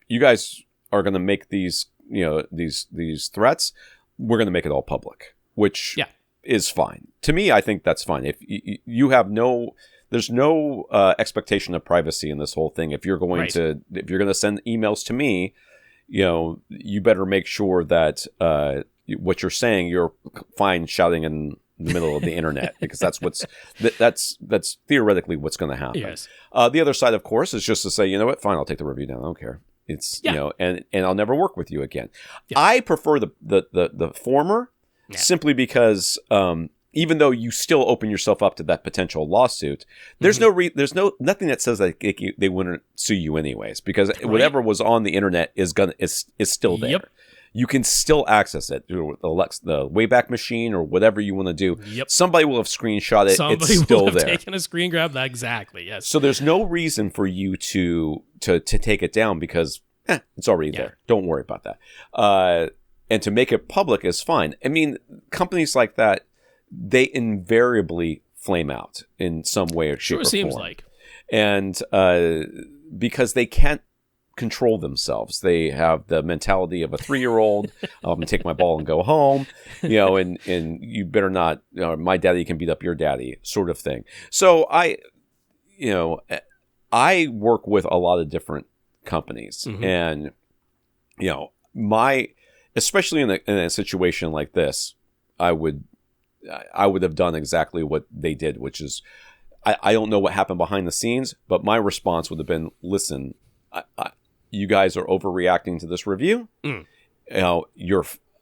you guys are going to make these, you know, these threats. We're going to make it all public, which is fine. To me, I think that's fine. If you have there's no expectation of privacy in this whole thing. If you're going to send emails to me, you know, you better make sure that what you're saying, you're fine shouting in the middle of the internet, because that's theoretically what's going to happen. Yes. The other side, of course, is just to say, you know what, fine, I'll take the review down. I don't care. It's you know, and I'll never work with you again. Yeah. I prefer the former, simply because even though you still open yourself up to that potential lawsuit, there's nothing that says that they wouldn't sue you anyways, because whatever was on the internet is still there. Yep. You can still access it through the Wayback Machine or whatever you want to do. Yep. Somebody will have screenshot it. It's still there. Taken a screen grab. Exactly. Yes. So there's no reason for you to take it down, because it's already there. Don't worry about that. And to make it public is fine. I mean, companies like that, they invariably flame out in some way or shape or form. Seems like. And because they can't control themselves. They have the mentality of a 3-year-old. I'm going to take my ball and go home, you know, and you better not, you know, my daddy can beat up your daddy sort of thing. So I work with a lot of different companies, and, you know, especially in a situation like this, I would have done exactly what they did, which is, I don't know what happened behind the scenes, but my response would have been, listen, you guys are overreacting to this review. You know,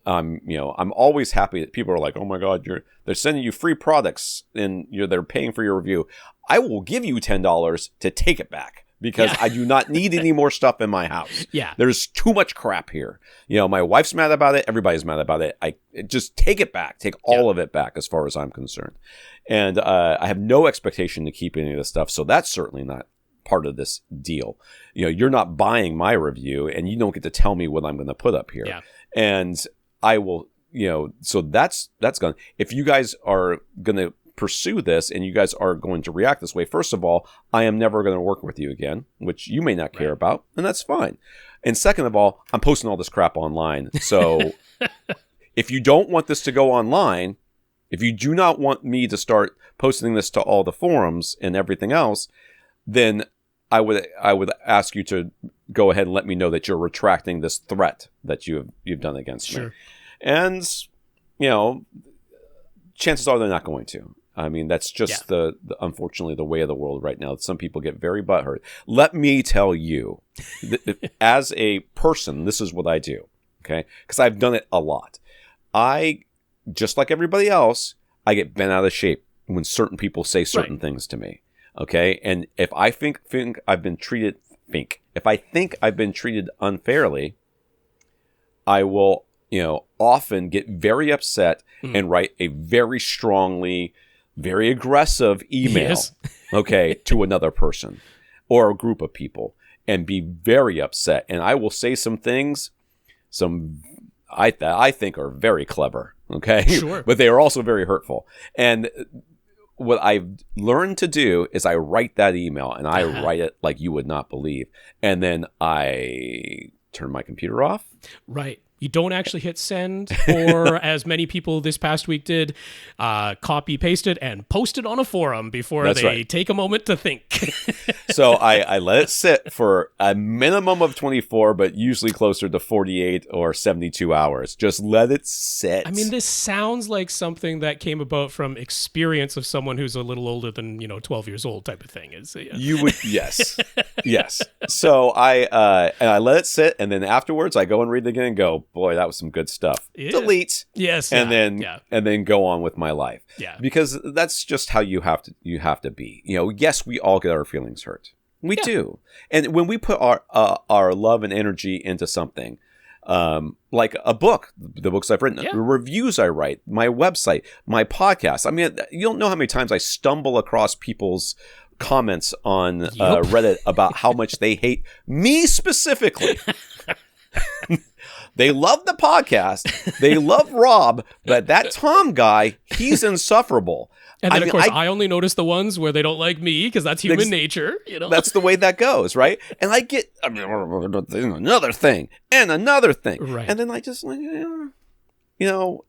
I'm always happy that people are like, oh my God, they're sending you free products and they're paying for your review. I will give you $10 to take it back, because I do not need any more stuff in my house. Yeah. There's too much crap here. You know, my wife's mad about it. Everybody's mad about it. Just take it back. Take all of it back, as far as I'm concerned. And I have no expectation to keep any of this stuff. So that's certainly not part of this deal. You know, you're not buying my review, and you don't get to tell me what I'm going to put up here. Yeah. And I will, you know, so that's gone. If you guys are going to pursue this and you guys are going to react this way, first of all, I am never going to work with you again, which you may not care about, and that's fine. And second of all, I'm posting all this crap online. So if you don't want this to go online, if you do not want me to start posting this to all the forums and everything else, then I would ask you to go ahead and let me know that you're retracting this threat that you've done against me. And, you know, chances are they're not going to. I mean, that's just the unfortunately the way of the world right now. Some people get very butthurt. Let me tell you, as a person, this is what I do, okay? Because I've done it a lot. Just like everybody else, I get bent out of shape when certain people say certain things to me, okay? And if I think I've been treated unfairly, I will, you know, often get very upset and write a very strongly, very aggressive email, okay, to another person or a group of people, and be very upset. And I will say some things, I think are very clever, okay? Sure. But they are also very hurtful. And what I've learned to do is I write that email, and I write it like you would not believe. And then I turn my computer off. Right. You don't actually hit send, or as many people this past week did, copy, paste it, and post it on a forum before take a moment to think. So I let it sit for a minimum of 24, but usually closer to 48 or 72 hours. Just let it sit. I mean, this sounds like something that came about from experience of someone who's a little older than 12 years old type of thing. You would, yes. Yes. So I let it sit, and then afterwards I go and read it again and go, boy, that was some good stuff. Yeah. Delete. Yes. And then go on with my life. Yeah. Because that's just how you have to be. Yes, we all get our feelings hurt. We do. And when we put our love and energy into something, like a book, the books I've written, the reviews I write, my website, my podcast. I mean, you don't know how many times I stumble across people's comments on Reddit about how much they hate me specifically. They love the podcast. They love Rob, but that Tom guy, he's insufferable. And then, of course, I only notice the ones where they don't like me because that's human nature. That's the way that goes, right? And I get another thing and another thing. Right. And then I just,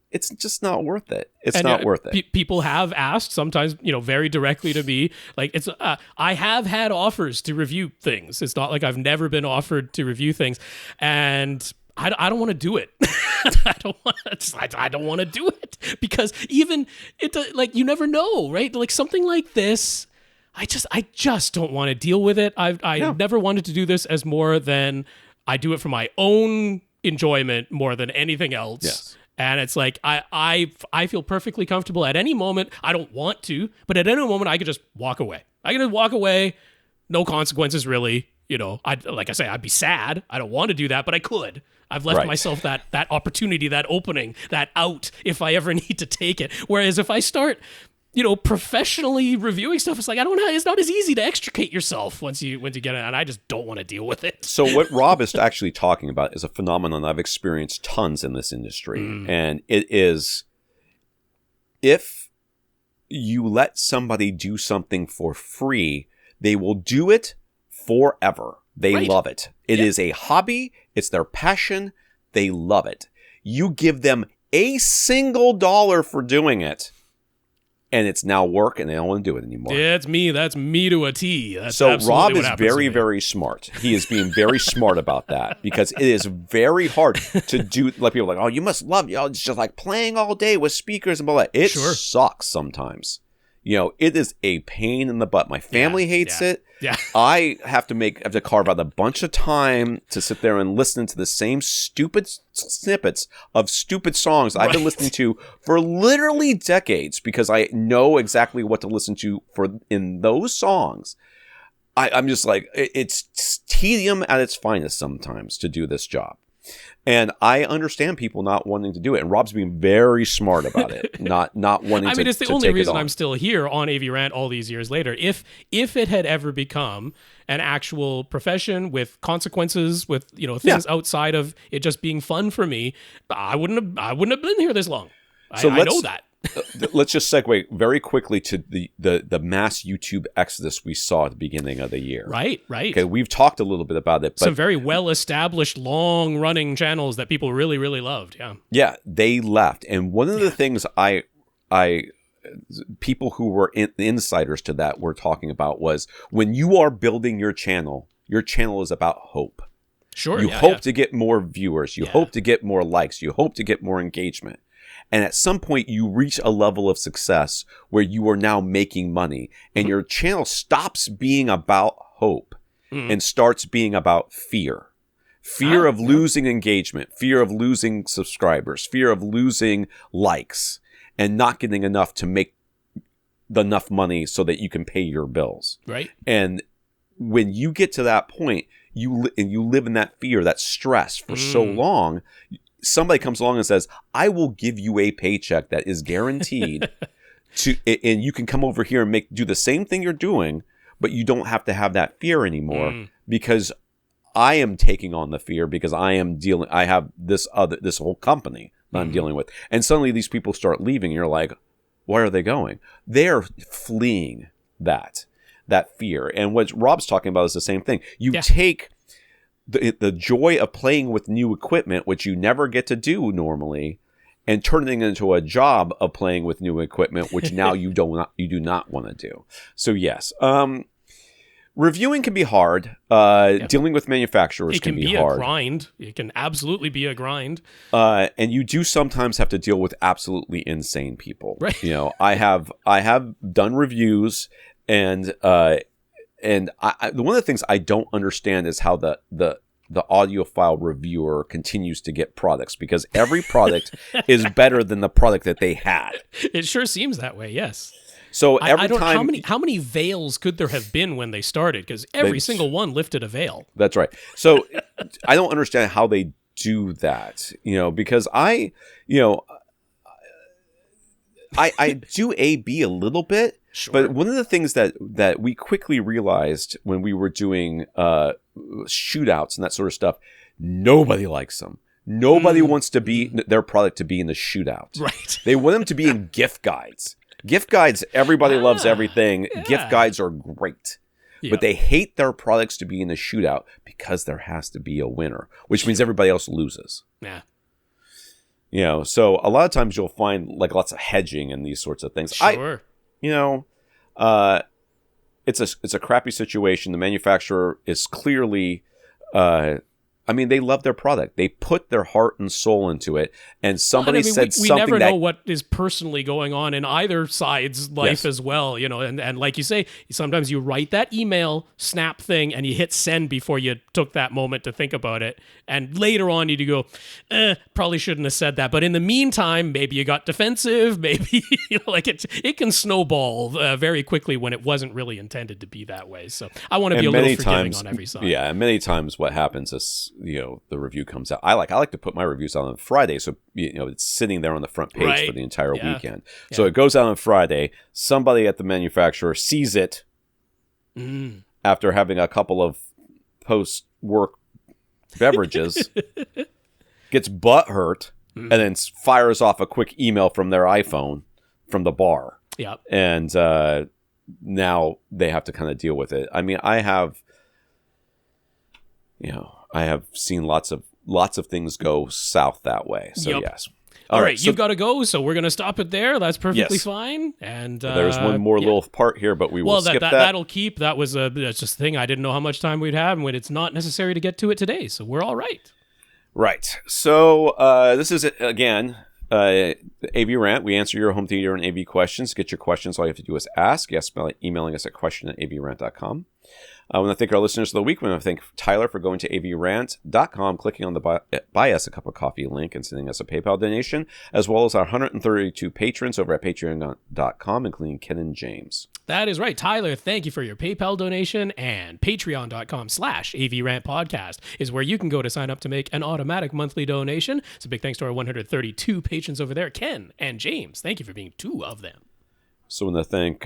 it's just not worth it. It's not worth it. People have asked sometimes, very directly to me, like I have had offers to review things. It's not like I've never been offered to review things, and I don't want to do it. I don't want to do it because even you never know, right? Like something like this, I just don't want to deal with it. I never wanted to do this as more than I do it for my own enjoyment more than anything else. Yes. And it's like, I feel perfectly comfortable at any moment. I don't want to, but at any moment I could just walk away. I can just walk away. No consequences really. I'd be sad. I don't want to do that, but I could. I've left myself that opportunity, that opening, that out if I ever need to take it. Whereas if I start, professionally reviewing stuff, it's like, it's not as easy to extricate yourself once you get it. And I just don't want to deal with it. So what Rob is actually talking about is a phenomenon I've experienced tons in this industry. And it is, if you let somebody do something for free, they will do it forever. They love it. It is a hobby. It's their passion. They love it. You give them a single dollar for doing it, and it's now work, and they don't want to do it anymore. Yeah, it's me. That's me to a T. That's so Rob is very, very smart. He is being very smart about that because it is very hard to do. Like people are like, oh, you must love it's just like playing all day with speakers and blah, blah. It sucks sometimes. It is a pain in the butt. My family hates it. Yeah. I have to carve out a bunch of time to sit there and listen to the same stupid snippets of stupid songs I've been listening to for literally decades because I know exactly what to listen to in those songs. I'm just like, it's tedium at its finest sometimes to do this job. And I understand people not wanting to do it. And Rob's being very smart about it, not wanting to it's the only reason I'm still here on AVRant all these years later. If it had ever become an actual profession with consequences, with things outside of it just being fun for me, I wouldn't have been here this long. I know that. Let's just segue very quickly to the mass YouTube exodus we saw at the beginning of the year. Right. Okay, we've talked a little bit about it. But some very well-established, long-running channels that people really, really loved. Yeah. Yeah, they left. And one of the things people who were insiders to that were talking about was when you are building your channel is about hope. Sure. You hope to get more viewers. You hope to get more likes. You hope to get more engagement. And at some point, you reach a level of success where you are now making money, and your channel stops being about hope and starts being about fear. Fear of losing engagement, fear of losing subscribers, fear of losing likes, and not getting enough to make enough money so that you can pay your bills. Right. And when you get to that point, you live in that fear, that stress for so long. Somebody comes along and says, I will give you a paycheck that is guaranteed and you can come over here and do the same thing you're doing, but you don't have to have that fear anymore because I am taking on the fear because I have this whole company that I'm dealing with. And suddenly these people start leaving and you're like, where are they going? They're fleeing that fear. And what Rob's talking about is the same thing. You take the joy of playing with new equipment, which you never get to do normally, and turning it into a job of playing with new equipment, which now you do not want to do. So yes, reviewing can be hard. Dealing with manufacturers can be hard. A grind. It can absolutely be a grind. And you do sometimes have to deal with absolutely insane people. Right. You know, I have done reviews, and one of the things I don't understand is how the audiophile reviewer continues to get products, because every product is better than the product that they had. It sure seems that way, yes. So every time, how many veils could there have been when they started? Because every single one lifted a veil. That's right. So I don't understand how they do that, because I do A/B a little bit. Sure. But one of the things that we quickly realized when we were doing shootouts and that sort of stuff, nobody likes them. Nobody wants their product to be in the shootout. Right. They want them to be in gift guides. Gift guides, everybody loves everything. Yeah. Gift guides are great. Yeah. But they hate their products to be in the shootout because there has to be a winner, which means everybody else loses. Yeah. So a lot of times you'll find like lots of hedging and these sorts of things. Sure. It's a crappy situation. The manufacturer is clearly, they love their product. They put their heart and soul into it. And somebody said something we never know what is personally going on in either side's life as well, and like you say, sometimes you write that email snap thing and you hit send before you took that moment to think about it. And later on you go, probably shouldn't have said that. But in the meantime, maybe you got defensive, maybe it can snowball very quickly when it wasn't really intended to be that way. So I want to be a little forgiving on every side. Yeah, and many times what happens is, the review comes out. I like to put my reviews out on Friday, so it's sitting there on the front page for the entire weekend. So it goes out on Friday. Somebody at the manufacturer sees it after having a couple of post-work beverages, gets butthurt, and then fires off a quick email from their iPhone from the bar. Yeah, and now they have to kind of deal with it. I mean, I have seen lots of things go south that way. So yes. All right, you've got to go, so we're going to stop it there. That's perfectly fine. And there's one more little part here, but we will skip that. That'll keep. That was that's just a thing. I didn't know how much time we'd have, and when it's not necessary to get to it today, so we're all right. Right. So this is, again, AVRant. We answer your home theater and AV questions. Get your questions. All you have to do is ask. Yes, by emailing us at question@avrant.com. I want to thank our listeners of the week. I want to thank Tyler for going to avrant.com, clicking on the Buy Us a Cup of Coffee link, and sending us a PayPal donation, as well as our 132 patrons over at patreon.com, including Ken and James. That is right. Tyler, thank you for your PayPal donation, and patreon.com/AVRant podcast is where you can go to sign up to make an automatic monthly donation. So big thanks to our 132 patrons over there, Ken and James. Thank you for being two of them. So I want to thank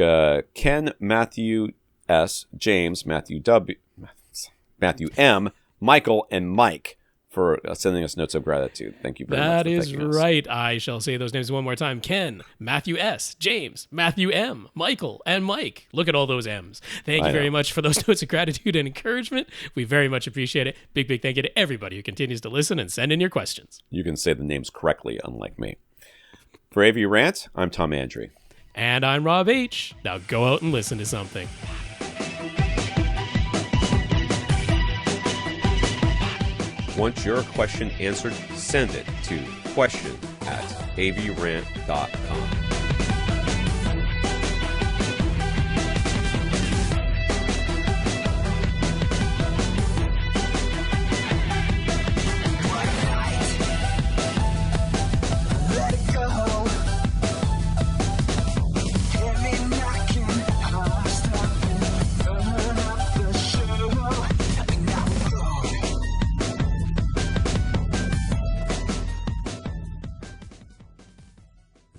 Ken, Matthew S., James, Matthew W., Matthew M., Michael, and Mike for sending us notes of gratitude. Thank you very much. That is right. I shall say those names one more time. Ken, Matthew S., James, Matthew M., Michael, and Mike. Look at all those M's. Thank you very much for those notes of gratitude and encouragement. We very much appreciate it. Big thank you to everybody who continues to listen and send in your questions. You can say the names correctly, unlike me. For AVRant, I'm Tom Andrew. And I'm Rob H. Now go out and listen to something. Want your question answered? Send it to question@avrant.com.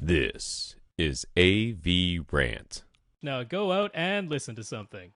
This is AVRant. Now go out and listen to something.